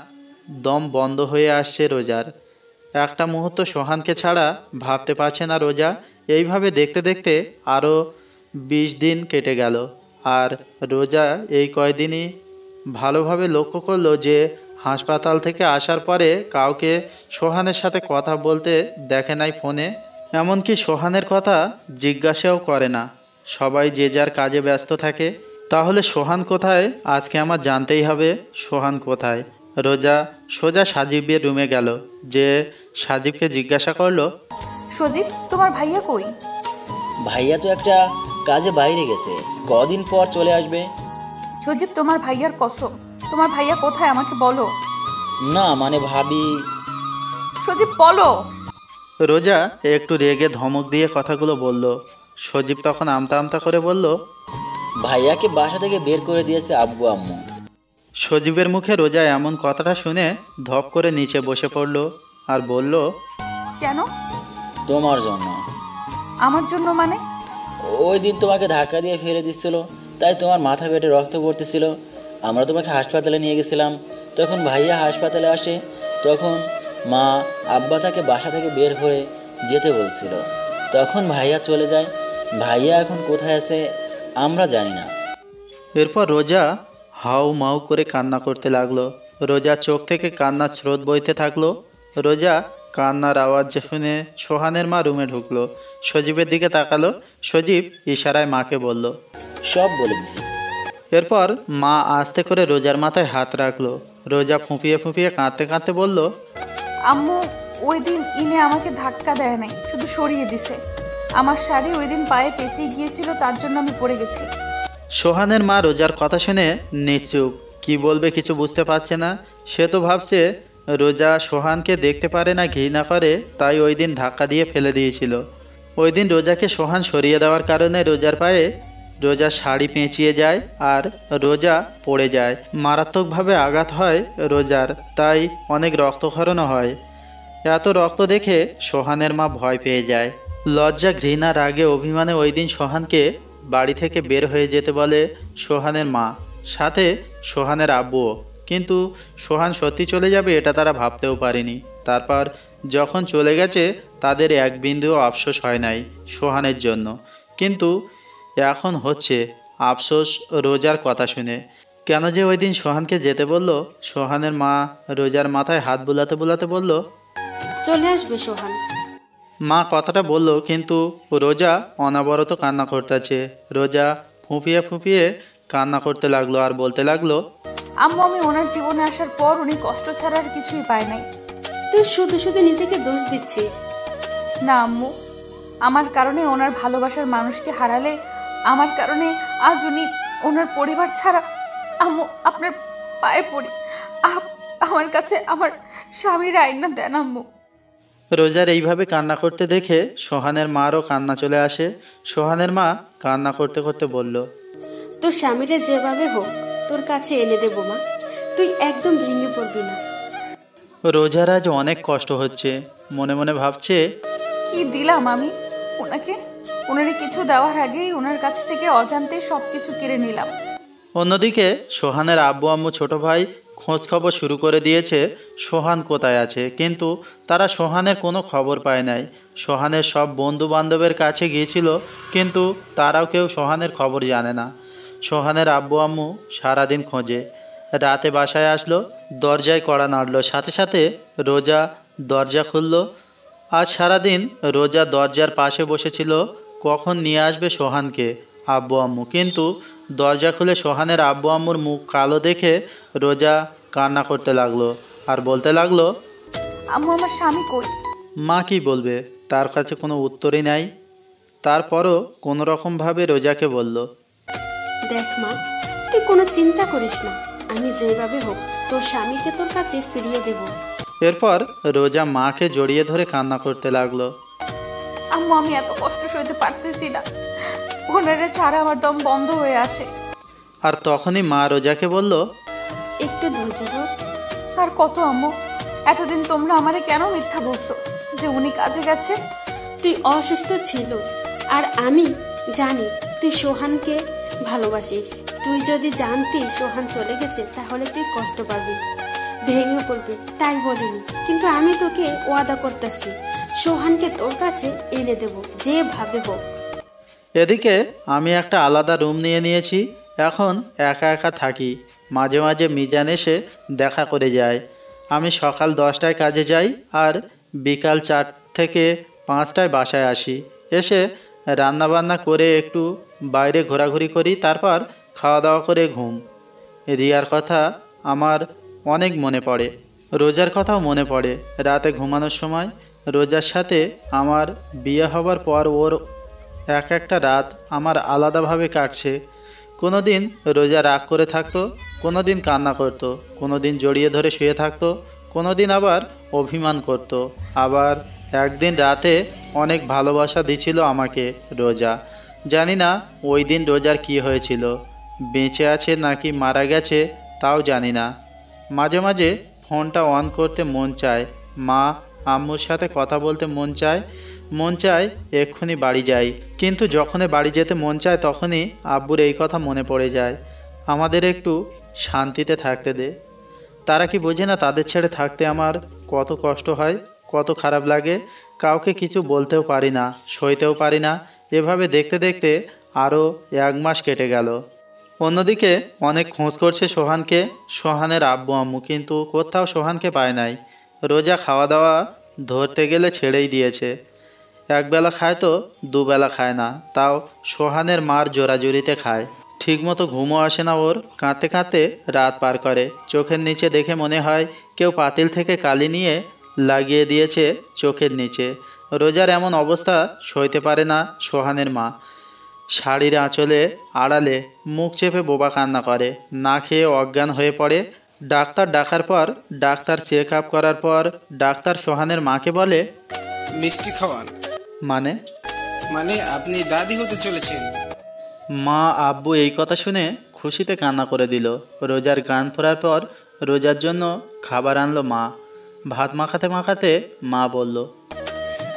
দম বন্ধ হয়ে আসছে রোজার। একটা মুহূর্ত সোহানকে ছাড়া ভাবতে পারছে না রোজা। এইভাবে দেখতে দেখতে আরও 20 দিন কেটে গেল। আর রোজা এই কয়দিনই ভালোভাবে লক্ষ্য করলো যে হাসপাতাল থেকে আসার পরে কাউকে সোহানের সাথে কথা বলতে দেখে নাই ফোনে। এমনকি সোহানের কথা জিজ্ঞাসাও করে না। সবাই যে যার কাজে ব্যস্ত থাকে। তাহলে সোহান কোথায়, আজকে আমার জানতেই হবে সোহান কোথায়। রোজা সোজা সাজিবের রুমে গেল, যে সাজিবকে জিজ্ঞাসা করলো, সজীব, তোমার ভাইয়া কই? ভাইয়া তো একটা কাজে বাইরে গেছে, কদিন পর চলে আসবে। সজীব, তোমার ভাইয়ার কসম, তোমার ভাইয়া কোথায় আমাকে বলো। না মানে ভাবি। সজীব বলো। রোজা একটু রেগে ধমক দিয়ে কথাগুলো বলল। সজীব তখন আমতা আমতা করে বলল, ভাইয়াকে বাসা থেকে বের করে দিয়েছে আব্বু আম্মু। সজীবের মুখে রোজা এমন কথাটা শুনে ধপ করে নিচে বসে পড়ল আর বলল, কেন? তোমার জন্য। আমার জন্য মানে? ওই দিন তোমাকে ধাক্কা দিয়ে ফেলে দিচ্ছিল, তাই তোমার মাথা পেটে রক্ত পড়তেছিল। আমরা তোমাকে হাসপাতালে নিয়ে গেছিলাম। তখন ভাইয়া হাসপাতালে আসে, তখন মা আব্বা তাকে বাসা থেকে বের করে যেতে বলছিল। তখন ভাইয়া চলে যায়। ভাইয়া এখন কোথায় আছে আমরা জানি না। এরপর রোজা হাউ মাউ করে কান্না করতে লাগলো। রোজা চোখ থেকে কান্নার স্রোত বইতে থাকলো। রোজা কান্নার আওয়াজ শুনে সোহানের মা রুমে ঢুকলো। সজীবের দিকে তাকালো। সজীব ইশারায় মাকে বলল, সব বলে দিছি। এরপর মা আস্তে করে রোজার মাথায় হাত রাখলো। রোজা ফুঁপিয়ে ফুঁপিয়ে কাঁদতে কাঁদতে বলল, আম্মু ওই দিন ইনে আমাকে ধাক্কা দেয় নাই, শুধু সরিয়ে দিছে। আমার শাড়ি ওই দিন পায়ে পেঁচিয়ে গিয়েছিল, তার জন্য আমি পড়ে গেছি। সোহানের মা রোজার কথা শুনে নিশ্চুপ, কি বলবে কিছু বুঝতে পারছে না। সে তো ভাবছে রোজা সোহানকে দেখতে পারে না, ঘৃণা করে, তাই ওই দিন ধাক্কা দিয়ে ফেলে দিয়েছিল। ওই দিন রোজাকে সোহান সরিয়ে দেওয়ার কারণে রোজার পায়ে রোজার শাড়ি পেঁচিয়ে যায় আর রোজা পড়ে যায়। মারাত্মকভাবে আঘাত হয় রোজার, তাই অনেক রক্তক্ষরণও হয়। এত রক্ত দেখে সোহানের মা ভয় পেয়ে যায়। লজ্জা, ঘৃণা, রাগে, অভিমানে ওই দিন সোহানকে বাড়ি থেকে বের হয়ে যেতে বলে সোহানের মা, সাথে সোহানের আব্বুও। কিন্তু সোহান সত্যি চলে যাবে এটা তারা ভাবতেও পারেনি। তারপর যখন চলে গেছে তাদের এক বিন্দুও আফসোস হয় নাই সোহানের জন্য, কিন্তু এখন হচ্ছে আফসোস রোজার কথা শুনে। কেন যে ওই দিন সোহানকে যেতে বলল। সোহানের মা রোজার মাথায় হাত বুলাতে বুলাতে বলল, চলে আসবে সোহান। মা কথাটা বলল, কিন্তু রোজা অনবরত কান্না করতেছে। রোজা ফুঁপিয়ে ফুঁপিয়ে কান্না করতে লাগলো আর বলতে লাগলো, আম্মু আমি ওনার জীবনে আসার পর উনি কষ্ট ছাড়া আর কিছুই পায় নাই। তুই শুধু শুধু নিজেকে দোষ দিচ্ছিস। না আম্মু, আমার কারণে ওনার ভালোবাসার মানুষকে হারালে আমার কারণে আজ উনি ওনার পরিবার ছাড়া। আম্মু আপনার পায়ে পড়ি, আমার কাছে আমার স্বামীর আইনা দেন আম্মু। রোজার এইভাবে কান্না করতে দেখে সোহানের মারও কান্না চলে আসে। সোহানের মা কান্না করতে করতে বলল, তোর স্বামীরা যেভাবে হোক তোর কাছে এনে দেবো মা, তুই একদম ভেঙে পড়বি না। রোজার আজ অনেক কষ্ট হচ্ছে, মনে মনে ভাবছে কি দিলাম আমি ওনাকে, ওনারে কিছু দেওয়ার আগেই ওনার কাছ থেকে অজান্তে সব কিছু কেড়ে নিলাম। অন্যদিকে সোহানের আব্বু আম্মু ছোট ভাই খোঁজ খবর শুরু করে দিয়েছে সোহান কোথায় আছে, কিন্তু তারা সোহানের কোনো খবর পায় নাই। সোহানের সব বন্ধু বান্ধবের কাছে গিয়েছিল, কিন্তু তারাও কেউ সোহানের খবর জানে না। সোহানের আব্বু আম্মু সারাদিন খোঁজে, রাতে বাসায় আসলো, দরজায় কড়া নাড়ল, সাথে সাথে রোজা দরজা খুলল। আজ সারাদিন রোজা দরজার পাশে বসেছিল কখন নিয়ে আসবে সোহানকে আব্বু আম্মু, কিন্তু দরজা খুলে সোহানের আব্বু আম্মুর মুখ কালো দেখে রোজা কান্না করতে লাগলো আর বলতে লাগলো, আম্মু আমার স্বামী কই? মা কি বলবে, তার কাছে কোনো উত্তরই নাই। তারপরও কোনো রকমভাবে রোজাকে বলল, দেখ মা, তুই কোনো চিন্তা করিস না, আমি যেভাবে হোক তোর স্বামীকে তোর কাছে ফিরিয়ে দেব। এরপর রোজা মাকে জড়িয়ে ধরে কান্না করতে লাগলো। আম্মু আমি এত কষ্ট সইতে পারতেছি না, ওনারে ছাড়া আমার দম বন্ধ হয়ে আসে। আর তখনই মা রোজাকে বলল, একটু ধৈর্য ধর। আর কত আম্মু, এতদিন তোমরা আমারে কেন মিথ্যা বলছো যে উনি কাজে গেছে? তুই অসুস্থ ছিল আর আমি জানি তুই সোহানকে ভালোবাসিস। তুই যদি জানতি সোহান চলে গেছে তাহলে তুই কষ্ট পাবি, ভেঙে পড়বি, তাই বলিনি। কিন্তু আমি তোকে ওয়াদা করতেছি সোহানকে তোর কাছে এনে দেব যেভাবে হোক। এদিকে আমি একটা আলাদা রুম নিয়ে নিয়েছি, এখন একা একা থাকি। মাঝে মাঝে মিজান এসে দেখা করে যায়। আমি সকাল 10টায় কাজে যাই আর বিকাল 4 থেকে 5টায় বাসায় আসি। এসে রান্নাবান্না করে একটু বাইরে ঘোরাঘুরি করি, তারপর খাওয়া দাওয়া করে ঘুম। রিয়ার কথা আমার অনেক মনে পড়ে, রোজার কথাও মনে পড়ে। রাতে ঘুমানোর সময় রোজার সাথে আমার বিয়ে হবার পর ওর এক একটা রাত আমার আলাদাভাবে কাটছে। কোনো দিন রোজা রাগ করে থাকতো, কোনো দিন কান্না করতো, কোনো দিন জড়িয়ে ধরে শুয়ে থাকতো, কোনো দিন আবার অভিমান করত। আবার একদিন রাতে অনেক ভালোবাসা দিছিল আমাকে রোজা। জানি না ওই দিন রোজার কি হয়েছিল, বেঁচে আছে নাকি মারা গেছে তাও জানি না। মাঝে মাঝে ফোনটা অন করতে মন চায়, মা আম্মুর সাথে কথা বলতে মন চায় এক্ষুনি বাড়ি যাই। কিন্তু যখনই বাড়ি যেতে মন চায় তখনই আব্বুর এই কথা মনে পড়ে যায়, আমাদের একটু শান্তিতে থাকতে দে। তারা কি বোঝে না তাদের ছেড়ে থাকতে আমার কত কষ্ট হয়, কত খারাপ লাগে। কাউকে কিছু বলতেও পারি না, সইতেও পারি না। এভাবে দেখতে দেখতে আরও 1 মাস কেটে গেল। অন্যদিকে অনেক খোঁজ করছে সোহানকে সোহানের আব্বু আম্মু, কিন্তু কোথাও সোহানকে পায় নাই। রোজা খাওয়া দাওয়া ধরতে গেলে ছেড়েই দিয়েছে। একবেলা খায় তো দুবেলা খায় না, তাও সোহানের মার জোরাজুরিতে খায়। ঠিকমতো ঘুমও আসে না ওর, কাঁদতে কাঁদতে রাত পার করে। চোখের নিচে দেখে মনে হয় কেউ পাতিল থেকে কালি নিয়ে লাগিয়ে দিয়েছে চোখের নিচে। রোজার এমন অবস্থা সইতে পারে না সোহানের মা। শাড়ির আঁচলে আড়ালে মুখ চেপে বোবা কান্না করে, না খেয়ে অজ্ঞান হয়ে পড়ে। ডাক্তার ডাকার পর, ডাক্তার চেক আপ করার পর ডাক্তার সোহানের মাকে বলে, মিষ্টি খাওয়ান। মানে আপনি দাদি হতে চলেছেন। মা আব্বু এই কথা শুনে খুশিতে কান্না করে দিল। রোজার গান ফোরার পর রোজার জন্য খাবার আনলো মা। ভাত মাখাতে মাখাতে মা বলল,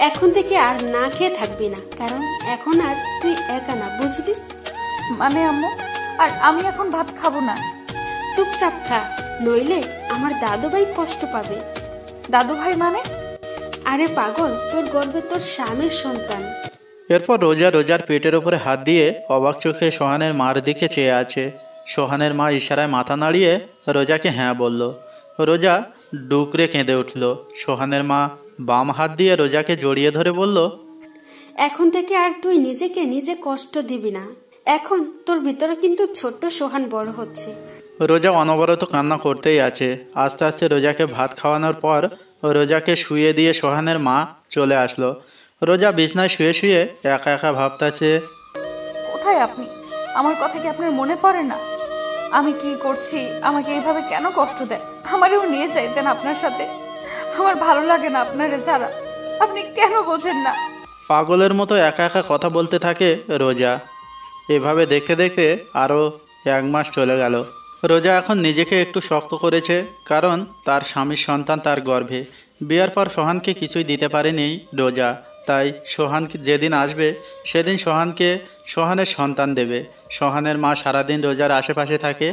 এখন থেকে আর না খেয়ে থাকবি না, কারণ এখন আর তুই একা না, বুঝলি? মানে আম্মু, আর আমি এখন ভাত খাবো না? চুপচাপ খা, নইলে আমার দাদুভাই কষ্ট পাবে। দাদুভাই মানে? আরে পাগল, তোর গর্বে তোর স্বামীর সন্তান। এরপর রোজার পেটের ওপরে হাত দিয়ে অবাক চোখে সোহানের মার দিকে চেয়ে আছে। সোহানের মা ইশারায় মাথা নাড়িয়ে রোজাকে হ্যাঁ বলল। রোজা ডুকরে কেঁদে উঠল। সোহানের মা বাম হাত দিয়ে রোজাকে জড়িয়ে ধরে বলল, এখন থেকে আর তুই নিজেকে নিজে কষ্ট দিবি না। এখন তোর ভিতরে কিন্তু ছোট্ট সোহান বড় হচ্ছে। রোজা অনবরত কান্না করতেই আছে। আস্তে আস্তে রোজাকে ভাত খাওয়ানোর পর রোজাকে শুয়ে দিয়ে সোহানের মা চলে আসলো। রোজা বিছনায় শুয়ে শুয়ে একা একা ভাবতেছে, কোথায় আপনি? আমার কথা কি আপনার মনে পড়ে না? আমি কি করছি? আমাকে এইভাবে কেন কষ্ট দেন? আমারও নিয়ে যাইতেন আপনার সাথে। আমার ভালো লাগে না আপনারে ছাড়া। আপনি কেন বোঝেন না? পাগলের মতো একা একা কথা বলতে থাকে রোজা। এভাবে দেখতে দেখতে আরও 1 মাস চলে গেল। রোজা এখন নিজেকে একটু শক্ত করেছে, কারণ তার স্বামীর সন্তান তার গর্ভে। বিয়ার পর সোহানকে কিছুই দিতে পারেনি রোজা, তাই সোহান যেদিন আসবে সেদিন সোহানের সন্তান দেবে। সোহানের মা সারাদিন রোজার আশেপাশে থাকে,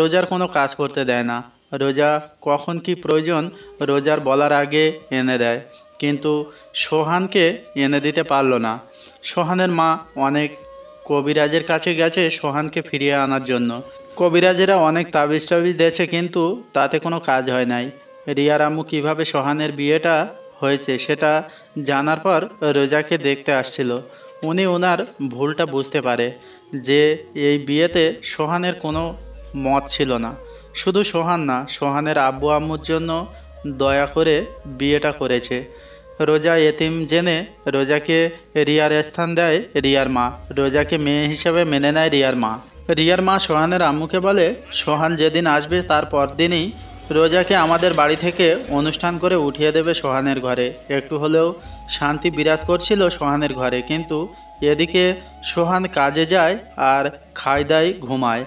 রোজার কোনো কাজ করতে দেয় না। রোজা কখন কি প্রয়োজন রোজার বলার আগে এনে দেয়, কিন্তু সোহানকে এনে দিতে পারল না। সোহানের মা অনেক কবিরাজের কাছে গেছে সোহানকে ফিরিয়ে আনার জন্য। কবিরাজেরা অনেক তাবিজ টাবিজ দিয়েছে, কিন্তু তাতে কোনো কাজ হয় নাই। রিয়ার আম্মু কীভাবে সোহানের বিয়েটা হয়েছে সেটা জানার পর রোজাকে দেখতে আসছিল। উনি ওনার ভুলটা বুঝতে পারে যে এই বিয়েতে সোহানের কোনো মত ছিল না। শুধু সোহান না, সোহানের আব্বু আম্মুর জন্য দয়া করে বিয়েটা করেছে। রোজা এতিম জেনে রোজাকে রিয়ার স্থান দেয় রিয়ার মা। রোজাকে মেয়ে হিসেবে মেনে নেয় রিয়ার মা। রিয়ার মা সোহানের আম্মুকে বলে, সোহান যেদিন আসবে তার পরদিনই রোজাকে আমাদের বাড়ি থেকে অনুষ্ঠান করে উঠিয়ে দেবে সোহানের ঘরে। একটু হলেও শান্তি বিরাজ করছিল সোহানের ঘরে, কিন্তু এদিকে সোহান কাজে যায় আর খায় দায় ঘুমায়।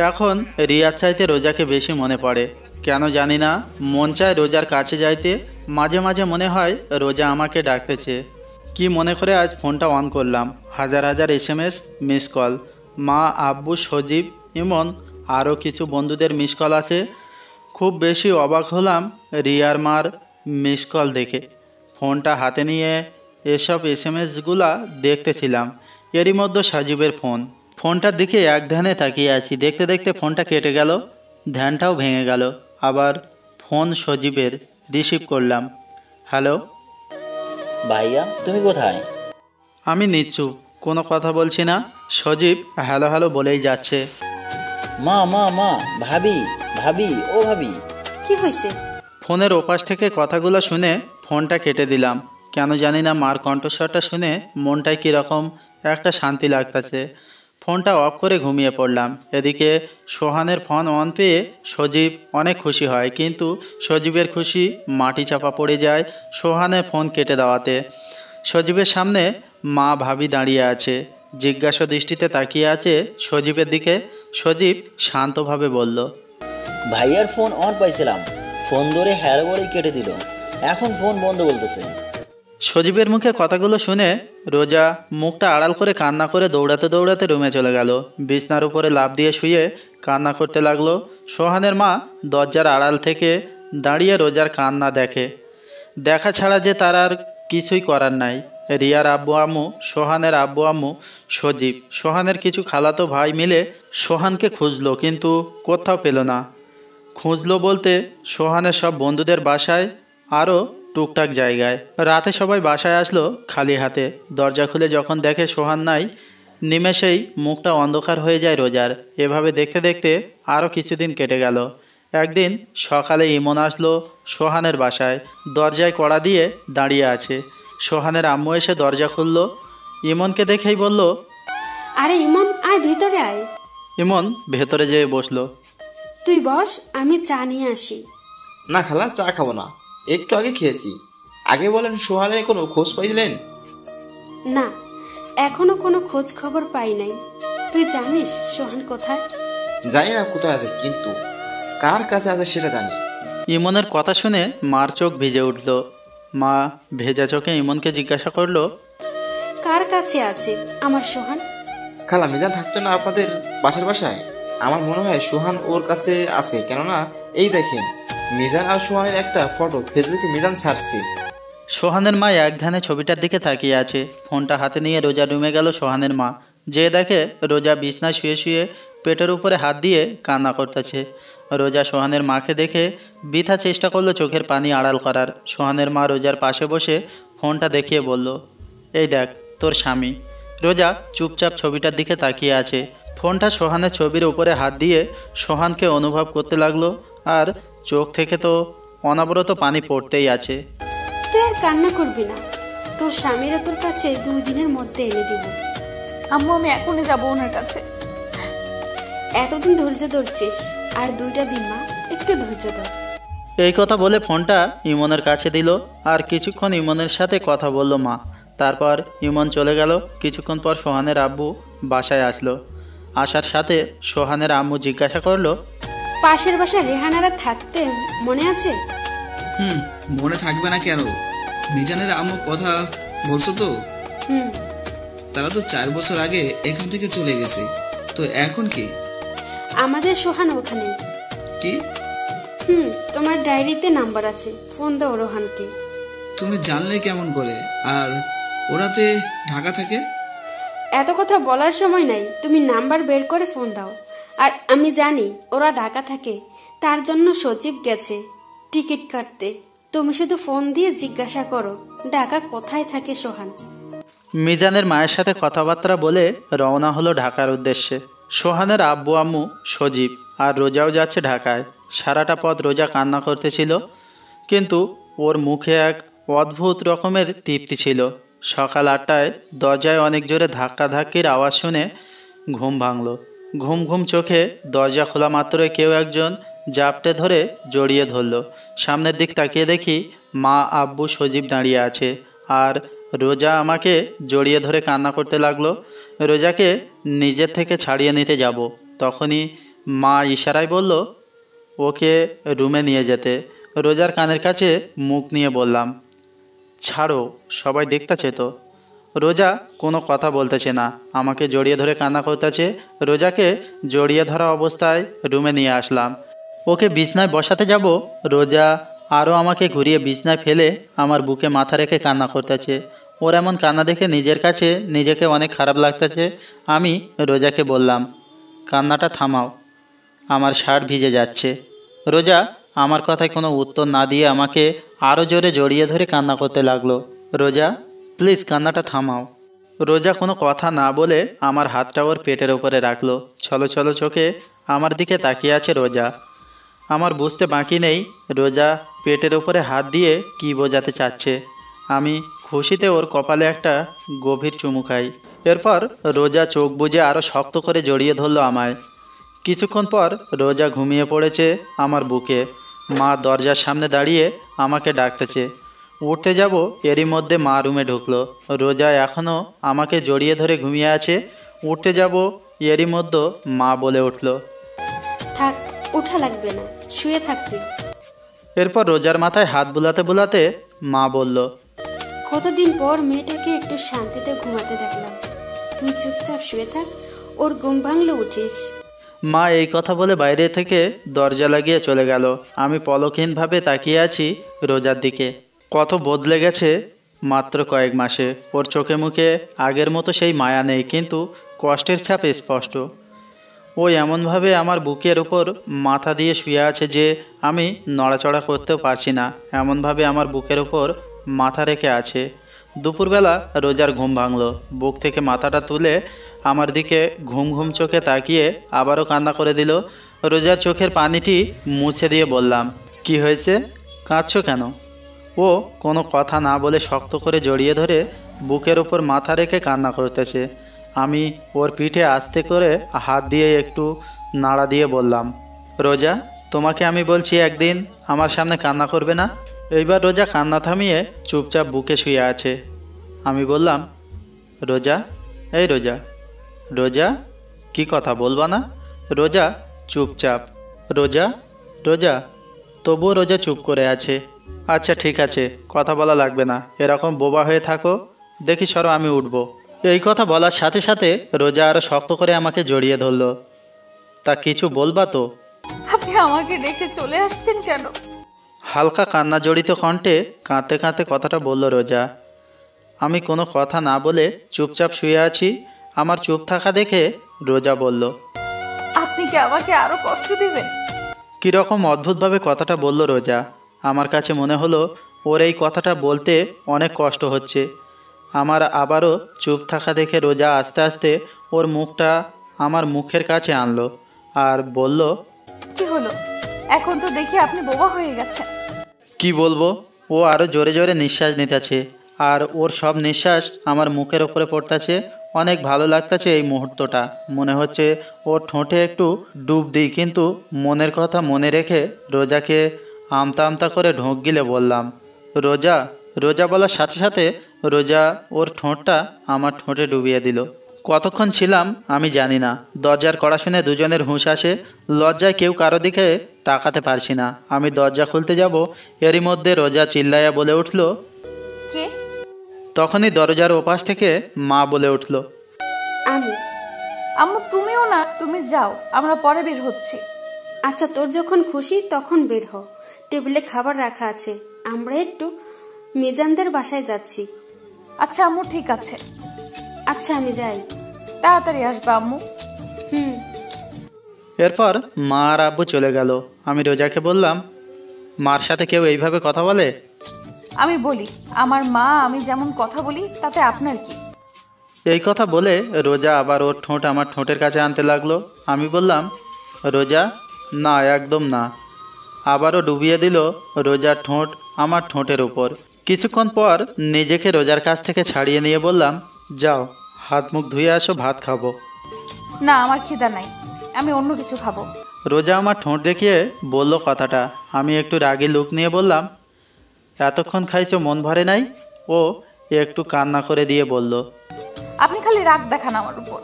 এখন রিয়ার চাইতে রোজাকে বেশি মনে পড়ে, কেন জানি না। মন চায় রোজার কাছে যাইতে, মাঝে মাঝে মনে হয় রোজা আমাকে ডাকতেছে। কি মনে করে আজ ফোনটা অন করলাম, হাজার হাজার SMS মিস কল। মা, আব্বু, সজীব, ইমন, আরও কিছু বন্ধুদের মিস কল আছে। খুব বেশি অবাক হলাম রিয়ার মার মিস কল দেখে। ফোনটা হাতে নিয়ে এসব SMSগুলা দেখতেছিলাম। এরই মধ্যে সজীবের ফোনটার দিকে এক ধ্যানে তাকিয়ে আছি। দেখতে দেখতে ফোনটা কেটে গেল, ধ্যানটাও ভেঙে গেল। আবার ফোন সজীবের, রিসিভ করলাম। হ্যালো ভাইয়া, তুমি কোথায়? আমি নিচ্ছুপ, কোনো কথা বলছি না। সজীব হ্যালো হ্যালো বলেই যাচ্ছে। মা মা মা, ভাবি ভাবি, ও ভাবি। কি হয়েছে? ফোনের ওপাশ থেকে কথাগুলো শুনে ফোনটা কেটে দিলাম। কেন জানি না মার কণ্ঠস্বরটা শুনে মনটায় কীরকম একটা শান্তি লাগতেছে। ফোনটা অফ করে ঘুমিয়ে পড়লাম। এদিকে সোহানের ফোন অন পেয়ে সজীব অনেক খুশি হয়, কিন্তু সজীবের খুশি মাটি চাপা পড়ে যায় সোহানের ফোন কেটে দেওয়াতে। সজীবের সামনে মা ভাবি দাঁড়িয়ে আছে, জিজ্ঞাসা দৃষ্টিতে তাকিয়ে আছে সজীবের দিকে। সজীব শান্তভাবে বলল, ভাইয়ার ফোন অন পাইছিলাম, ফোন ধরে হ্যাঁ বলেই কেটে দিল, এখন ফোন বন্ধ বলতেছে। সজীবের মুখে কথাগুলো শুনে রোজা মুখটা আড়াল করে কান্না করে দৌড়াতে দৌড়াতে রুমে চলে গেল। বিছনার উপরে লাফ দিয়ে শুয়ে কান্না করতে লাগলো। সোহানের মা দরজার আড়াল থেকে দাঁড়িয়ে রোজার কান্না দেখা ছাড়া যে তার আর কিছুই করার নাই। রিয়ার আব্বু আম্মু, সোহানের আব্বু আম্মু, সজীব, সোহানের কিছু খালাতো ভাই মিলে সোহানকে খুঁজলো, কিন্তু কোথাও পেল না। খুঁজলো বলতে সোহানের সব বন্ধুদের বাসায়, আরও টুকটাক জায়গায়। রাতে সবাই বাসায় আসলো খালি হাতে। দরজা খুলে যখন দেখে সোহান নাই, নিমেষেই মুখটা অন্ধকার হয়ে যায় রোজার। এভাবে দেখতে দেখতে আরও কিছুদিন কেটে গেল। একদিন সকালে ইমন আসলো সোহানের বাসায়, দরজায় কড়া দিয়ে দাঁড়িয়ে আছে। সোহানের আম্মু এসে দরজা খুলল। ইমনকে দেখেই বলল, আরে ইমন, আয় ভিতরে আয়। ইমন ভেতরে যেয়ে বসলো। তুই বস, আমি চা নিয়ে আসি। না খালা, চা খাবো না, একটু আগে খেয়েছি। আগে বলেন, সোহানের কোনো খোঁজ পাইলেন? না, এখনো কোনো খোঁজ খবর পাই নাই। তুই জানিস সোহান কোথায়? জানি না কোথায় আছে, কিন্তু কার কাছে আছে সেটা জানি। ইমনের কথা শুনে মার চোখ ভিজে উঠল। মা ভেজা চোখে ইমনকে জিজ্ঞাসা করলো, কার কাছে আছে আমার সোহান? খালা, মিজান থাকতো না আপনাদের বাসার বাসায়? আমার মনে হয় সোহান ওর কাছে আছে, কেননা এই দেখেন মিজান আর সোহানের একটা ফটো ফেসবুকে মিজান ছাড়ছে। সোহানের মা এক ধ্যানে ছবিটার দিকে তাকিয়ে আছে। ফোনটা হাতে নিয়ে রোজা রুমে গেল সোহানের মা। যে দেখে রোজা বিছনায় শুয়ে শুয়ে পেটের উপরে হাত দিয়ে কান্না করতেছে। রোজা সোহানের মাকে দেখে বৃথা চেষ্টা করলো চোখের পানি আড়াল করার। সোহানের মা রোজার পাশে বসে ফোনটা দেখিয়ে বলল, এই দেখ তোর স্বামী। রোজা চুপচাপ ছবিটার দিকে তাকিয়ে আছে। ফোনটা সোহানের ছবির উপরে হাত দিয়ে সোহানকে অনুভব করতে লাগলো, আর চোখ থেকে তো অনবরত পানি পড়তেই আছে। তুই আর কান্না করবি না, তোর স্বামীরা তোর কাছে 2 দিনের মধ্যে এনে দিব। আম্মু আমি এখনই যাবো ওনার কাছে। এতদিন ধৈর্য ধরছিস, আর 2টা দিন মা, একটু ধৈর্য ধর। এই কথা বলে ফোনটা ইমনের কাছে দিল আর কিছুক্ষণ ইমনের সাথে কথা বলল মা। তারপর ইমন চলে গেল। কিছুক্ষণ পর সোহানের আব্বু বাসায় আসলো। আসার সাথে সোহানের আম্মু জিজ্ঞাসা করলো, পাশের বাসা রেহানারা থাকতে মনে আছে? মনে থাকবে না কেন? মিজানের আম্মু কথা বলছো তো? তারা তো 4 বছর আগে এখান থেকে চলে গেছে, তো এখন কি? আমাদের সোহান ওখানে। কি? তোমার ডায়েরিতে নাম্বার আছে, ফোন দাও রোহানকে। তুমি জানলে কেমন করে? আর ওরাতে ঢাকা থাকে? এত কথা বলার সময় নাই, তুমি নাম্বার বের করে ফোন দাও। আর আমি জানি ওরা ঢাকা থাকে, তার জন্য সচিব গেছে টিকিট কাটতে। তুমি শুধু ফোন দিয়ে জিজ্ঞাসা করো ঢাকা কোথায় থাকে সোহান। মিজানের মায়ের সাথে কথাবার্তা বলে রওনা হলো ঢাকার উদ্দেশ্যে। সোহানের আব্বু আম্মু, সজীব আর রোজাও যাচ্ছে ঢাকায়। সারাটা পথ রোজা কান্না করতেছিল, কিন্তু ওর মুখে এক অদ্ভুত রকমের তৃপ্তি ছিল। সকাল 8টায় দরজায় অনেক জোরে ধাক্কাধাক্কির আওয়াজ শুনে ঘুম ভাঙল। ঘুম ঘুম চোখে দরজা খোলা মাত্রই কেউ একজন জাপটে ধরে জড়িয়ে ধরল। সামনের দিক তাকিয়ে দেখি মা, আব্বু, সজীব দাঁড়িয়ে আছে আর রোজা আমাকে জড়িয়ে ধরে কান্না করতে লাগলো। রোজাকে নিজের থেকে ছাড়িয়ে নিতে যাব, তখনই মা ইশারায় বলল ওকে রুমে নিয়ে যেতে। রোজার কানের কাছে মুখ নিয়ে বললাম, ছাড়ো, সবাই দেখতেছে তো। রোজা কোনো কথা বলতেছে না, আমাকে জড়িয়ে ধরে কান্না করতেছে। রোজাকে জড়িয়ে ধরা অবস্থায় রুমে নিয়ে আসলাম। ওকে বিছনায় বসাতে যাব, রোজা আরও আমাকে ঘুরিয়ে বিছনায় ফেলে আমার বুকে মাথা রেখে কান্না করতেছে। ওর এমন কান্না দেখে নিজের কাছে নিজেকে অনেক খারাপ লাগতেছে। আমি রোজাকে বললাম, কান্নাটা থামাও, আমার শার্ট ভিজে যাচ্ছে। রোজা আমার কথায় কোনো উত্তর না দিয়ে আমাকে আরও জোরে জড়িয়ে ধরে কান্না করতে লাগলো। রোজা প্লিজ কান্নাটা থামাও। রোজা কোনো কথা না বলে আমার হাতটা ওর পেটের ওপরে রাখলো। ছলো ছলো চোখে আমার দিকে তাকিয়ে আছে রোজা। আমার বুঝতে বাকি নেই রোজা পেটের ওপরে হাত দিয়ে কি বোঝাতে চাচ্ছে। আমি খুশিতে ওর কপালে একটা গভীর চুমু খাই। এরপর রোজা চোখ বুজে আরও শক্ত করে জড়িয়ে ধরলো আমায়। কিছুক্ষণ পর রোজা ঘুমিয়ে পড়েছে আমার বুকে। মা দরজার সামনে দাঁড়িয়ে আমাকে ডাকতেছে। উঠতে যাব, এরই মধ্যে মা রুমে ঢুকলো। রোজা এখনও আমাকে জড়িয়ে ধরে ঘুমিয়ে আছে। উঠতে যাব, এরই মধ্যে মা বলে উঠল, থাক, ওঠা লাগবে না, শুয়ে থাকবি। এরপর রোজার মাথায় হাত বুলাতে বুলাতে মা বলল, কতদিন পর মেয়েটাকে একটু শান্তিতে ঘুমাতে দেখলাম। তুই চুপচাপ শুয়ে থাক, ওর ঘুম ভাঙলে উঠিস। মা এই কথা বলে বাইরে থেকে দরজা লাগিয়ে চলে গেল। আমি পলকহীনভাবে তাকিয়ে আছি রোজার দিকে। কত বদলে গেছে মাত্র কয়েক মাসে। ওর চোখে মুখে আগের মতো সেই মায়া নেই, কিন্তু কষ্টের ছাপ স্পষ্ট। ও এমনভাবে আমার বুকের উপর মাথা দিয়ে শুয়ে আছে যে আমি নড়াচড়া করতেও পারছি না। এমনভাবে আমার বুকের উপর মাথা রেখে আছে। দুপুরবেলা রোজার ঘুম ভাঙলো। বুক থেকে মাথাটা তুলে আমার দিকে ঘুম ঘুম চোখে তাকিয়ে আবারও কান্না করে দিল। রোজার চোখের পানিটি মুছে দিয়ে বললাম, কি হয়েছে, কাঁদছো কেন? ও কোনো কথা না বলে শক্ত করে জড়িয়ে ধরে বুকের ওপর মাথা রেখে কান্না করতেছে। আমি ওর পিঠে আস্তে করে হাত দিয়ে একটু নাড়া দিয়ে বললাম, রোজা, তোমাকে আমি বলছি একদিন আমার সামনে কান্না করবে না। এইবার রোজা কান্না থামিয়ে চুপচাপ বুকে শুয়ে আছে। আমি বললাম, রোজা, এই রোজা, রোজা, কি কথা বলবা না? রোজা চুপচাপ। রোজা, রোজা, তবুও রোজা চুপ করে আছে। আচ্ছা ঠিক আছে, কথা বলা লাগবে না, এরকম বোবা হয়ে থাকো, দেখি সরো, আমি উঠবো। এই কথা বলার সাথে সাথে রোজা আরও শক্ত করে আমাকে জড়িয়ে ধরল। তা কিছু বলবা তো? আপনি আমাকে রেখে চলে আসছেন কেন? হালকা কান্না জড়িত কণ্ঠে কাঁদতে কাঁদতে কথাটা বলল রোজা। আমি কোনো কথা না বলে চুপচাপ শুয়ে আছি। আমার চুপ থাকা দেখে রোজা বলল, আপনি কি আমাকে আরো কষ্ট দিবেন? কীরকম অদ্ভুতভাবে কথাটা বলল রোজা। আমার কাছে মনে হলো ওর এই কথাটা বলতে অনেক কষ্ট হচ্ছে। আমার আবারও চুপ থাকা দেখে রোজা আস্তে আস্তে ওর মুখটা আমার মুখের কাছে আনলো আর বলল, কি হলো? এখন তো দেখি আপনি বোবা হয়ে গেছেন। কি বলবো? ও আরও জোরে জোরে নিঃশ্বাস নিতেছে। আর ওর সব নিঃশ্বাস আমার মুখের ওপরে পড়তেছে। অনেক ভালো লাগতেছে এই মুহূর্তটা। মনে হচ্ছে ওর ঠোঁটে একটু ডুব দিই, কিন্তু মনের কথা মনে রেখে রোজাকে আমতা আমতা করে ঢোক গিলে বললাম, রোজা। রোজা বলার সাথে সাথে রোজা ওর ঠোঁটটা আমার ঠোঁটে ডুবিয়ে দিল। কতক্ষণ ছিলাম আমি জানি না। দরজার কড়া শুনে দুজনের হুঁশ আসে। লজ্জায় কেউ কারো দিকে তাকাতে পারছি না। আমি দরজা খুলতে যাব, এরই মধ্যে রোজা চিল্লাইয়া বলে উঠল, কে? তখনই দরজার ওপাশ থেকে মা বলে উঠল, আমি। আম্মু তুমিও না, তুমি যাও, আমরা পরে বের হচ্ছি। আচ্ছা, তোর যখন খুশি তখন বের হ। টেবিলে খাবার রাখা আছে, আমরা একটু মিজানদের বাসায় যাচ্ছি। আচ্ছা আম্মু, ঠিক আছে। আচ্ছা, আমি যাই। তাড়াতাড়ি আসবে আম্মু। এরপর মা আর আব্বু চলে গেল। আমি রোজাকে বললাম, মার সাথে কেউ এইভাবে কথা বলে? আমি বলি, আমার মা আমি যেমন কথা বলি তাতে আপনার কি? এই কথা বলে রোজা আবার ওর ঠোঁট আমার ঠোঁটের কাছে আনতে লাগলো। আমি বললাম, রোজা না, একদম না। আবারও ডুবিয়ে দিল রোজার ঠোঁট আমার ঠোঁটের উপর। কিছুক্ষণ পর নিজেকে রোজার কাছ থেকে ছাড়িয়ে নিয়ে বললাম, যাও হাত মুখ ধুয়ে আসো, ভাত খাবো। না, আমার খিদা নাই, আমি অন্য কিছু খাবো। রোজা আমার ঠোঁট দেখিয়ে বলল কথাটা। আমি একটু রাগী লুক নিয়ে বললাম, এতক্ষণ খাইছো মন ভরে নাই? ও একটু কান্না করে দিয়ে বলল, আপনি খালি রাগ দেখান আমার উপর।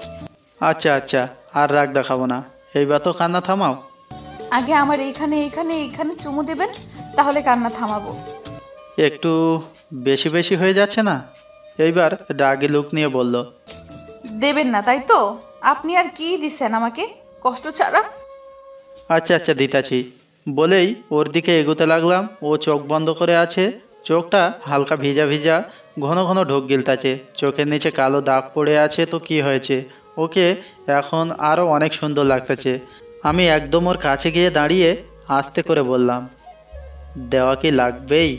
আচ্ছা আচ্ছা, আর রাগ দেখাবো না, এইবার তো কান্না থামাও। আগে আমার এইখানে এইখানে এইখানে চুমু দেবেন, তাহলে কান্না থামাবো। একটু বেশি বেশি হয়ে যাচ্ছে না? এইবার রাগী লুক নিয়ে বলল, দেবেন না তাই তো? আপনি আর কি দিচ্ছেন আমাকে কষ্ট ছাড়া? আচ্ছা আচ্ছা দিতাছি বলেই ওর দিকে এগোতে লাগলাম। ও চোখ বন্ধ করে আছে, চোখটা হালকা ভিজা ভিজা, ঘন ঘন ঢোক গিলতাছে, চোখের নিচে কালো দাগ পড়ে আছে। তো কি হয়েছে, ওকে এখন আরও অনেক সুন্দর লাগতেছে। আমি একদম ওর কাছে গিয়ে দাঁড়িয়ে আস্তে করে বললাম, দেওয়া কি লাগবেই?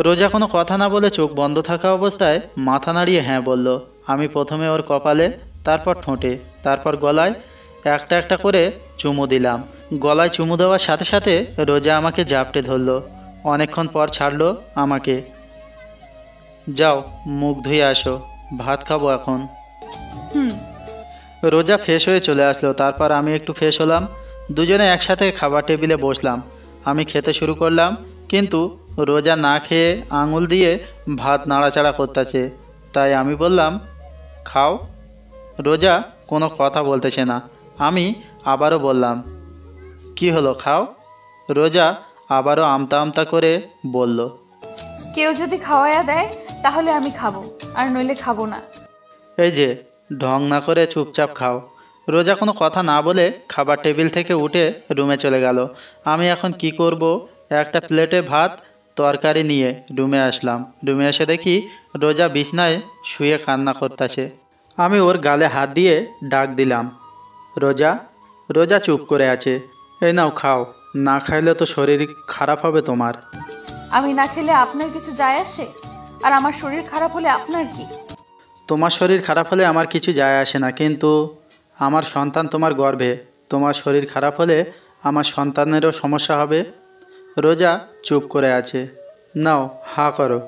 রোজা কোনো কথা না বলে চোখ বন্ধ থাকা অবস্থায় মাথা নাড়িয়ে হ্যাঁ বলল। আমি প্রথমে ওর কপালে, তারপর ঠোঁটে, তারপর গলায় একটা একটা করে চুমু দিলাম। গলায় চুমু দেওয়ার সাথে সাথে রোজা আমাকে জাপটে ধরল। অনেকক্ষণ পর ছাড়লো আমাকে। যাও মুখ ধুয়ে আসো, ভাত খাবো এখন। রোজা ফ্রেশ হয়ে চলে আসলো, তারপর আমি একটু ফ্রেশ হলাম। দুজনে একসাথে খাবার টেবিলে বসলাম। আমি খেতে শুরু করলাম, কিন্তু রোজা না খেয়ে আঙুল দিয়ে ভাত নাড়াচাড়া করতেছে। তাই আমি বললাম, খাও। রোজা কোনো কথা বলতেছে না। আমি আবারও বললাম, কি হলো, খাও। রোজা আবারও আমতা আমতা করে বলল, কেউ যদি খাওয়াইয়া দেয় তাহলে আমি খাবো, আর নইলে খাবো না। এই যে ঢং না করে চুপচাপ খাও। রোজা কোনো কথা না বলে খাবার টেবিল থেকে উঠে রুমে চলে গেল। আমি এখন কি করব? একটা প্লেটে ভাত তরকারি নিয়ে রুমে আসলাম। রুমে এসে দেখি রোজা বিছনায় শুয়ে কান্না করতেছে। আমি ওর গালে হাত দিয়ে ডাক দিলাম, রোজা। রোজা চুপ করে আছে। এই নাও খাও, না খাইলে তো শরীর খারাপ হবে তোমার। আমি না খেলে আপনার কিছু যায় আসে? আর আমার শরীর খারাপ হলে আপনার কি? তোমার শরীর খারাপ হলে আমার কিছু যায় আসে না, কিন্তু আমার সন্তান তোমার গর্ভে। তোমার শরীর খারাপ হলে আমার সন্তানেরও সমস্যা হবে। রোজা চুপ করে আছে। নাও হা করো।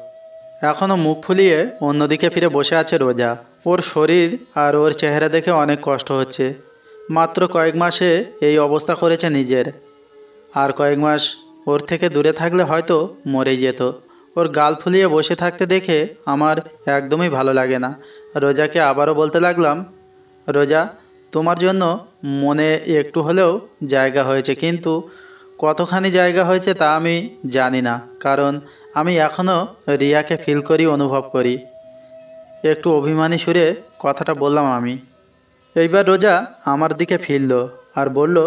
এখনও মুখ ফুলিয়ে অন্যদিকে ফিরে বসে আছে রোজা। ওর শরীর আর ওর চেহারা দেখে অনেক কষ্ট হচ্ছে। মাত্র কয়েক মাসে এই অবস্থা করেছে নিজের। আর কয়েক মাস ওর থেকে দূরে থাকলে হয়তো মরে যেত। ওর গাল ফুলিয়ে বসে থাকতে দেখে আমার একদমই ভালো লাগে না। রোজাকে আবারও বলতে লাগলাম, রোজা তোমার জন্য মনে একটু হলেও জায়গা হয়েছে, কিন্তু কতখানি জায়গা হয়েছে তা আমি জানি না, কারণ আমি এখনও রিয়াকে ফিল করি, অনুভব করি। একটু অভিমানী সুরে কথাটা বললাম আমি। এইবার রোজা আমার দিকে ফিরল আর বলল,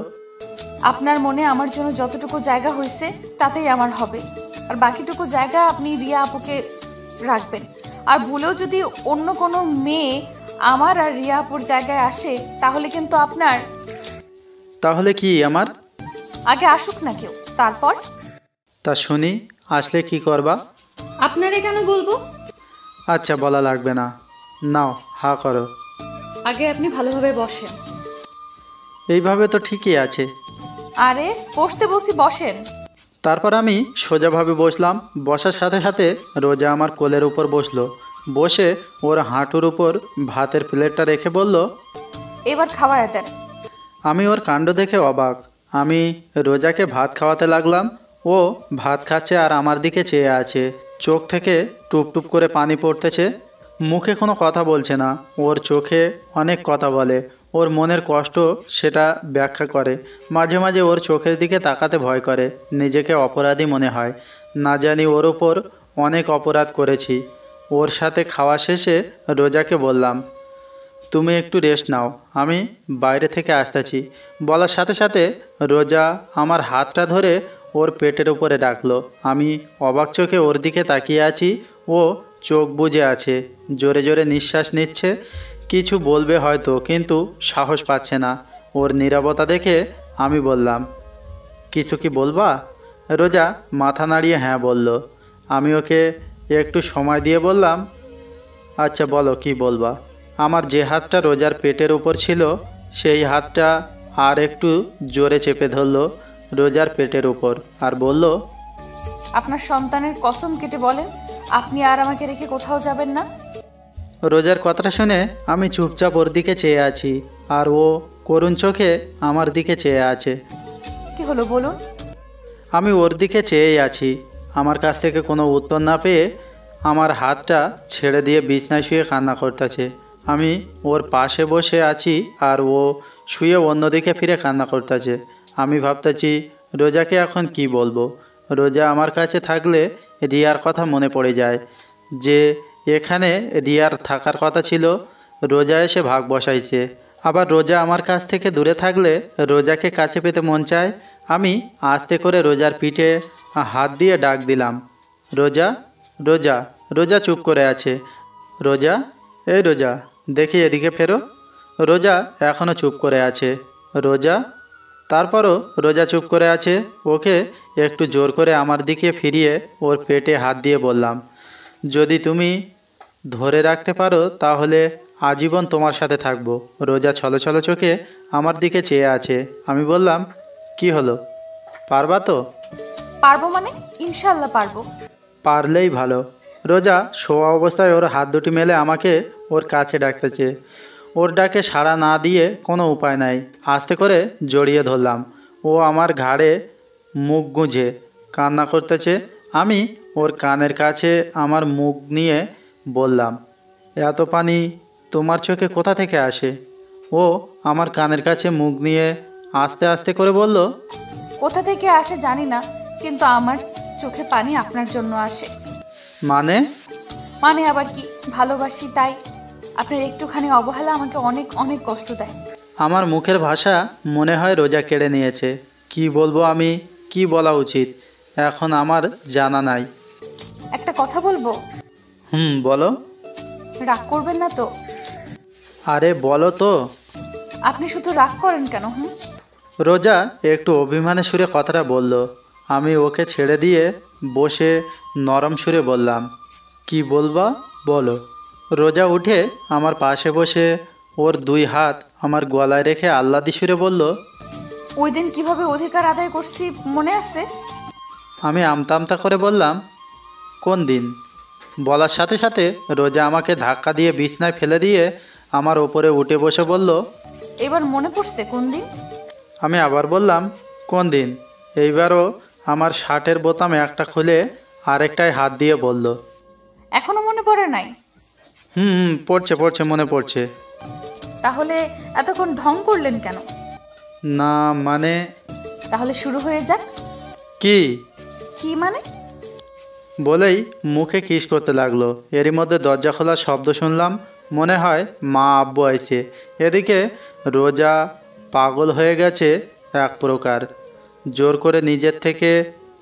আপনার মনে আমার জন্য যতটুকু জায়গা হয়েছে তাতেই আমার হবে, আর বাকিটুকু জায়গা আপনি রিয়া আপুকে রাখবেন। আর ভুলেও যদি অন্য কোনো মেয়ে আমার আর রিয়া আপুর জায়গায় আসে তাহলে কিন্তু আপনার। তাহলে কি আমার? আগে আসুক না কেউ, তারপর। তা শুনি, আসলে কি করবা? আপনারে কেন বলবো? আচ্ছা বলা লাগবে না, নাও হা করো। আগে আপনি ভালোভাবে বসেন। এইভাবে তো ঠিকই আছে। আরে বসতে বসি বসেন। তারপর আমি সোজাভাবে বসলাম। বসার সাথে সাথে রোজা আমার কোলের উপর বসলো। বসে ওর হাঁটুর উপর ভাতের প্লেটটা রেখে বলল, এবার খাওয়ায় দেন। আমি ওর কাণ্ড দেখে অবাক। আমি রোজাকে ভাত খাওয়াতে লাগলাম। ও ভাত খাচ্ছে আর আমার দিকে চেয়ে আছে। চোখ থেকে টুপ টুপ করে পানি পড়তেছে। মুখে কোনো কথা বলছে না। ওর চোখে অনেক কথা বলে। ওর মনের কষ্ট সেটা ব্যাখ্যা করে। মাঝে মাঝে ওর চোখের দিকে তাকাতে ভয় করে। নিজেকে অপরাধী মনে হয়। না জানি ওর ওপর অনেক অপরাধ করেছি। ওর সাথে খাওয়া শেষে রোজাকে বললাম, তুমি একটু রেস্ট নাও, আমি বাইরে থেকে আসতেছি। বলার সাথে সাথে রোজা আমার হাতটা ধরে ওর পেটের উপরে রাখলো। আমি অবাক চোখে ওর দিকে তাকিয়ে আছি। ও চোখ বুজে আছে, জোরে জোরে নিঃশ্বাস নিচ্ছে। কিছু বলবে হয়তো, কিন্তু সাহস পাচ্ছে না। ওর নীরবতা দেখে আমি বললাম, কিছু কি বলবা? রোজা মাথা নাড়িয়ে হ্যাঁ বলল। আমি ওকে একটু সময় দিয়ে বললাম, আচ্ছা বলো কি বলবা। আমার যে হাতটা রোজার পেটের উপর ছিল সেই হাতটা আর একটু জোরে চেপে ধরল রোজার পেটের উপর আর বলল, আপনার সন্তানের কসম কেটে বলেন আপনি আর আমাকে রেখে কোথাও যাবেন না। রোজার কথাটা শুনে আমি চুপচাপ ওর দিকে চেয়ে আছি আর ও করুণ চোখে আমার দিকে চেয়ে আছে। কি হলো বলুন? আমি ওর দিকে চেয়েই আছি। আমার কাছ থেকে কোনো উত্তর না পেয়ে আমার হাতটা ছেড়ে দিয়ে বিছনায় শুয়ে কান্না করতেছে। আমি ওর পাশে বসে আছি আর ও শুয়ে অন্যদিকে ফিরে কান্না করতেছে। আমি ভাবতেছি রোজাকে এখন কি বলবো। রোজা আমার কাছে থাকলে রিয়ার কথা মনে পড়ে যায় যে এখানে রিয়ার থাকার কথা ছিল। রোজা এসে ভাগ বসাইছে। আবার রোজা আমার কাছ থেকে দূরে থাকলে রোজাকে কাছে পেতে মন চায়। আমি আস্তে করে রোজার পিঠে হাত দিয়ে ডাক দিলাম, রোজা, রোজা। রোজা চুপ করে আছে। রোজা, এই রোজা, দেখি এদিকে ফেরো। রোজা এখনও চুপ করে আছে। রোজা। তারপরও রোজা চুপ করে আছে। ওকে একটু জোর করে আমার দিকে ফিরিয়ে ওর পেটে হাত দিয়ে বললাম, যদি তুমি ধরে রাখতে পারো তাহলে আজীবন তোমার সাথে থাকবো। রোজা ছলছল চোখে আমার দিকে চেয়ে আছে। আমি বললাম, কি হলো, পারবা তো? পারবো মানে? ইনশাল্লাহ পারবো। পারলেই ভালো। রোজা শোয়া অবস্থায় ওর হাত দুটি মেলে আমাকে ওর কাছে ডাকতেছে। ওর ডাকে সাড়া না দিয়ে কোনো উপায় নাই। আস্তে করে জড়িয়ে ধরলাম। ও আমার ঘাড়ে মুখ গুঁজে কান্না করতেছে। আমি ওর কানের কাছে আমার মুখ নিয়ে বললাম, এত পানি তোমার চোখে কোথা থেকে আসে? ও আমার কানের কাছে মুখ নিয়ে আস্তে আস্তে করে বলল, কোথা থেকে আসে জানি না, কিন্তু আমার চোখে পানি আপনার জন্য আসে। মানে? মানে আবার কি, ভালোবাসি তাই। আপনার একটুখানি অবহেলা আমাকে অনেক অনেক কষ্ট দেয়। আমার মুখের ভাষা মনে হয় রোজা কেড়ে নিয়েছে। কি বলবো আমি, কি বলা উচিত এখন আমার জানা নাই। একটা কথা বলবো? বলো। রাগ করবেন না তো? আরে বলো তো। আপনি শুধু রাগ করেন কেন? রোজা একটু অভিমানে সুরে কথাটা বলল। আমি ওকে ছেড়ে দিয়ে বসে নরম সুরে বললাম, কি বলবা বলো। রোজা উঠে আমার পাশে বসে ওর দুই হাত আমার গলায় রেখে আহ্লাদি সুরে বলল, ওই দিন কিভাবে অধিকার আদায় করছি মনে আছে? আমি আমতা আমতা করে বললাম, কোন দিন? বলার সাথে সাথে রোজা আমাকে ধাক্কা দিয়ে বিছনায় ফেলে দিয়ে আমার ওপরে উঠে বসে বলল, এবার মনে পড়ছে কোন দিন? আমি আবার বললাম, কোন দিন? এইবারও আমার শার্টের বোতাম একটা খুলে আরেকটায় হাত দিয়ে বলল, এখনো মনে পড়ে নাই? পড়ছে পড়ছে, মনে পড়ছে। তাহলে এতক্ষণ ঢং করলেন কেন? না মানে। তাহলে শুরু হয়ে যাক। কি? কি মানে? বলেই মুখে কিস করতে লাগলো। এরই মধ্যে দরজা খোলার শব্দ শুনলাম। মনে হয় মা আব্বু আইছে। এদিকে রোজা পাগল হয়ে গেছে এক প্রকার। জোর করে নিজের থেকে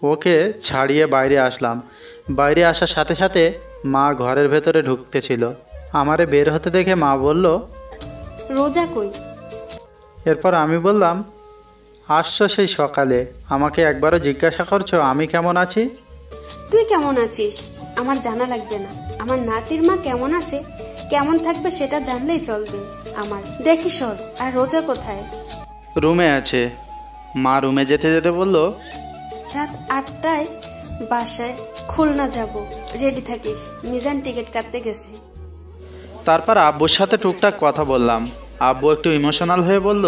ওকে ছাড়িয়ে বাইরে আসলাম। বাইরে আসার সাথে সাথে মা ঘরের ভেতরে ঢুকতেছিল। আমারে বের হতে দেখে মা বলল, রোজা কই? এরপর আমি বললাম, আসছো সেই সকালে, আমাকে একবারও জিজ্ঞাসা করছো আমি কেমন আছি। তুই কেমন আছিস আমার জানা লাগবে না। আমার নাতির মা কেমন আছে, কেমন থাকবে সেটা জানলেই চলবে আমার। দেখি সর। আর রোজা কোথায়? রুমে আছে। মা রুমে যেতে যেতে বলল, রাত 8টায় বাসায় খুলনা যাব, রেডি থাকিস। মিজান টিকিট কাটতে গেছে। তারপর আব্বুর সাথে টুকটাক কথা বললাম। আব্বু একটু ইমোশনাল হয়ে বলল,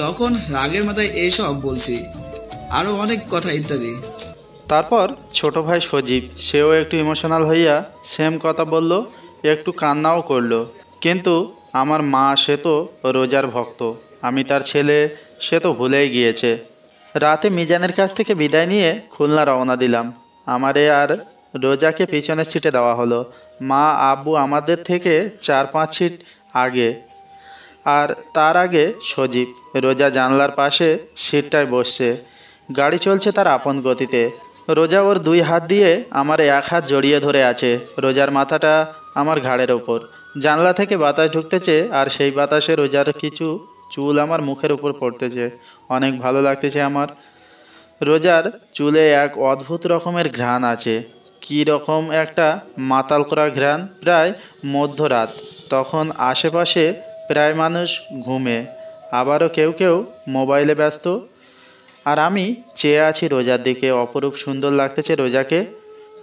তখন রাগের মাথায় এইসব বলছি, আরো অনেক কথা ইত্যাদি। তারপর ছোট ভাই সজীব, সেও একটু ইমোশনাল হইয়া সেম কথা বলল, একটু কান্নাও করলো। কিন্তু আমার মা, সে তো রোজার ভক্ত, আমি তার ছেলে, সে তো ভুলেই গিয়েছে। রাতে মিজানের কাছ থেকে বিদায় নিয়ে খুলনা রওনা দিলাম। আমারে আর রোজাকে পিছনের সিটে দেওয়া হলো। মা আব্বু আমাদের থেকে 4-5 সিট আগে, আর তার আগে সজীব। রোজা জানলার পাশে সিটটায় বসছে। গাড়ি চলছে তার আপন গতিতে। রোজা ওর 2 হাত দিয়ে আমার 1 হাত জড়িয়ে ধরে আছে। রোজার মাথাটা আমার ঘাড়ের ওপর। জানলা থেকে বাতাস ঢুকতেছে, আর সেই বাতাসে রোজার কিছু চুল আমার মুখের উপর পড়তেছে। অনেক ভালো লাগতেছে আমার। রোজার চুলে এক অদ্ভুত রকমের ঘ্রাণ আছে, কি রকম একটা মাতাল করা ঘ্রাণ। প্রায় মধ্যরাত, তখন আশেপাশে প্রায় মানুষ ঘুমে, আবারও কেউ কেউ মোবাইলে ব্যস্ত। আর আমি চেয়ে আছি রোজার দিকে। অপরূপ সুন্দর লাগতেছে রোজাকে।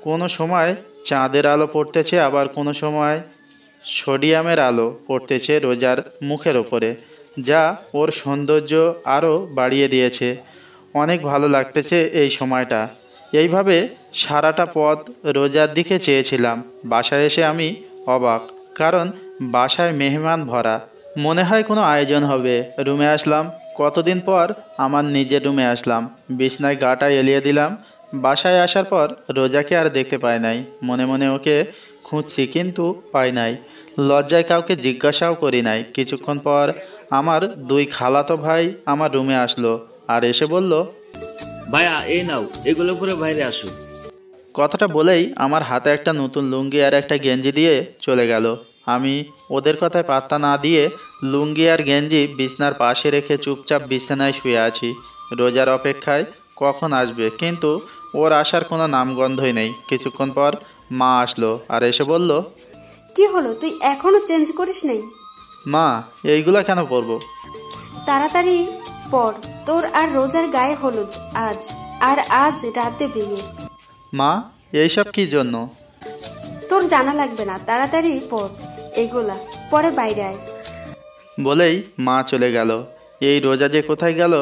কোনো সময় চাঁদের আলো পড়তেছে, আবার কোনো সময় সোডিয়ামের আলো পড়তেছে রোজার মুখের ওপরে, যা ওর সৌন্দর্য আরও বাড়িয়ে দিয়েছে। অনেক ভালো লাগতেছে এই সময়টা। এইভাবে সারাটা পথ রোজার দিকে চেয়েছিলাম। বাসায় এসে আমি অবাক, কারণ বাসায় মেহমান ভরা। মনে হয় কোনো আয়োজন হবে। রুমে আসলাম, কতদিন পর আমার নিজের রুমে আসলাম। বিছনায় গাটা এলিয়ে দিলাম। বাসায় আসার পর রোজাকে আর দেখতে পাই নাই। মনে মনে ওকে খুঁজছি, কিন্তু পাই নাই। লজ্জায় কাউকে জিজ্ঞাসাও করি নাই। কিছুক্ষণ পর আমার 2 খালাতো ভাই আমার রুমে আসলো আর এসে বলল, ভাইয়া এই নাও, এগুলো পরে বাইরে আসো। কথাটা বলেই আমার হাতে একটা নতুন লুঙ্গি আর একটা গেঞ্জি দিয়ে চলে গেল। আমি ওদের কথায় পাত্তা না দিয়ে লুঙ্গি আর গেঞ্জি বিছনার পাশে রেখে চুপচাপ বিছানায় শুয়ে আছি, রোজার অপেক্ষায় কখন আসবে। কিন্তু ওর আসার কোনো নামগন্ধই নেই। কিছুক্ষণ পর মা আসলো আর এসে বলল, কি হলো, তুই এখনো চেঞ্জ করিস নাই? মা, এইগুলা কেন পরবো? তাড়াতাড়ি পর, তোর আর রোজার গায়ে হলুদ আজ, আর আজ রাতে বিয়ে। মা, এইসব কি জন্য? তোর জানা লাগবে না, তাড়াতাড়ি পর এগুলা, পরে বাইরে আয়। বলেই মা চলে গেল। এই রোজা যে কোথায় গেল?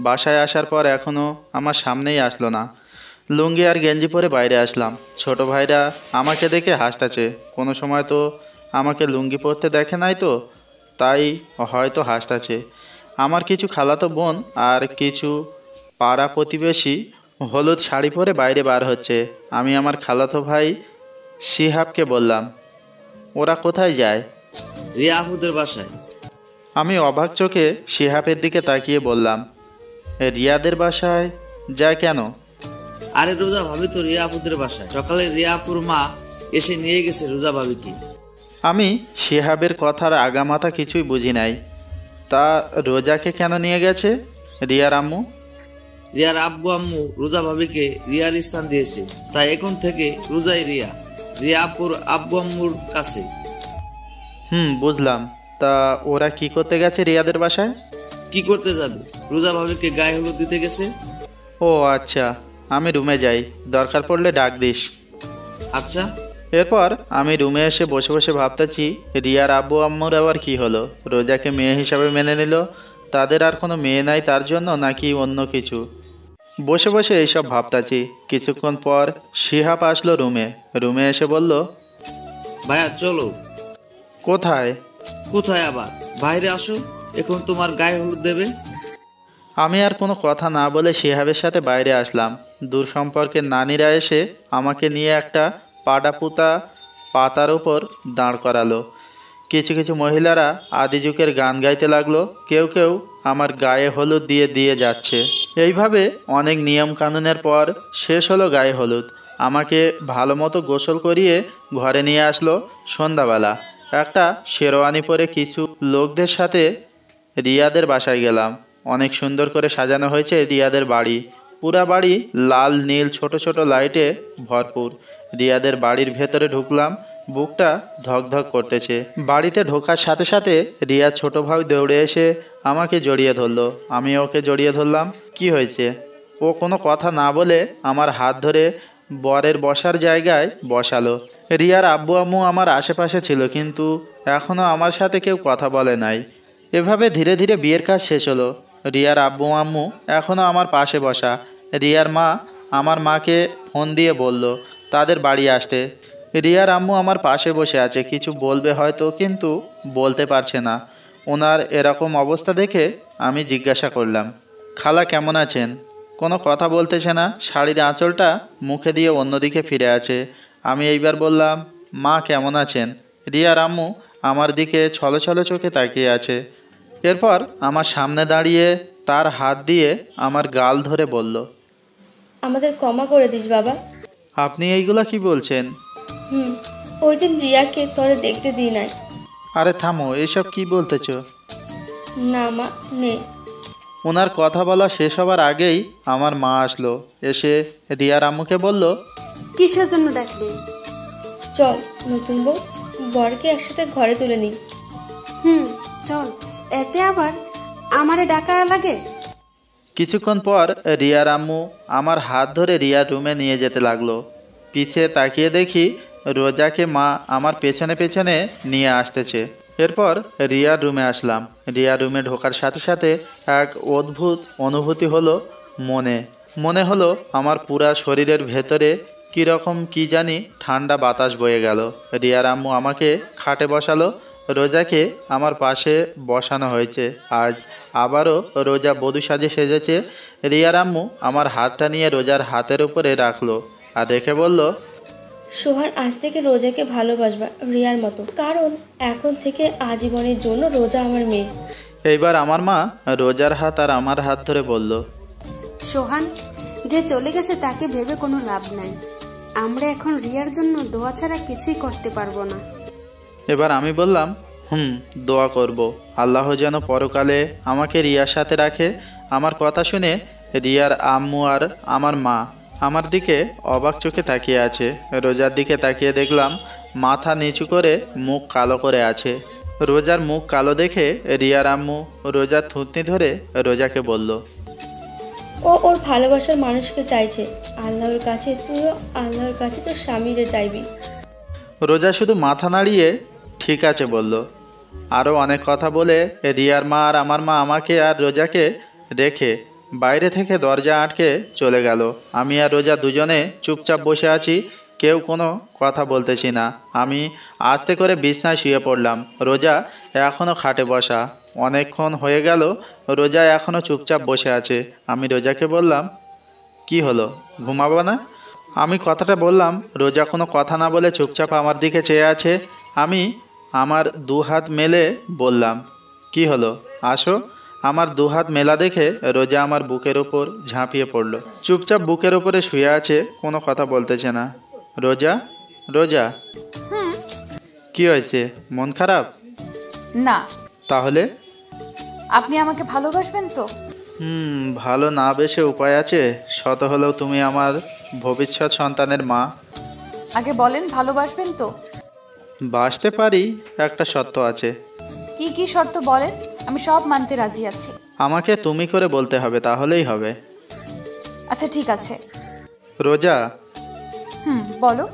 বাসায় আসার পর এখনও আমার সামনেই আসলো না। লুঙ্গি আর গেঞ্জি পরে বাইরে আসলাম। ছোট ভাইরা আমাকে দেখে হাসতেছে। কোনো সময় তো আমাকে লুঙ্গি পরতে দেখে নাই, তো তাই হয়তো হাসতেছে। আমার কিছু খালাতো বোন আর কিছু পাড়া প্রতিবেশী হলুদ শাড়ি পরে বাইরে বার হচ্ছে। আমি আমার খালাতো ভাই শিহাবকে বললাম, ওরা কোথায় যায়? রিয়া আপুদের বাসায়। আমি অবাক চোখে শিহাবের দিকে তাকিয়ে বললাম, রিয়াদের বাসায় যায় কেন? আরে রোজা ভাবি তো রিয়া আপুদের বাসায়। সকালে রিয়া আপুর মা এসে নিয়ে গেছে রোজা ভাবিকে। আমি শিহাবের কথার আগামাথা কিছুই বুঝি নাই। তা রোজাকে কেন নিয়ে গেছে রিয়ার আম্মু? রিয়ার আব্বু আম্মু রোজা ভাবিকে রিয়ার স্থান দিয়েছে, তাই এখন থেকে রোজাই রিয়া, রিয়া আপুর আব্বু আম্মুর কাছে। বুঝলাম। তা ওরা কি করতে গেছে রিয়াদের বাসায়? কি করতে যাবে? রোজা ভাবিকে গায়ে হলুদ দিতে গেছে। ও আচ্ছা, আমি রুমে যাই, দরকার পড়লে ডাক দিস। আচ্ছা। এরপর আমি রুমে এসে বসে বসে ভাবতেছি, রিয়ার আব্বু আম্মুর আবার কি হলো? রোজাকে মেয়ে হিসাবে মেনে নিল, তাদের আর কোনো মেয়ে নাই তার জন্য, নাকি অন্য কিছু? বসে বসে এইসব ভাবতেছি। কিছুক্ষণ পর শিহাব আসলো রুমে এসে বলল, ভাইয়া চলো। কোথায়? কোথায় আবার, বাইরে আসো, এখন তোমার গায়ে হলুদ দেবে। আমি আর কোনো কথা না বলে শিহাবের সাথে বাইরে আসলাম। দূর সম্পর্কের নানিরা এসে আমাকে নিয়ে একটা পাটাপুতা পাতার উপর দাঁড় করালো। কিছু কিছু মহিলারা আদি যুগের গান গাইতে লাগলো। কেউ কেউ আমার গায়ে হলুদ দিয়ে দিয়ে যাচ্ছে। এইভাবে অনেক নিয়ম কানুনের পর শেষ হলো গায়ে হলুদ। আমাকে ভালো মতো গোসল করিয়ে ঘরে নিয়ে আসলো। সন্ধ্যাবেলা একটা শেরওয়ানি পরে কিছু লোকদের সাথে রিয়াদের বাসায় গেলাম। অনেক সুন্দর করে সাজানো হয়েছে রিয়াদের বাড়ি। পুরা বাড়ি লাল নীল ছোট ছোট লাইটে ভরপুর। রিয়াদের বাড়ির ভেতরে ঢুকলাম, বুকটা ধকধক করতেছে। বাড়িতে ঢোকার সাথে সাথে রিয়ার ছোট ভাই দৌড়ে এসে আমাকে জড়িয়ে ধরলো। আমি ওকে জড়িয়ে ধরলাম। কি হয়েছে? ও কোনো কথা না বলে আমার হাত ধরে বরের বসার জায়গায় বসালো। রিয়ার আব্বু আম্মু আমার আশেপাশে ছিল, কিন্তু এখনও আমার সাথে কেউ কথা বলে নাই। এভাবে ধীরে ধীরে বিয়ের কাজ শেষ হলো। রিয়ার আব্বু আম্মু এখনও আমার পাশে বসা। রিয়ার মা আমার মাকে ফোন দিয়ে বলল তাদের বাড়ি আসতে। রিয়ার আম্মু আমার পাশে বসে আছে, কিছু বলবে হয়তো, কিন্তু বলতে পারছে না। ওনার এরকম অবস্থা দেখে আমি জিজ্ঞাসা করলাম, খালা কেমন আছেন? কোনো কথা বলতেছে না, শাড়ির আঁচলটা মুখে দিয়ে অন্যদিকে ফিরে আছে। আমি এইবার বললাম, মা কেমন আছেন? রিয়ার আম্মু আমার দিকে ছলছল চোখে তাকিয়ে আছে। এরপর আমার সামনে দাঁড়িয়ে তার হাত দিয়ে আমার গাল ধরে বলল, আমাদের ক্ষমা করে দিস বাবা। আপনি এইগুলা কি বলছেন? ওই দিন রিয়াকে তোরে দেখতে দিই নাই। আরে থামো, এসব কি বলতেছ? না মা, নে। ওনার কথা বলা শেষ হবার আগেই আমার মা আসলো। এসে রিয়ার আম্মুকে বলল, কিসের জন্য ডাকলে? চল নতুন বউ, বরকে একসাথে ঘরে তুলে নি। চল, এতে আবার আমারে ডাকা লাগে? কিছুক্ষণ পর রিয়ার আম্মু আমার হাত ধরে রিয়ার রুমে নিয়ে যেতে লাগলো। পিছে তাকিয়ে দেখি রোজাকে মা আমার পেছনে পেছনে নিয়ে আসতেছে। এরপর রিয়ার রুমে আসলাম। রিয়ার রুমে ঢোকার সাথে সাথে এক অদ্ভুত অনুভূতি হলো মনে হলো আমার পুরা শরীরের ভেতরে কীরকম কি জানি ঠান্ডা বাতাস বয়ে গেল। রিয়ার আম্মু আমাকে খাটে বসালো, রোজাকে আমার পাশে বসানো হয়েছে। আজ আবারও রোজা বধূ সাজে সেজেছে। রিয়ার আম্মু আমার হাতটা নিয়ে রোজার হাতের উপরে রাখলো আর রেখে বলল, সোহান আজ থেকে রোজাকে ভালোবাসবা রিয়ার মতো, কারণ এখন থেকে আজীবনের জন্য রোজা আমার মেয়ে। এইবার আমার মা রোজার হাত আর আমার হাত ধরে বলল, সোহান যে চলে গেছে তাকে ভেবে কোনো লাভ নাই। আমরা এখন রিয়ার জন্য দোয়া ছাড়া কিছুই করতে পারবো না। এবার আমি বললাম, দোয়া করব, আল্লাহ যেন পরকালে আমাকে রিয়ার সাথে রাখে। আমার কথা শুনে রিয়ার আম্মু আর আমার মা আমার দিকে অবাক চোখে তাকিয়ে আছে। রোজার দিকে তাকিয়ে দেখলাম মাথা নিচু করে মুখ কালো করে আছে। রোজার মুখ কালো দেখে রিয়ার আম্মু রোজার থুতনি ধরে রোজাকে বলল, ও ওর ভালোবাসার মানুষকে চাইছে। আল্লাহর কাছে তুইও আল্লাহর কাছে তোর স্বামীরে চাইবি। রোজা শুধু মাথা নাড়িয়ে ঠিক আছে বলল। আরও অনেক কথা বলে রিয়ার মা আর আমার মা আমাকে আর রোজাকে রেখে বাইরে থেকে দরজা আটকে চলে গেল। আমি আর রোজা দুজনে চুপচাপ বসে আছি, কেউ কোনো কথা বলতেছি না। আমি আস্তে করে বিছনায় শুয়ে পড়লাম। রোজা এখনও খাটে বসা। অনেকক্ষণ হয়ে গেল, রোজা এখনও চুপচাপ বসে আছে। আমি রোজাকে বললাম, কি হলো, ঘুমাবো না? আমি কথাটা বললাম, রোজা কোনো কথা না বলে চুপচাপ আমার দিকে চেয়ে আছে। আমি আমার দু হাত মেলে বললাম, কি হলো, আসো। আমার দু হাত মেলা দেখে রোজা আমার বুকের ওপর ঝাঁপিয়ে পড়লো। চুপচাপ বুকের ওপরে শুয়ে আছে, কোনো কথা বলতেছে না। রোজা, রোজা, কি হয়েছে, মন খারাপ? না। তাহলে আপনি আমাকে ভালোবাসবেন তো? ভালো না বেশে উপায় আছে? শত হলেও তুমি আমার ভবিষ্যৎ সন্তানের মা। আগে বলেন, ভালোবাসবেন তো? বাসতে পারি, একটা শর্ত আছে। কি কি শর্ত বলেন, আমি সব মানতে রাজি আছি। আমাকে তুমি করে বলতে হবে, তাহলেই হবে। আচ্ছা ঠিক আছে। রোজা, বলো।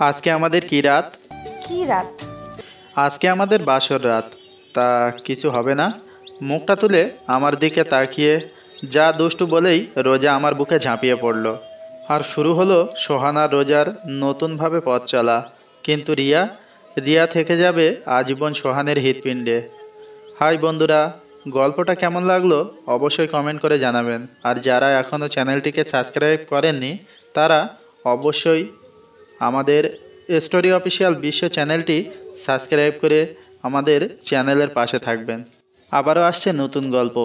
আজকে আমাদের কি রাত? কি রাত? আজকে আমাদের বাসর রাত। তা কিছু হবে না? মুখটা তুলে আমার দিকে তাকিয়ে যা দুষ্টু বলেই রোজা আমার বুকে ঝাঁপিয়ে পড়ল। আর শুরু হলো সোহান আর রোজার নতুনভাবে পথ চলা। কিন্তু রিয়া থেকে যাবে আজীবন সোহানের হৃৎপিণ্ডে। হাই বন্ধুরা, গল্পটা কেমন লাগলো অবশ্যই কমেন্ট করে জানাবেন। আর যারা এখনও চ্যানেলটিকে সাবস্ক্রাইব করেননি তারা অবশ্যই আমাদের স্টোরি অফিসিয়াল বিশ্ব চ্যানেলটি সাবস্ক্রাইব করে আমাদের চ্যানেলের পাশে থাকবেন। আবারও আসছে নতুন গল্প।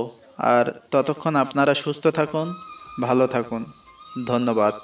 আর ততক্ষণ আপনারা সুস্থ থাকুন, ভালো থাকুন। ধন্যবাদ।